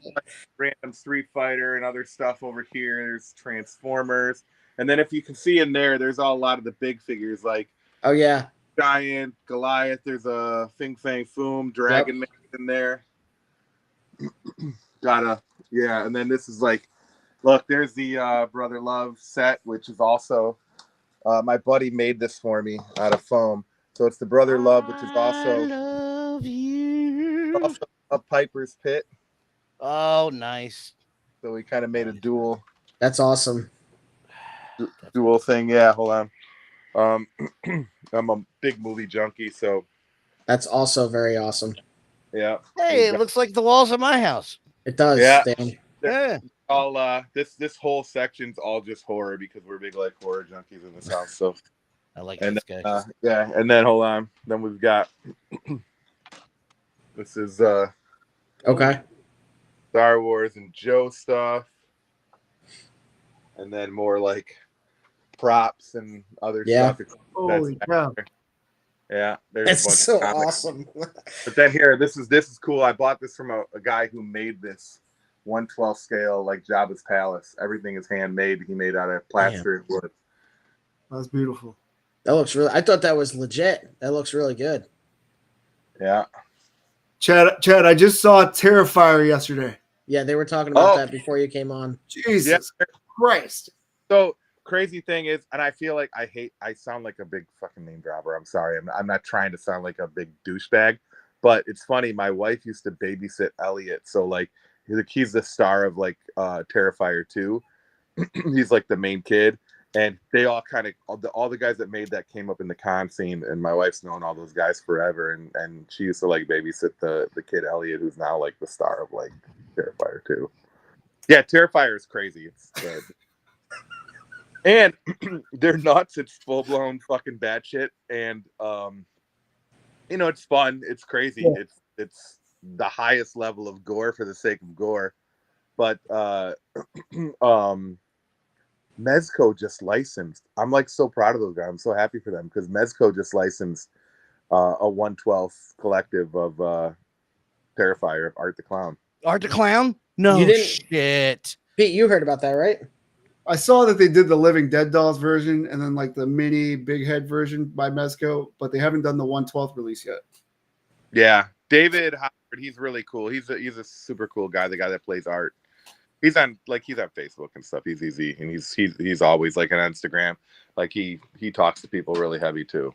random Street Fighter and other stuff over here. There's Transformers, and then if you can see in there, there's a lot of the big figures like. Oh yeah. Giant, Goliath, there's a Fing Fang Foom, Dragon Man in there. And then this is like, look, there's the Brother Love set, which is also, my buddy made this for me out of foam. So it's the Brother Love, which is also, love you. Also a Piper's Pit. Oh, nice. So we kind of made a dual. That's awesome. Dual thing. Yeah, hold on. I'm a big movie junkie, so that's also very awesome. Yeah. Hey, it looks like the walls of my house. It does. Yeah. Yeah. All this whole section's all just horror because we're big like horror junkies in this house. So I like this guy. Yeah, and then hold on. Then we've got this is okay. Star Wars and Joe stuff. And then more like props and other stuff. Holy cow. Yeah, there's that's so awesome. But then here, this is cool. I bought this from a guy who made this 1/12 scale like Jabba's palace. Everything is handmade. He made out of plaster and wood. That's beautiful. That looks really. I thought that was legit. That looks really good. Yeah. Chad, I just saw Terrifier yesterday. Yeah, they were talking about that before you came on. Jesus Christ. So crazy thing is, and I feel like I sound like a big fucking name dropper. I'm sorry. I'm not trying to sound like a big douchebag, but it's funny. My wife used to babysit Elliot. So like he's the star of like Terrifier 2. He's like the main kid. And they all kind of, all the guys that made that came up in the con scene. And my wife's known all those guys forever. And she used to like babysit the kid Elliot, who's now like the star of like Terrifier 2. Yeah, Terrifier is crazy. It's good. And they're nuts. It's full blown fucking batshit, and it's fun. It's crazy. Yeah. It's the highest level of gore for the sake of gore. But Mezco just licensed. I'm like so proud of those guys. I'm so happy for them because Mezco just licensed a 1/12 collective of Terrifier of Art the Clown. Art the Clown? No, you didn't, shit. Pete, you heard about that, right? I saw that they did the Living Dead Dolls version and then like the mini big head version by Mezco, but they haven't done the 1/12 release yet. Yeah, David Howard, he's really cool. He's a super cool guy. The guy that plays art. He's on Facebook and stuff. He's easy, and he's always like on Instagram. Like he talks to people really heavy too.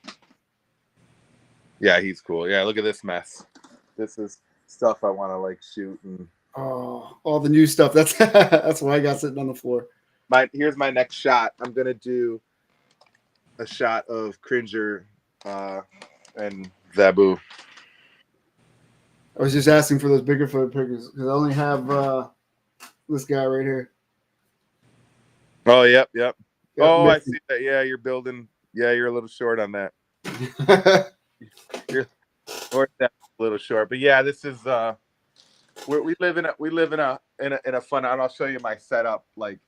Yeah, he's cool. Yeah, look at this mess. This is stuff I want to like shoot and. Oh, all the new stuff. That's what I got sitting on the floor. Here's my next shot. I'm gonna do a shot of Cringer and Zabu. I was just asking for those bigger photo pictures because I only have this guy right here. Oh, yep. Oh, I see that. Yeah, you're building. Yeah, you're a little short on that. You're a little short, but yeah, this is we live in a fun. And I'll show you my setup, like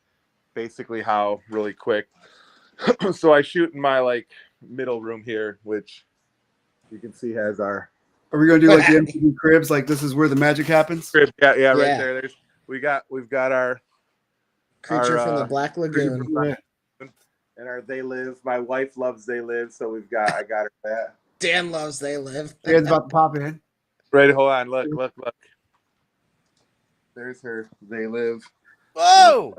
basically how really quick. So I shoot in my like middle room here, which you can see has our. Are we gonna do like the MTV cribs? Like this is where the magic happens? Yeah, right there. We've got our Creature from the Black Lagoon. And our They Live. My wife loves They Live, so I got her that. Dan loves They Live. Dan's about to pop in. Right, hold on. Look. There's her They Live. Whoa!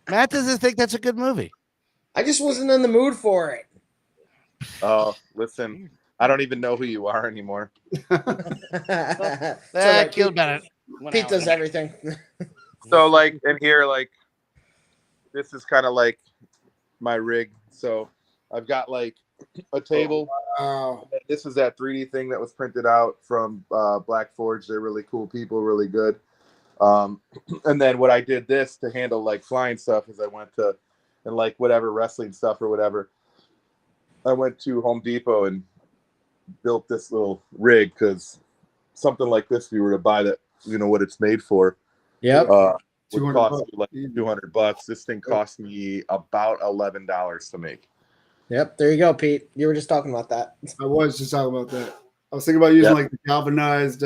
Matt doesn't think that's a good movie. I just wasn't in the mood for it. Oh, listen. I don't even know who you are anymore. That killed Bennett. Pete does everything. So like, and here, like, this is kind of like my rig. So I've got like a table. Oh, wow. This is that 3D thing that was printed out from Black Forge. They're really cool people, really good. And then what I did this to handle like flying stuff is I went to, and like whatever wrestling stuff or whatever, I went to Home Depot and built this little rig because something like this, if you were to buy that, you know what it's made for. Yep. Would cost you like $200. This thing cost me about $11 to make. Yep. There you go, Pete. You were just talking about that. I was just talking about that. I was thinking about using like the galvanized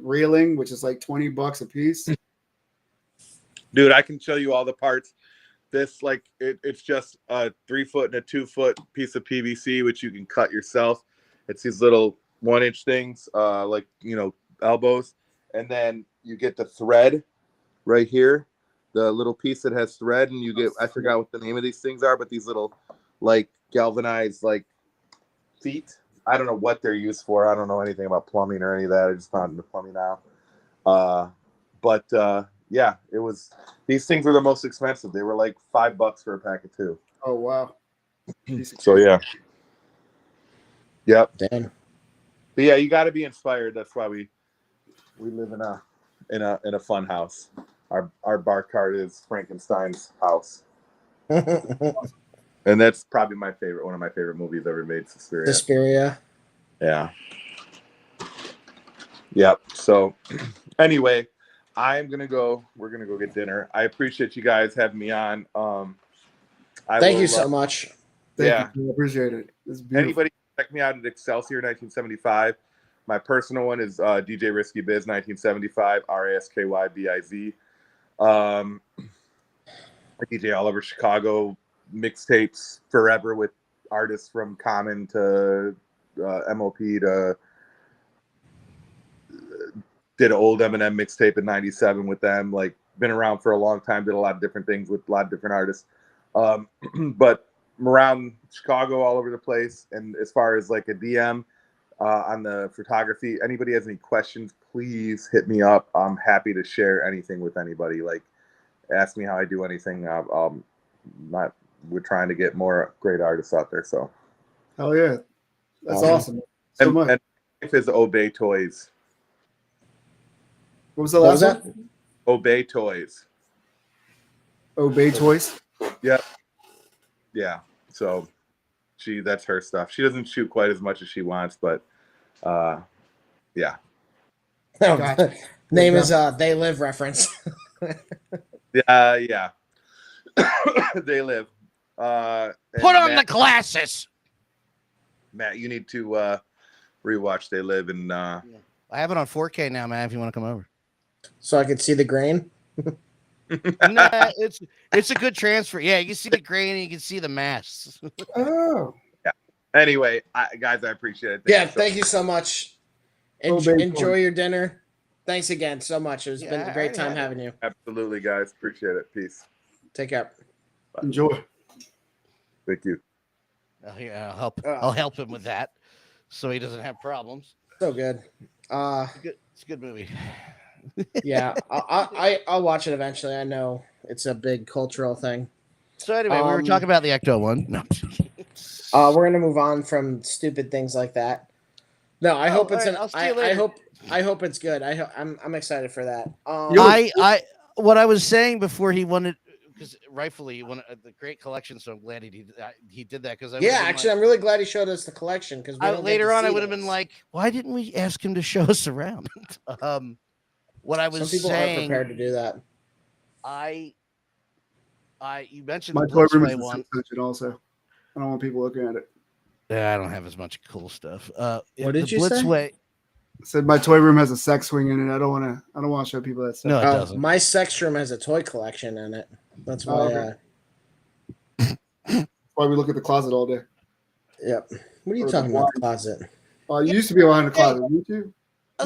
railing, which is like $20 a piece. Dude, I can show you all the parts. This like it's just a 3-foot and a 2-foot piece of PVC, which you can cut yourself. It's these little 1-inch things, like elbows, and then you get the thread right here, the little piece that has thread, and you get I forgot what the name of these things are, but these little like galvanized like feet. I don't know what they're used for. I don't know anything about plumbing or any of that. I just found into plumbing now. Yeah, it was. These things were the most expensive. They were like $5 for a pack of 2. Oh wow! So yeah. Yep. Damn. But yeah, you got to be inspired. That's why we live in a fun house. Our bar cart is Frankenstein's house. And that's probably one of my favorite movies ever made, Suspiria. Suspiria. Yeah. Yep. So anyway, we're gonna go get dinner. I appreciate you guys having me on. Thank you so much. Thank you. I appreciate it. It's beautiful. Anybody check me out at Excelsior1975. My personal one is DJ Risky Biz 1975, RASKYBIZ. I DJ all over Chicago, mixtapes forever with artists from Common to MOP to did an old Eminem mixtape in '97 with them. Like been around for a long time, did a lot of different things with a lot of different artists. But I'm around Chicago all over the place. And as far as like a DM on the photography, anybody has any questions, please hit me up. I'm happy to share anything with anybody. Like ask me how I do anything. We're trying to get more great artists out there. So. Oh yeah. That's awesome. So much. And life is Obey Toys. What was the last one? Obey Toys. Obey Toys? Yep. Yeah. So that's her stuff. She doesn't shoot quite as much as she wants, but yeah. Gotcha. Name is They Live reference. Yeah. They Live. Put on the glasses. Matt, you need to rewatch They Live, and I have it on 4K now, man. If you want to come over, so I could see the grain. Nah, it's a good transfer. Yeah, you can see the grain and you can see the mass. Oh, yeah. Anyway, guys, I appreciate it. Thank you so much. Enjoy your dinner. Thanks again so much. It's been a great time having you. Absolutely, guys. Appreciate it. Peace. Take care. Bye. Enjoy. Thank you. I'll help him with that, so he doesn't have problems. So good. It's a good movie. Yeah, I'll watch it eventually. I know it's a big cultural thing. So anyway, we were talking about the Ecto one. No. We're gonna move on from stupid things like that. No, I hope it's I hope it's good. I'm excited for that. What I was saying before he wanted, because rightfully he wanted the great collection, so I'm glad he did that. Because I'm really glad he showed us the collection, because later on I would have been like, why didn't we ask him to show us around? What I was some people aren't prepared to do that. You mentioned my the toy room Blitzway is one. Also, I don't want people looking at it. Yeah, I don't have as much cool stuff. What did you Blitzway, say? I said my toy room has a sex swing in it. I don't want to show people that stuff. No, it doesn't. My sex room has a toy collection in it. That's why. That's why we look at the closet all day. Yep. What are you talking about? The closet. You used to be behind the closet. You too?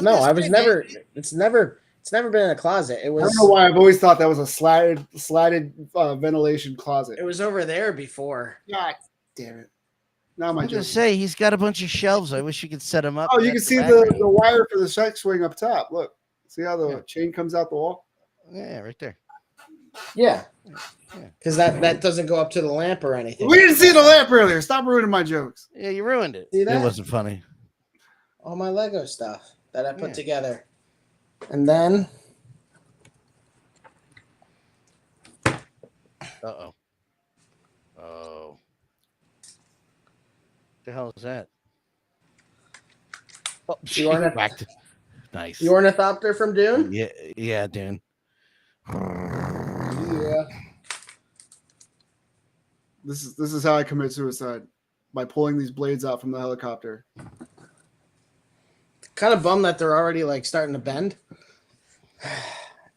No, I was never. It's never been in a closet. It was. I don't know why I've always thought that was a slatted ventilation closet. It was over there before. God damn it! Now I was gonna say he's got a bunch of shelves. I wish you could set them up. Oh, you can see the wire for the sex swing up top. Look, see how the chain comes out the wall? Yeah, right there. Yeah, because that doesn't go up to the lamp or anything. We didn't see the lamp earlier. Stop ruining my jokes. Yeah, you ruined it. See that? It wasn't funny. All my Lego stuff that I put together, and then. Oh. The hell is that? Oh, nice. The ornithopter from Dune? Yeah, Dune. Yeah. This is how I commit suicide, by pulling these blades out from the helicopter. Kind of bummed that they're already starting to bend.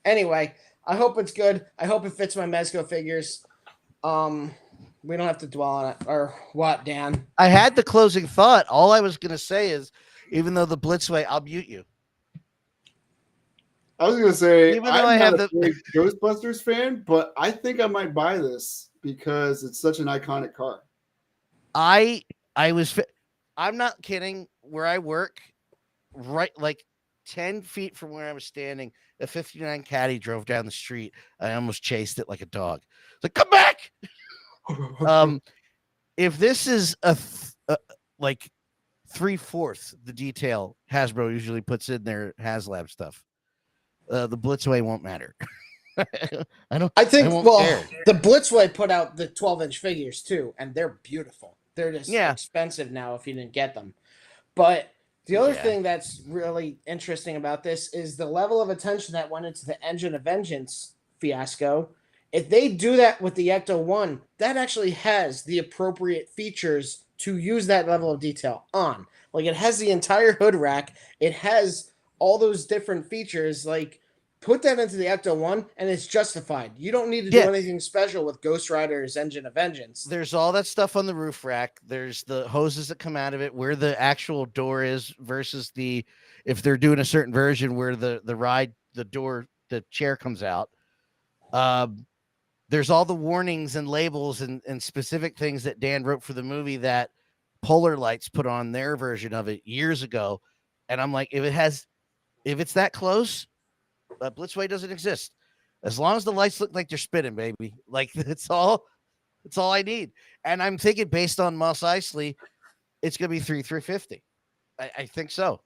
Anyway, I hope it's good. I hope it fits my Mezco figures. We don't have to dwell on it. Or what, Dan? I had the closing thought. All I was going to say is, even though the Blitzway, I'll mute you. I was going to say, even though I'm not a big Ghostbusters fan, but I think I might buy this because it's such an iconic car. I'm not kidding. Where I work, right, 10 feet from where I was standing, a 59 Caddy drove down the street. I almost chased it like a dog. It's like, come back. If this is like 3/4 the detail Hasbro usually puts in their HasLab stuff, the Blitzway won't matter. The Blitzway put out the 12-inch figures too, and they're beautiful. They're just expensive now if you didn't get them. But the other thing that's really interesting about this is the level of attention that went into the Engine of Vengeance fiasco. If they do that with the Ecto 1, that actually has the appropriate features to use that level of detail on. It has the entire hood rack. It has all those different features. Put that into the Ecto 1, and it's justified. You don't need to do anything special with Ghost Rider's Engine of Vengeance. There's all that stuff on the roof rack. There's the hoses that come out of it, where the actual door is versus if they're doing a certain version where the chair comes out. There's all the warnings and labels and specific things that Dan wrote for the movie that Polar Lights put on their version of it years ago. And I'm like, if it's that close, Blitzway doesn't exist. As long as the lights look like they're spinning, baby. That's all I need. And I'm thinking based on Mos Eisley, it's going to be 350. I think so.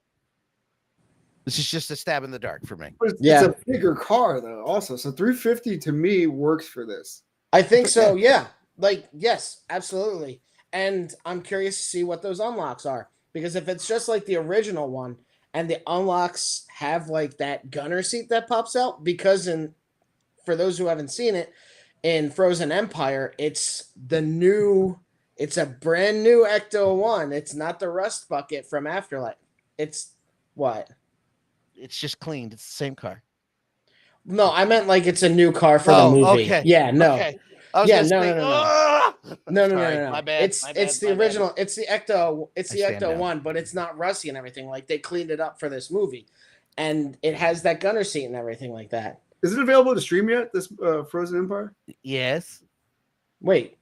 This is just a stab in the dark for me. It's a bigger car, though, also. So 350 to me works for this. I think so, yeah. Yes, absolutely. And I'm curious to see what those unlocks are. Because if it's just like the original one, and the unlocks have that gunner seat that pops out, because for those who haven't seen it, in Frozen Empire, it's a brand new Ecto 1. It's not the rust bucket from Afterlife. It's what? It's just cleaned. It's the same car. No, I meant it's a new car for the movie. Okay. Yeah, no. Okay. I was Yeah, gonna say, no. No. My bad. It's the original. It's the Ecto. It's the stand Ecto down. 1, but it's not rusty and everything. Like they cleaned it up for this movie, and it has that gunner seat and everything like that. Is it available to stream yet? This Frozen Empire? Yes. Wait,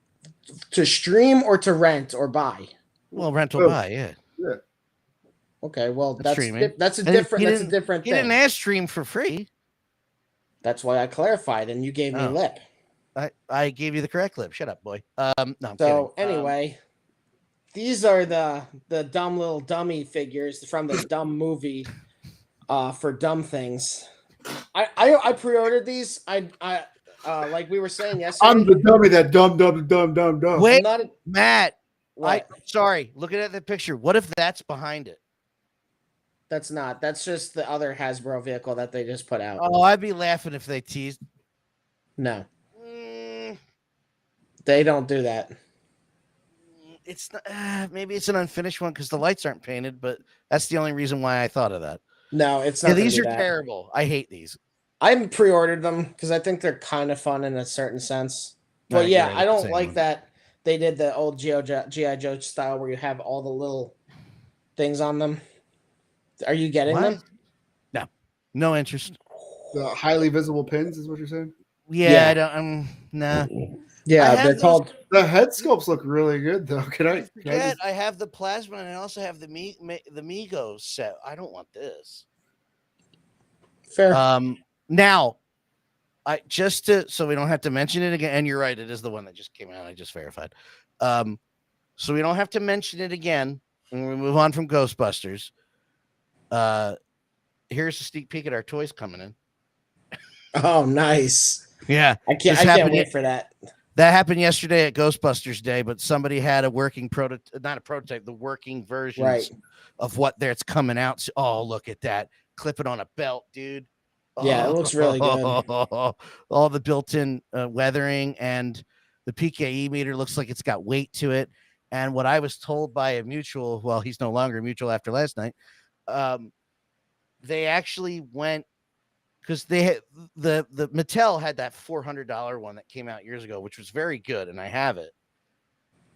to stream or to rent or buy? Well, rental buy, yeah. Yeah. Okay, well That's streaming. that's a And different he that's a didn't- different He thing. didn't ask stream for free. That's why I clarified, and you gave me Oh. lip. I gave you the correct lip. Shut up, boy. No, I'm So kidding. anyway, these are the dumb little dummy figures from the dumb movie, for dumb things. I pre-ordered these. I like we were saying yesterday. I'm the dummy that dumb. Wait, not Matt. what? Sorry. Looking at the picture, what if that's behind it? That's not. That's just the other Hasbro vehicle that they just put out. Oh, I'd be laughing if they teased. No, they don't do that. It's not, maybe it's an unfinished one because the lights aren't painted, but that's the only reason why I thought of that. No, it's not. Yeah, these do are that. terrible. I hate these. I pre-ordered them because I think they're kind of fun in a certain sense. But yeah, I don't like that they did the old G.I. Joe style where you have all the little things on them. Are you getting them? No interest. The highly visible pins is what you're saying? Yeah. I don't. Nah. Yeah, they're called. The head sculpts look really good, though. I have the plasma and I also have the Migos set. I don't want this. Fair. Now, so we don't have to mention it again. And you're right, it is the one that just came out. I just verified. So we don't have to mention it again. When we move on from Ghostbusters, here's a sneak peek at our toys coming in. Oh, nice. Yeah, I can't wait for that. That happened yesterday at Ghostbusters Day, but somebody had a working not a prototype, the working versions of what that's coming out. So, oh, look at that. Clip it on a belt, dude. Yeah, it looks really good. All the built-in weathering, and the PKE meter looks like it's got weight to it. And what I was told by a mutual, well, he's no longer a mutual after last night. They actually went because they had the Mattel had that $400 one that came out years ago, which was very good, and I have it.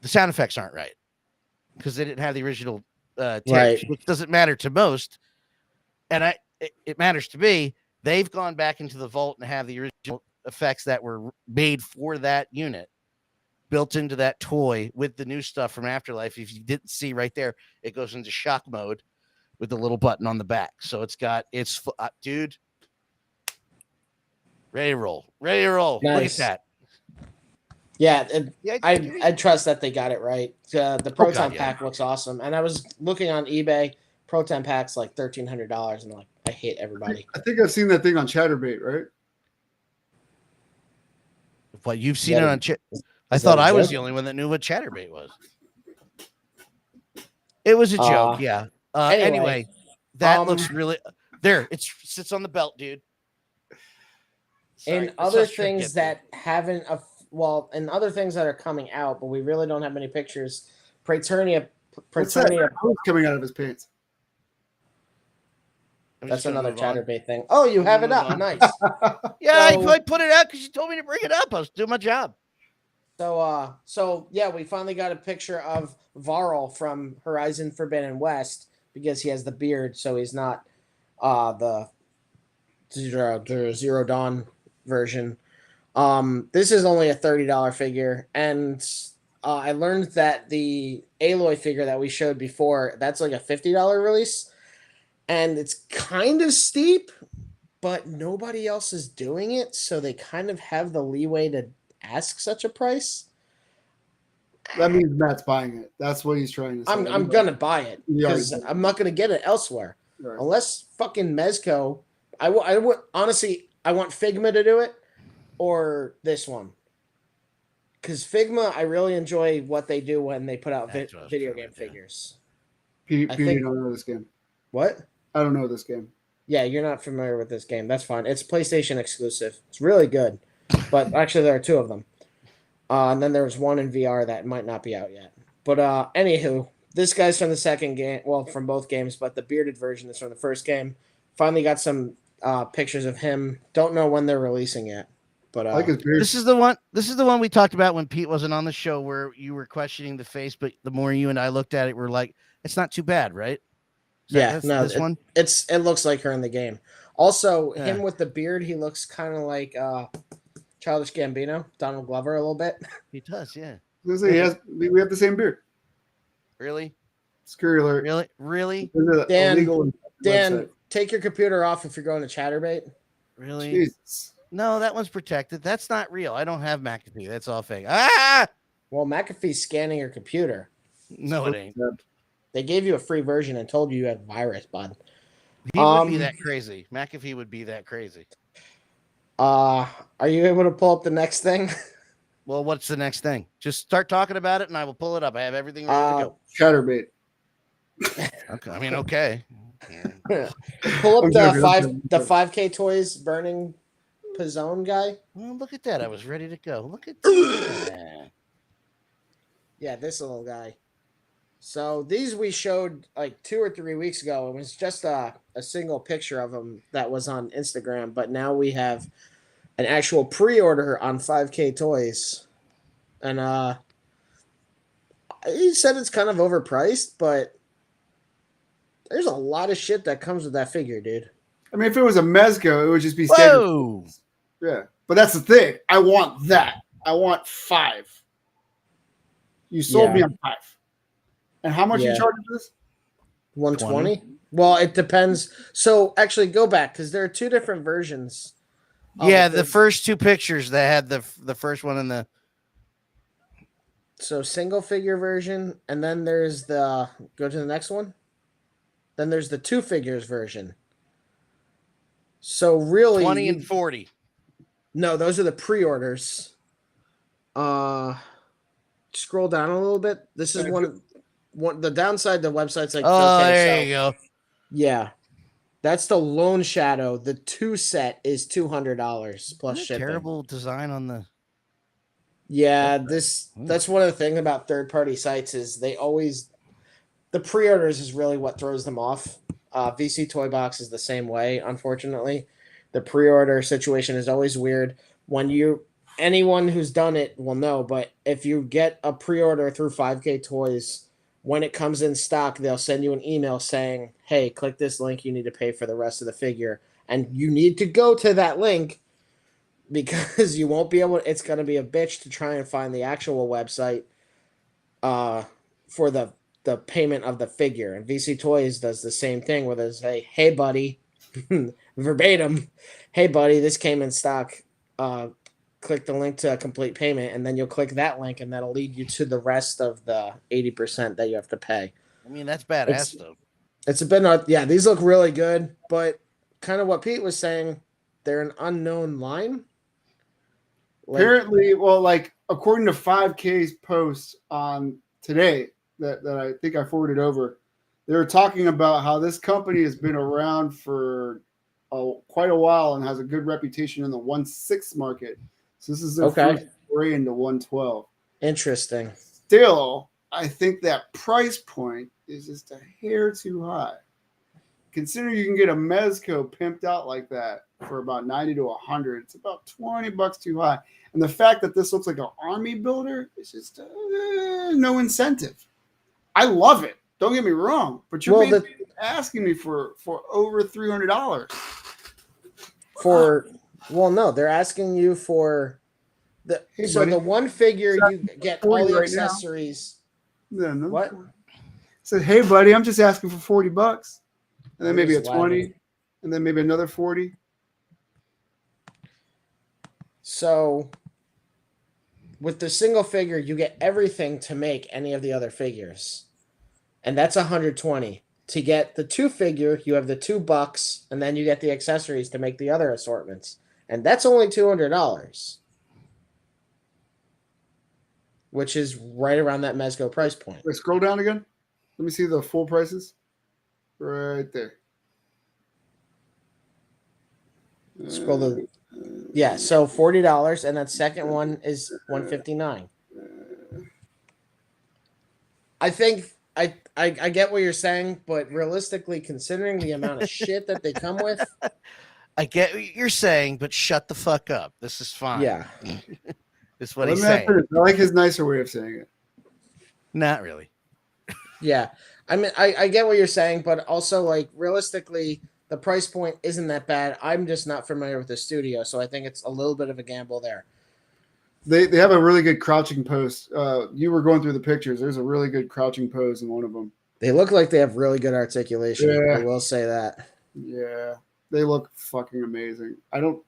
The sound effects aren't right because they didn't have the original tapes, which doesn't matter to most, and it matters to me. They've gone back into the vault and have the original effects that were made for that unit built into that toy with the new stuff from Afterlife. If you didn't see right there, it goes into shock mode with the little button on the back. So dude, ready to roll. Nice. Look at that. Yeah, I trust that they got it right. The Proton pack looks awesome. And I was looking on eBay, Proton pack's like $1,300, and like I hate everybody. I think I've seen that thing on Chatterbait, right? What you've seen it on I thought I was the only one that knew what Chatterbait was. It was a joke, yeah. Anyway, that looks really there. It sits on the belt, dude. Sorry, and other things that haven't, and other things that are coming out, but we really don't have many pictures. Praetornia coming out of his pants. That's another Chatterbait thing. Oh, you have it up. Nice. Yeah, I put it out because you told me to bring it up. I was doing my job. So yeah, we finally got a picture of Varl from Horizon Forbidden West because he has the beard, so he's not the Zero Dawn version. This is only a $30 figure, and I learned that the Aloy figure that we showed before, that's like a $50 release. And it's kind of steep, but nobody else is doing it, so they kind of have the leeway to ask such a price. That means Matt's buying it. That's what he's trying to say. I'm gonna buy it because I'm not gonna get it elsewhere unless fucking Mezco. I would honestly, I want Figma to do it or this one, because Figma, I really enjoy what they do when they put out video game figures. You don't know this game. What? I don't know this game. Yeah, you're not familiar with this game. That's fine. It's PlayStation exclusive. It's really good. But actually, there are two of them. And then there's one in VR that might not be out yet. But anywho, this guy's from the second game. Well, from both games, but the bearded version is from the first game. Finally got some pictures of him. Don't know when they're releasing yet. But I like his beard. This is the one we talked about when Pete wasn't on the show, where you were questioning the face, but the more you and I looked at it, we're like, it's not too bad, right? This one. It looks like her in the game. Also, him with the beard, he looks kind of like Childish Gambino, Donald Glover, a little bit. He does, yeah. We have the same beard. Really? Scary alert. Really? Dan, take your computer off if you're going to Chatterbait. Really? Jesus. No, that one's protected. That's not real. I don't have McAfee. That's all fake. Ah! Well, McAfee's scanning your computer. No, it ain't. They gave you a free version and told you had virus, bud. He would be that crazy. McAfee would be that crazy. Are you able to pull up the next thing? Well, what's the next thing? Just start talking about it, and I will pull it up. I have everything ready to go. Chatterbait. Okay. I mean, okay. Pull up the 5K Toys burning Pizzone guy. Well, look at that. I was ready to go. Look at that. Yeah, this little guy. So these we showed like 2 or 3 weeks ago. It was just a single picture of him that was on Instagram, but now we have an actual pre-order on 5K Toys. And he said it's kind of overpriced, but there's a lot of shit that comes with that figure, dude. I mean, if it was a Mezco, it would just be standard. Whoa! Yeah, but that's the thing. I want that. I want 5. You sold me on 5. And how much you charge for this? 120. Well, it depends. So actually, go back because there are 2 different versions. Yeah, the first 2 pictures that had the first one in the. So single figure version, and then there's the go to the next one. Then there's the 2 figures version. So really, 20 and 40. No, those are the pre-orders. Scroll down a little bit. This is one. The downside, the website's like. There you go. Yeah, that's the Lone Shadow. The 2 set is $200 plus shipping. Terrible design on the. Yeah, that's one of the things about third-party sites is they always the pre-orders is really what throws them off. VC Toy Box is the same way, unfortunately. The pre-order situation is always weird. Anyone who's done it will know, but if you get a pre-order through 5K Toys, when it comes in stock, they'll send you an email saying, hey, click this link, you need to pay for the rest of the figure. And you need to go to that link because you won't be able – it's going to be a bitch to try and find the actual website for the payment of the figure. And VC Toys does the same thing where they say, hey, buddy, verbatim, hey, buddy, this came in stock. Click the link to complete payment, and then you'll click that link, and that'll lead you to the rest of the 80% that you have to pay. I mean, that's badass, though. It's a bit, yeah, these look really good, but kind of what Pete was saying, they're an unknown line. Apparently, according to 5K's post on today that I think I forwarded over, they were talking about how this company has been around for quite a while and has a good reputation in the 1/6 market. So this is their first foray into 112. Interesting. Still, I think that price point is just a hair too high. Considering you can get a Mezco pimped out like that for about 90 to 100, it's about $20 too high. And the fact that this looks like an army builder is just no incentive. I love it. Don't get me wrong, but you're asking me for over $300 no, they're asking you for the the one figure you get all the accessories. No, what? Said, hey buddy, I'm just asking for $40, and then maybe a 20, and then maybe another 40. So with the single figure, you get everything to make any of the other figures, and that's $120. To get the 2 figure, you have the $2, and then you get the accessories to make the other assortments. And that's only $200, which is right around that Mezco price point. Wait, scroll down again. Let me see the full prices. Right there. Scroll the so $40, and that second one is $159. I think I get what you're saying, but realistically, considering the amount of shit that they come with, I get what you're saying, but shut the fuck up. This is fine. Yeah. This is what he's saying. I like his nicer way of saying it. Not really. Yeah. I mean, I get what you're saying, but also, like, realistically, the price point isn't that bad. I'm just not familiar with the studio, so I think it's a little bit of a gamble there. They have a really good crouching pose. You were going through the pictures. There's a really good crouching pose in one of them. They look like they have really good articulation. Yeah. I will say that. Yeah, they look fucking amazing. It's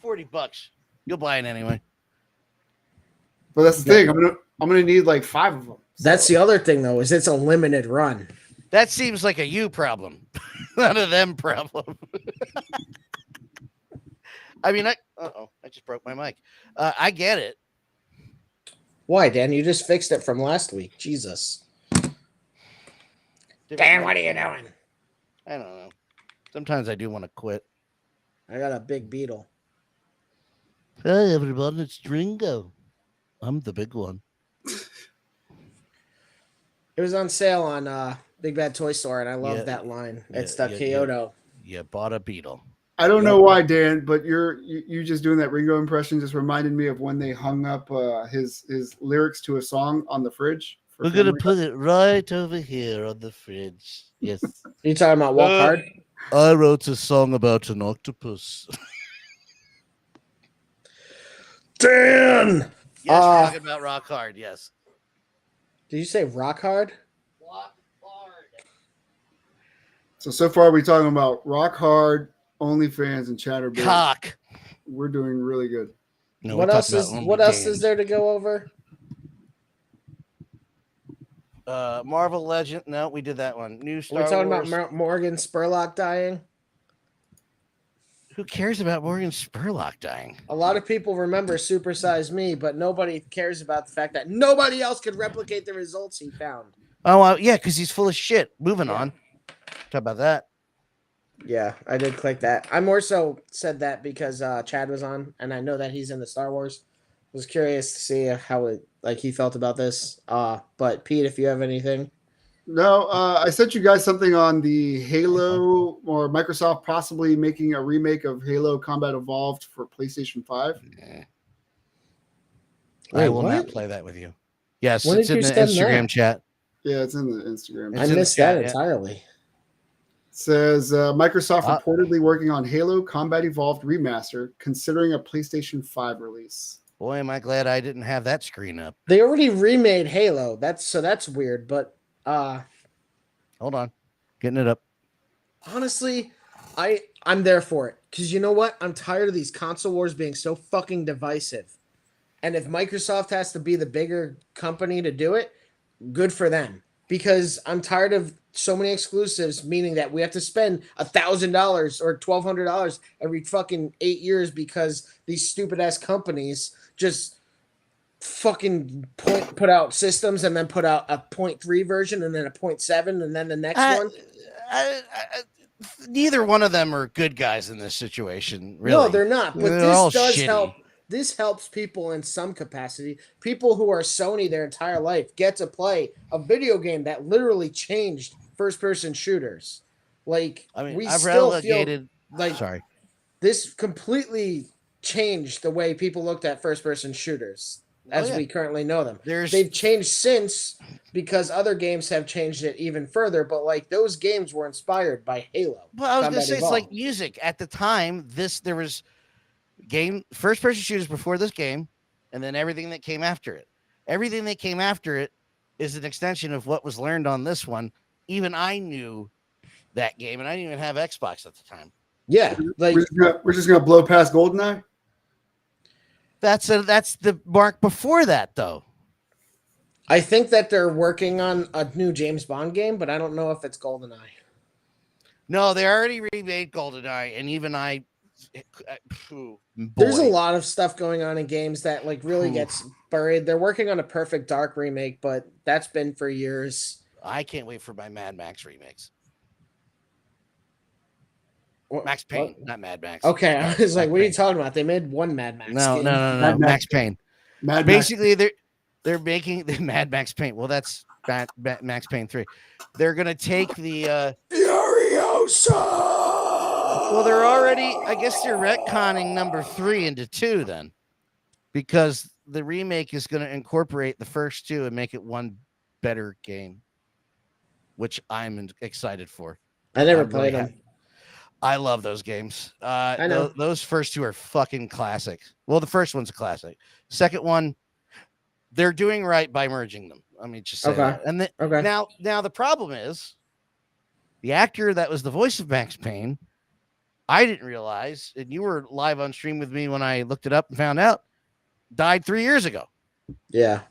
$40. You'll buy it anyway. But that's the thing. I'm gonna need like 5 of them. So. That's the other thing, though, is it's a limited run. That seems like a you problem, not a them problem. I mean, I just broke my mic. I get it. Why, Dan? You just fixed it from last week. Jesus. Dan, what are you doing? I don't know. Sometimes I do want to quit. I got a big beetle. Hey, everyone, it's Dringo. I'm the big one. It was on sale on Big Bad Toy Store, and I love that line. It's the Kyoto. You bought a beetle. I don't know why, Dan, but you just doing that Ringo impression just reminded me of when they hung up his lyrics to a song on the fridge. We're gonna put it right over here on the fridge. Yes. You talking about Walk Hard? I wrote a song about an octopus. Dan! Yes, we're talking about Rock Hard, yes. Did you say Rock Hard? Rock Hard. So far we're talking about Rock Hard, OnlyFans, and Chatterbait. Cock. We're doing really good. No, what else is there to go over? Marvel Legend. No, we did that one. New Star Wars. We're talking about Morgan Spurlock dying. Who cares about Morgan Spurlock dying? A lot of people remember Super Size Me, but nobody cares about the fact that nobody else could replicate the results he found. Oh, yeah, because he's full of shit. Moving on. Talk about that. Yeah, I did click that. I more so said that because Chad was on, and I know that he's in the Star Wars. Was curious to see how he felt about this. But Pete, if you have anything. No, I sent you guys something on the Halo or Microsoft possibly making a remake of Halo Combat Evolved for PlayStation 5. Yeah. I will not play that with you. Yes, when it's in the Instagram chat. Yeah, it's in the Instagram. I missed that entirely. It says Microsoft reportedly working on Halo Combat Evolved Remaster, considering a PlayStation 5 release. Boy, am I glad I didn't have that screen up. They already remade Halo. That's weird, but hold on. Getting it up. Honestly, I'm there for it. Because you know what? I'm tired of these console wars being so fucking divisive. And if Microsoft has to be the bigger company to do it, good for them. Because I'm tired of so many exclusives, meaning that we have to spend $1,000 or $1,200 every fucking 8 years because these stupid ass companies just fucking put out systems and then put out a 0.3 version and then a 0.7 and then the next one. Neither one of them are good guys in this situation. Really. No, they're not. But they're this does shitty. help. This helps people in some capacity. People who are Sony their entire life get to play a video game that literally changed first-person shooters. Like, I mean, we I've still relegated. feel like sorry, this completely changed the way people looked at first-person shooters as we currently know them. They've changed since because other games have changed it even further. But like those games were inspired by Halo. Well, I was going to say it's like music at the time. There was first-person shooters before this game, and then everything that came after it. Everything that came after it is an extension of what was learned on this one. Even I knew that game, and I didn't even have Xbox at the time. Yeah, like we're just gonna blow past GoldenEye. That's the mark before that, though. I think that they're working on a new James Bond game, but I don't know if it's GoldenEye. No, they already remade GoldenEye, and even there's a lot of stuff going on in games that like really gets buried. They're working on a Perfect Dark remake, but that's been for years. I can't wait for my Mad Max remakes. What, Max Payne, not Mad Max. Okay, I was like, what are you talking about? They made one Mad Max. No, Max Payne. Basically, they're They're making the Mad Max Paint. Well, that's Max Payne 3. They're gonna take the Furiosa. well, they're already. I guess they're retconning number 3 into 2 then, because the remake is going to incorporate the first 2 and make it one better game, which I'm excited for. I never played them. I love those games. I know those first 2 are fucking classics. Well, the first one's a classic. Second one, they're doing right by merging them. Let me just say that. And now the problem is the actor that was the voice of Max Payne, I didn't realize, and you were live on stream with me when I looked it up and found out, died 3 years ago. Yeah.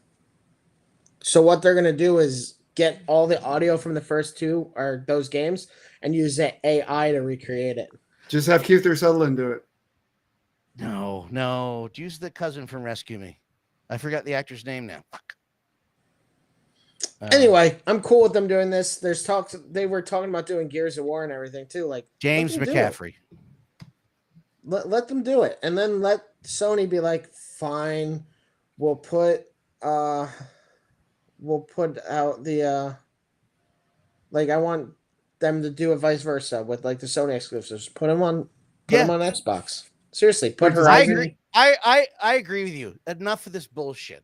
So what they're gonna do is get all the audio from the first 2 or those games and use the AI to recreate it. Just have Kiefer Sutherland do it. No. Use the cousin from Rescue Me. I forgot the actor's name now. Fuck. Anyway, I'm cool with them doing this. There's talks. They were talking about doing Gears of War and everything too. Like James McCaffrey. Let them do it, and then let Sony be like, fine, we'll put out the like I want them to do it vice versa with like the Sony exclusives. Put them on Xbox. Seriously, put Horizon. I agree with you. Enough of this bullshit.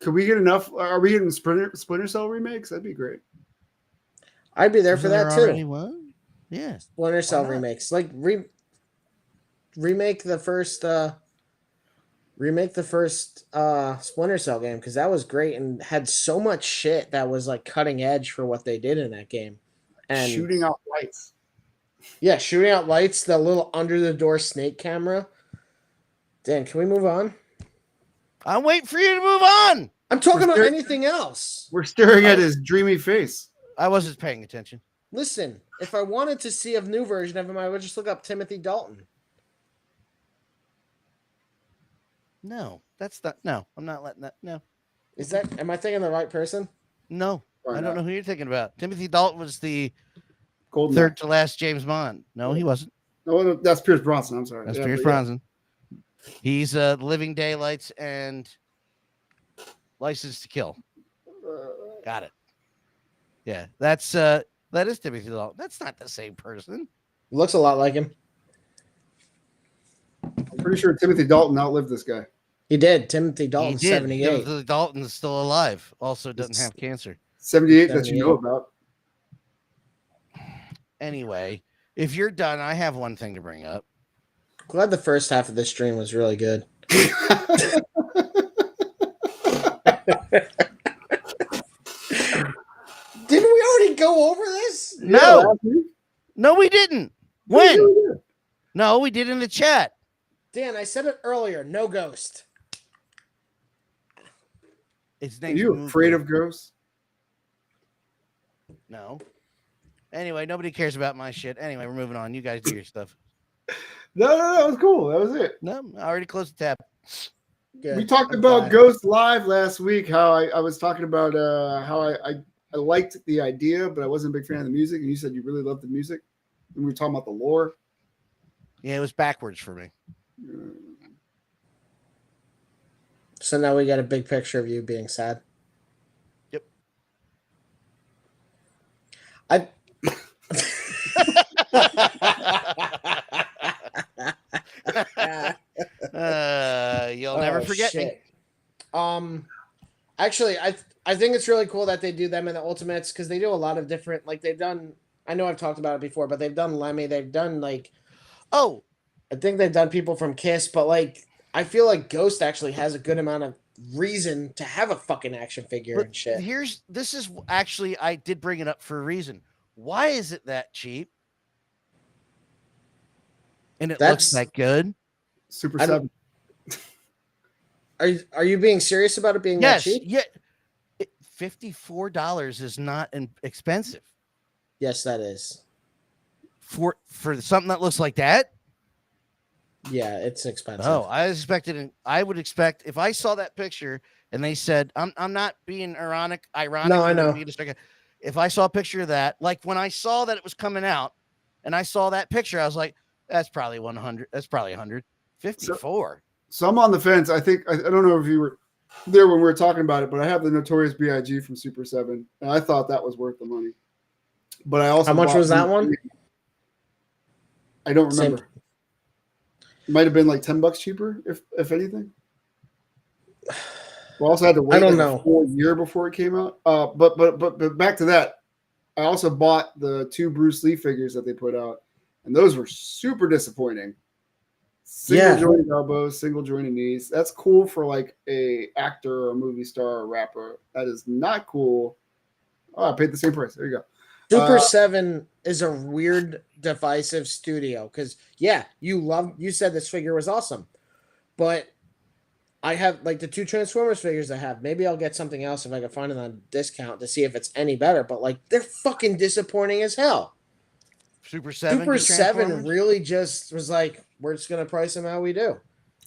Could we get enough? Are we getting Splinter Cell remakes? That'd be great. I'd be there for that too. One? Yeah, Splinter Cell remakes, like remake the first Splinter Cell game, because that was great and had so much shit that was like cutting edge for what they did in that game. And shooting out lights. Yeah, shooting out lights, the little under the door snake camera. Dan, can we move on? I'm waiting for you to move on. I'm talking about anything else. We're staring at his dreamy face. I wasn't paying attention. Listen, if I wanted to see a new version of him, I would just look up Timothy Dalton. No, that's not. No, I'm not letting that. No. Am I thinking the right person? No, I don't know who you're thinking about. Timothy Dalton was the Golden third to last James Bond. No, he wasn't. No, that's Pierce Brosnan. I'm sorry. That's Pierce Brosnan. He's Living Daylights and License to Kill. Got it. Yeah, that is Timothy Dalton. That's not the same person. Looks a lot like him. I'm pretty sure Timothy Dalton outlived this guy. He did. Timothy Dalton, 78. Timothy Dalton is still alive. Also doesn't have cancer. 78 that you know about. Anyway, if you're done, I have one thing to bring up. Glad the first half of this stream was really good. Didn't we already go over this? No, we didn't. When? No, we did in the chat. Dan, I said it earlier. No ghost. Are you afraid of ghosts? No. Anyway, nobody cares about my shit. Anyway, we're moving on. You guys do your stuff. No, that was cool. That was it. No, I already closed the tab. Good. We talked about Ghost Live last week. How I was talking about how I liked the idea, but I wasn't a big fan of the music. And you said you really loved the music. And we were talking about the lore. Yeah, it was backwards for me. So now we got a big picture of you being sad. Yep. You'll never forget me. Actually, I think it's really cool that they do them in the Ultimates, because they do a lot of different, like they've done. I know I've talked about it before, but they've done Lemmy. They've done like, I think they've done people from Kiss, but like I feel like Ghost actually has a good amount of reason to have a fucking action figure and shit. I did bring it up for a reason. Why is it that cheap? And it looks that good. Super 7. Are you being serious about it being that cheap? Yeah. $54 is not expensive. Yes, that is. For something that looks like that? Yeah, it's expensive. Oh, I would expect if I saw that picture and they said, I'm not being ironic. No, I know. If I saw a picture of that, like when I saw that it was coming out and I saw that picture, I was like, that's probably 100. That's probably 100. 54. So I'm on the fence. I don't know if you were there when we were talking about it, but I have the Notorious B.I.G. from Super 7, and I thought that was worth the money. But I also how much was that one? I don't remember. It might have been like $10 cheaper, if anything. We also had to wait like a full year before it came out. But back to that, I also bought the 2 Bruce Lee figures that they put out, and those were super disappointing. Single jointed elbows, single jointed knees. That's cool for like a actor or a movie star or a rapper. That is not cool. Oh, I paid the same price. There you go. Super 7 is a weird, divisive studio because you said this figure was awesome, but I have like the 2 Transformers figures I have. Maybe I'll get something else if I can find it on discount to see if it's any better. But like they're fucking disappointing as hell. Super 7 really just was like, we're just gonna price them how we do.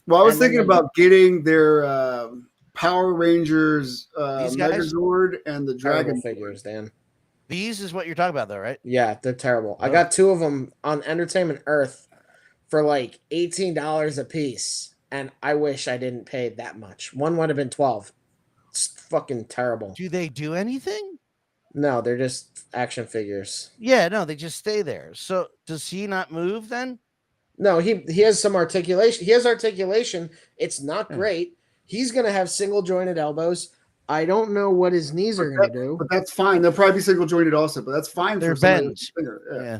Well, I was thinking about getting their Power Rangers Megazord and the Dragon figures, Dan. These is what you're talking about, though, right? Yeah, they're terrible. I got 2 of them on Entertainment Earth for like $18 a piece, and I wish I didn't pay that much. One would have been $12. It's fucking terrible. Do they do anything? No, they're just action figures. Yeah, no, they just stay there. So does he not move then? No, he has some articulation. He has articulation. It's not great. He's gonna have single jointed elbows. I don't know what his knees are gonna do. But that's fine. They'll probably be single jointed also, but that's fine. They're bends. Yeah.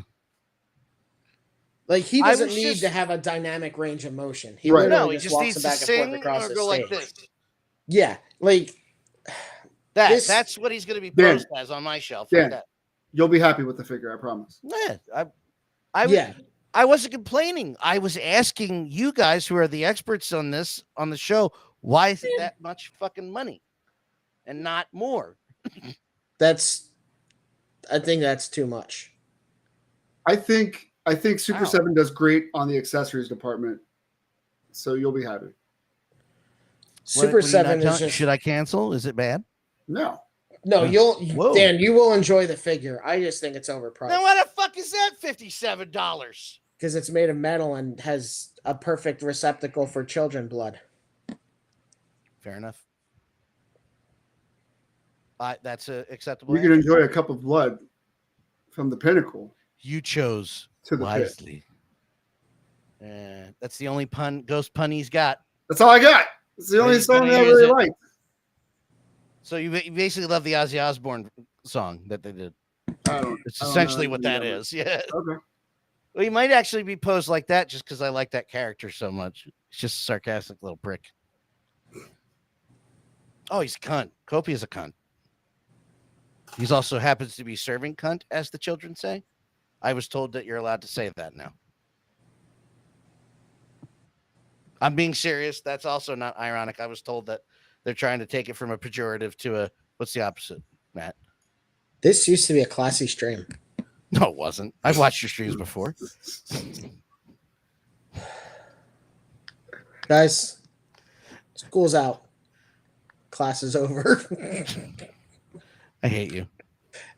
Like he doesn't need to have a dynamic range of motion. He literally just walks back and forth across the stage. Like this. Yeah, like that's what he's going to be posed as on my shelf. Yeah, like you'll be happy with the figure, I promise. Yeah, I wasn't complaining. I was asking you guys, who are the experts on this on the show, why is it that much fucking money and not more? I think that's too much. I think Super 7 does great on the accessories department, so you'll be happy. Super 7 is just... Should I cancel? Is it bad? No, Dan, you will enjoy the figure. I just think it's overpriced. Then why the fuck is that $57? Because it's made of metal and has a perfect receptacle for children blood. Fair enough. That's acceptable. You can enjoy a cup of blood from the pinnacle. You chose wisely. That's the only ghost pun he's got. That's all I got. It's the only song I really like. So you basically love the Ozzy Osbourne song that they did. It's essentially what that is. Yeah. Okay. Well, you might actually be posed like that just because I like that character so much. It's just a sarcastic little prick. Oh, he's a cunt. Kopi is a cunt. He's also happens to be serving cunt, as the children say. I was told that you're allowed to say that now. I'm being serious. That's also not ironic. I was told that they're trying to take it from a pejorative to a, what's the opposite, Matt? This used to be a classy stream. No, it wasn't. I've watched your streams before. Guys, school's out. Class is over. I hate you.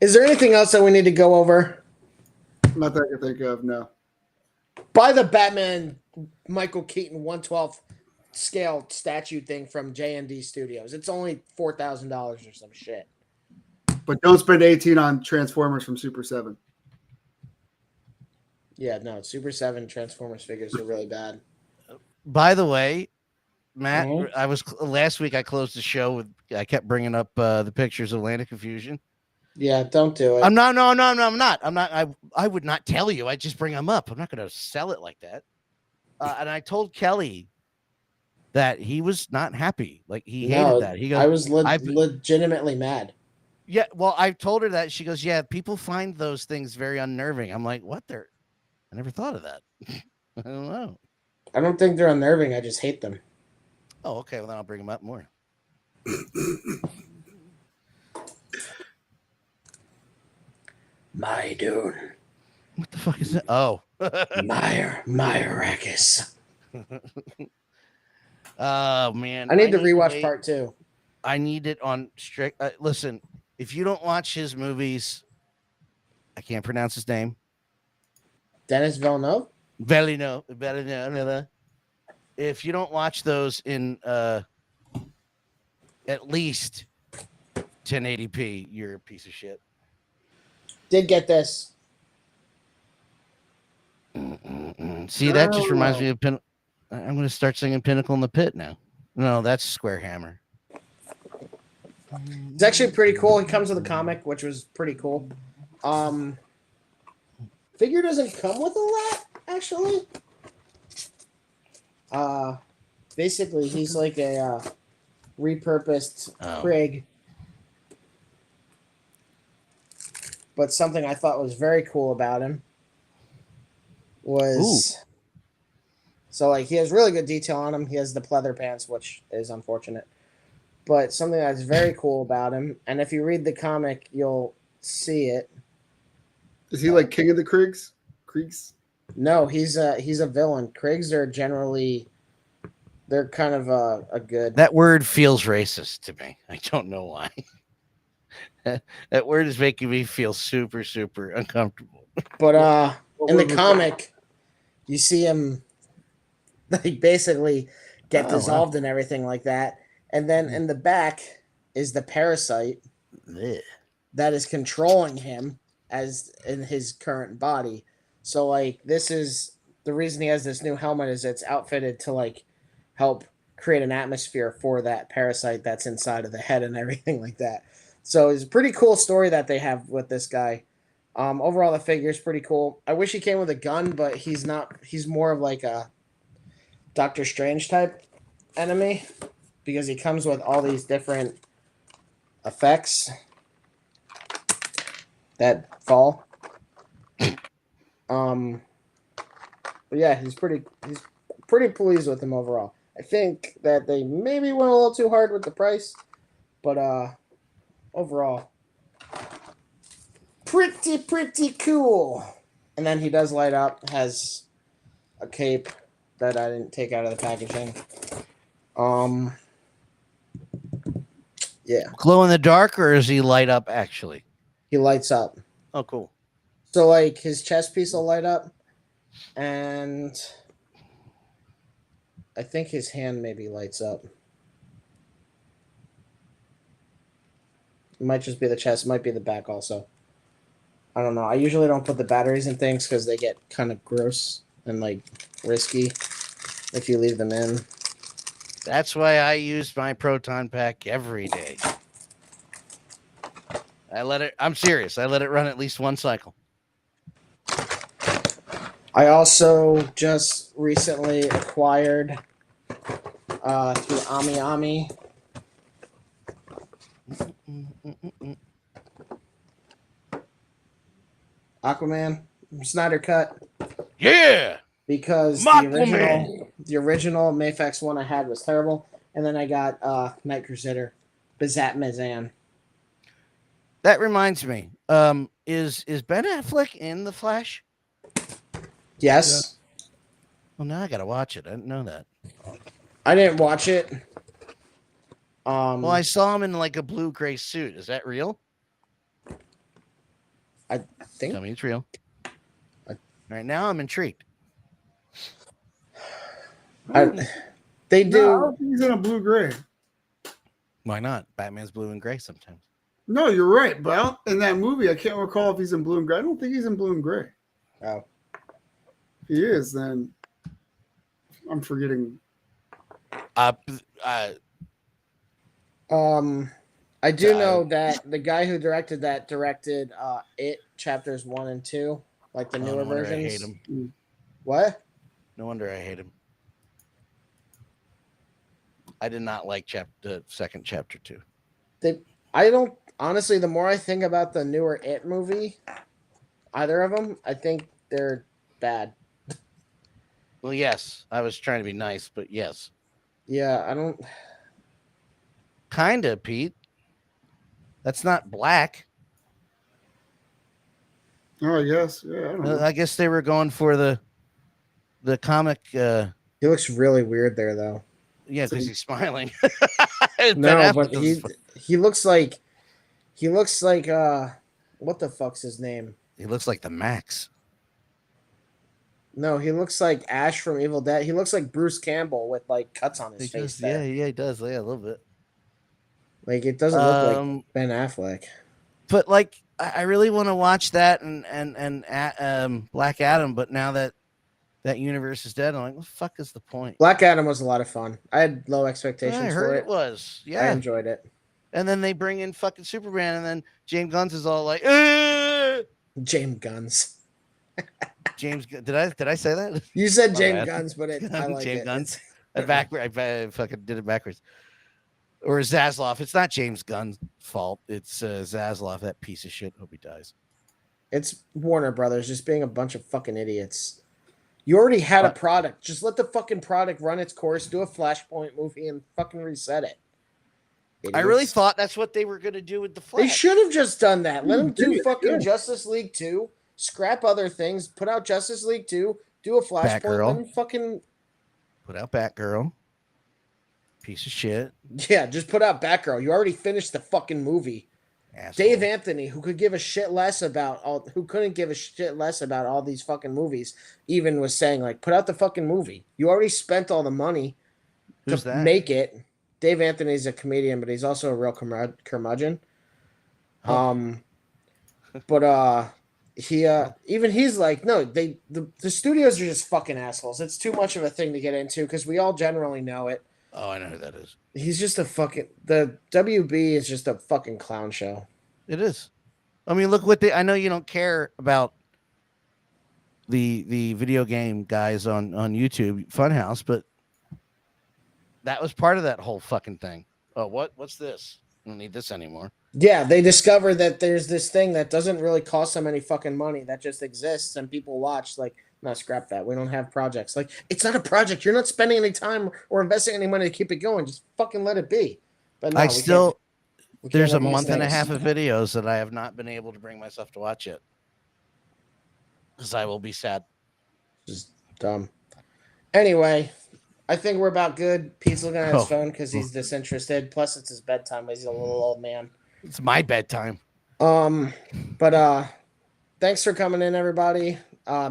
Is there anything else that we need to go over? Not that I can think of, no. Buy the Batman Michael Keaton 1/12 scale statue thing from J&D Studios. It's only $4,000 or some shit. But don't spend 18 on Transformers from Super 7. Yeah, no, Super 7 Transformers figures are really bad. By the way, Matt, I was last week. I closed the show with. I kept bringing up the pictures of Land of Confusion. Yeah, don't do it. I'm not. No, I'm not. I'm not. I would not tell you. I just bring them up. I'm not going to sell it like that. And I told Kelly that he was not happy. Like he hated that. He goes, I was legitimately mad. Yeah, well, I told her that. She goes, yeah, people find those things very unnerving. I'm like, what? I never thought of that. I don't know. I don't think they're unnerving. I just hate them. Oh, okay. Well, then I'll bring them up more. My dude. What the fuck is that? Oh. Myrakis. Oh, man. I need to rewatch part 2. I need it on strict. Listen, if you don't watch his movies, I can't pronounce his name. Dennis Villeneuve? Villeneuve. If you don't watch those in at least 1080p, you're a piece of shit. Did get this. See, that just reminds me of I'm going to start singing Pinnacle in the Pit now. No, that's Square Hammer. It's actually pretty cool. He comes with a comic, which was pretty cool. Figure doesn't come with a lot, actually. Basically, he's like a repurposed Krieg. But something I thought was very cool about him was... Ooh. So, like, he has really good detail on him. He has the pleather pants, which is unfortunate. But something that's very cool about him, and if you read the comic, you'll see it. Is he like King of the Kriegs? No, he's a villain. Kriegs are generally... They're kind of a good... That word feels racist to me. I don't know why. That word is making me feel super, super uncomfortable. But in the comic, you see him like basically get dissolved and everything like that. And then in the back is the parasite that is controlling him as in his current body. So like this is the reason he has this new helmet is it's outfitted to like help create an atmosphere for that parasite that's inside of the head and everything like that. So it's a pretty cool story that they have with this guy. Overall, the figure is pretty cool. I wish he came with a gun, but he's not. He's more of like a Doctor Strange type enemy because he comes with all these different effects that fall. But yeah, he's pretty pleased with him overall. I think that they maybe went a little too hard with the price, but overall, pretty cool. And then he does light up, has a cape that I didn't take out of the packaging. Yeah. Glow in the dark, or does he light up actually? He lights up. Oh, cool. So like his chest piece will light up, and I think his hand maybe lights up. It might just be the chest, it might be the back also. I don't know. I usually don't put the batteries in things because they get kind of gross and like risky if you leave them in. That's why I use my proton pack every day. I'm serious. I let it run at least one cycle. I also just recently acquired through Ami Aquaman Snyder Cut. Yeah. Because the original Mayfax one I had was terrible, and then I got Night Crusader, Bazat Mazan. That reminds me. Is Ben Affleck in The Flash? Yes. Yeah. Well, now I gotta watch it. I didn't know that. I didn't watch it. Well, I saw him in like a blue-gray suit. Is that real? I think. Tell me it's real. Right now, I'm intrigued. They do. No, I don't think he's in a blue-gray. Why not? Batman's blue and gray sometimes. No, you're right. But in that movie, I can't recall if he's in blue and gray. I don't think he's in blue and gray. Oh. If he is, then I'm forgetting. I do know that the guy who directed that directed It Chapters 1 and 2, like the newer versions. I hate him. What? No wonder I hate him. I did not like the second chapter 2. I don't honestly. The more I think about the newer It movie, either of them, I think they're bad. Well, yes, I was trying to be nice, but yes. Yeah, I don't. Kinda, Pete. That's not black. Oh, I guess. Yeah, I don't know. I guess they were going for the comic. He looks really weird there, though. Yeah, because he's smiling. No, but he looks like what the fuck's his name? He looks like the Max. No, he looks like Ash from Evil Dead. He looks like Bruce Campbell with like cuts on his face. Yeah, he does. Yeah, a little bit. Like it doesn't look like Ben Affleck. But like, I really want to watch that and Black Adam. But now that universe is dead, I'm like, what the fuck is the point? Black Adam was a lot of fun. I had low expectations I heard for it was. Yeah, I enjoyed it. And then they bring in fucking Superman, and then James Gunn's is all like, James Guns. James, did I say that? You said James Guns, but I like James it. Guns. I fucking did it backwards. Or Zaslav. It's not James Gunn's fault. It's Zaslav, that piece of shit. Hope he dies. It's Warner Brothers just being a bunch of fucking idiots. You already had a product. Just let the fucking product run its course, do a Flashpoint movie, and fucking reset it. Idiots. I really thought that's what they were going to do with the Flash. They should have just done that. Let them do fucking Justice League 2, scrap other things, put out Justice League 2, do a Flashpoint, then fucking... Put out Batgirl. Piece of shit. Yeah, just put out Batgirl. You already finished the fucking movie. Asshole. Dave Anthony, who couldn't give a shit less about all these fucking movies, even was saying like, put out the fucking movie. You already spent all the money to make it. Dave Anthony's a comedian, but he's also a real curmudgeon. Oh. But even he's like, no, the studios are just fucking assholes. It's too much of a thing to get into because we all generally know it. Oh, I know who that is. He's just the WB is just a fucking clown show. It is. I mean, look what I know you don't care about the video game guys on YouTube, Funhouse, but that was part of that whole fucking thing. Oh, what's this? I don't need this anymore. Yeah, they discover that there's this thing that doesn't really cost them any fucking money that just exists and people watch like, no, scrap that. We don't have projects. Like, it's not a project. You're not spending any time or investing any money to keep it going. Just fucking let it be. But no, there's a month and a half of videos that I have not been able to bring myself to watch yet. Because I will be sad. Just dumb. Anyway, I think we're about good. Pete's looking at his phone because he's disinterested. Plus, it's his bedtime. He's a little old man. It's my bedtime. But thanks for coming in, everybody.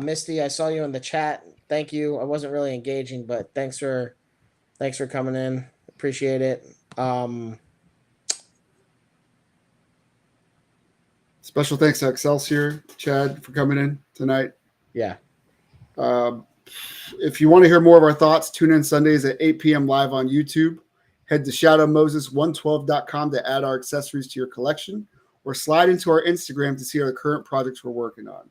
Misty, I saw you in the chat. Thank you. I wasn't really engaging, but thanks for coming in. Appreciate it. Special thanks to Excelsior, Chad, for coming in tonight. Yeah. If you want to hear more of our thoughts, tune in Sundays at 8 p.m. live on YouTube. Head to shadowmoses112.com to add our accessories to your collection, or slide into our Instagram to see our current projects we're working on.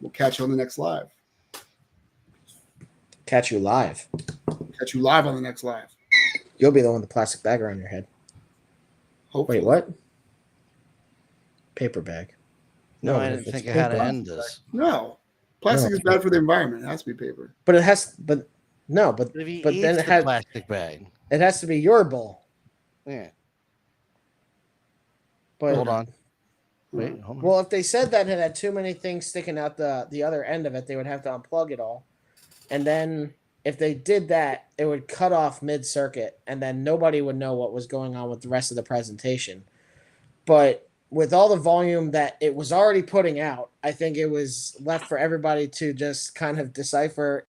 We'll catch you on the next live. Catch you live. Catch you live on the next live. You'll be the one with the plastic bag around your head. Hopefully. Wait, what? Paper bag. No, I didn't think of how to end this. No. Plastic is bad for the environment. It has to be paper. But it has, but then it has plastic bag. It has to be your bowl. Yeah. But hold on. Wait, hold on. Well, if they said that it had too many things sticking out the other end of it, they would have to unplug it all. And then if they did that, it would cut off mid-circuit, and then nobody would know what was going on with the rest of the presentation. But with all the volume that it was already putting out, I think it was left for everybody to just kind of decipher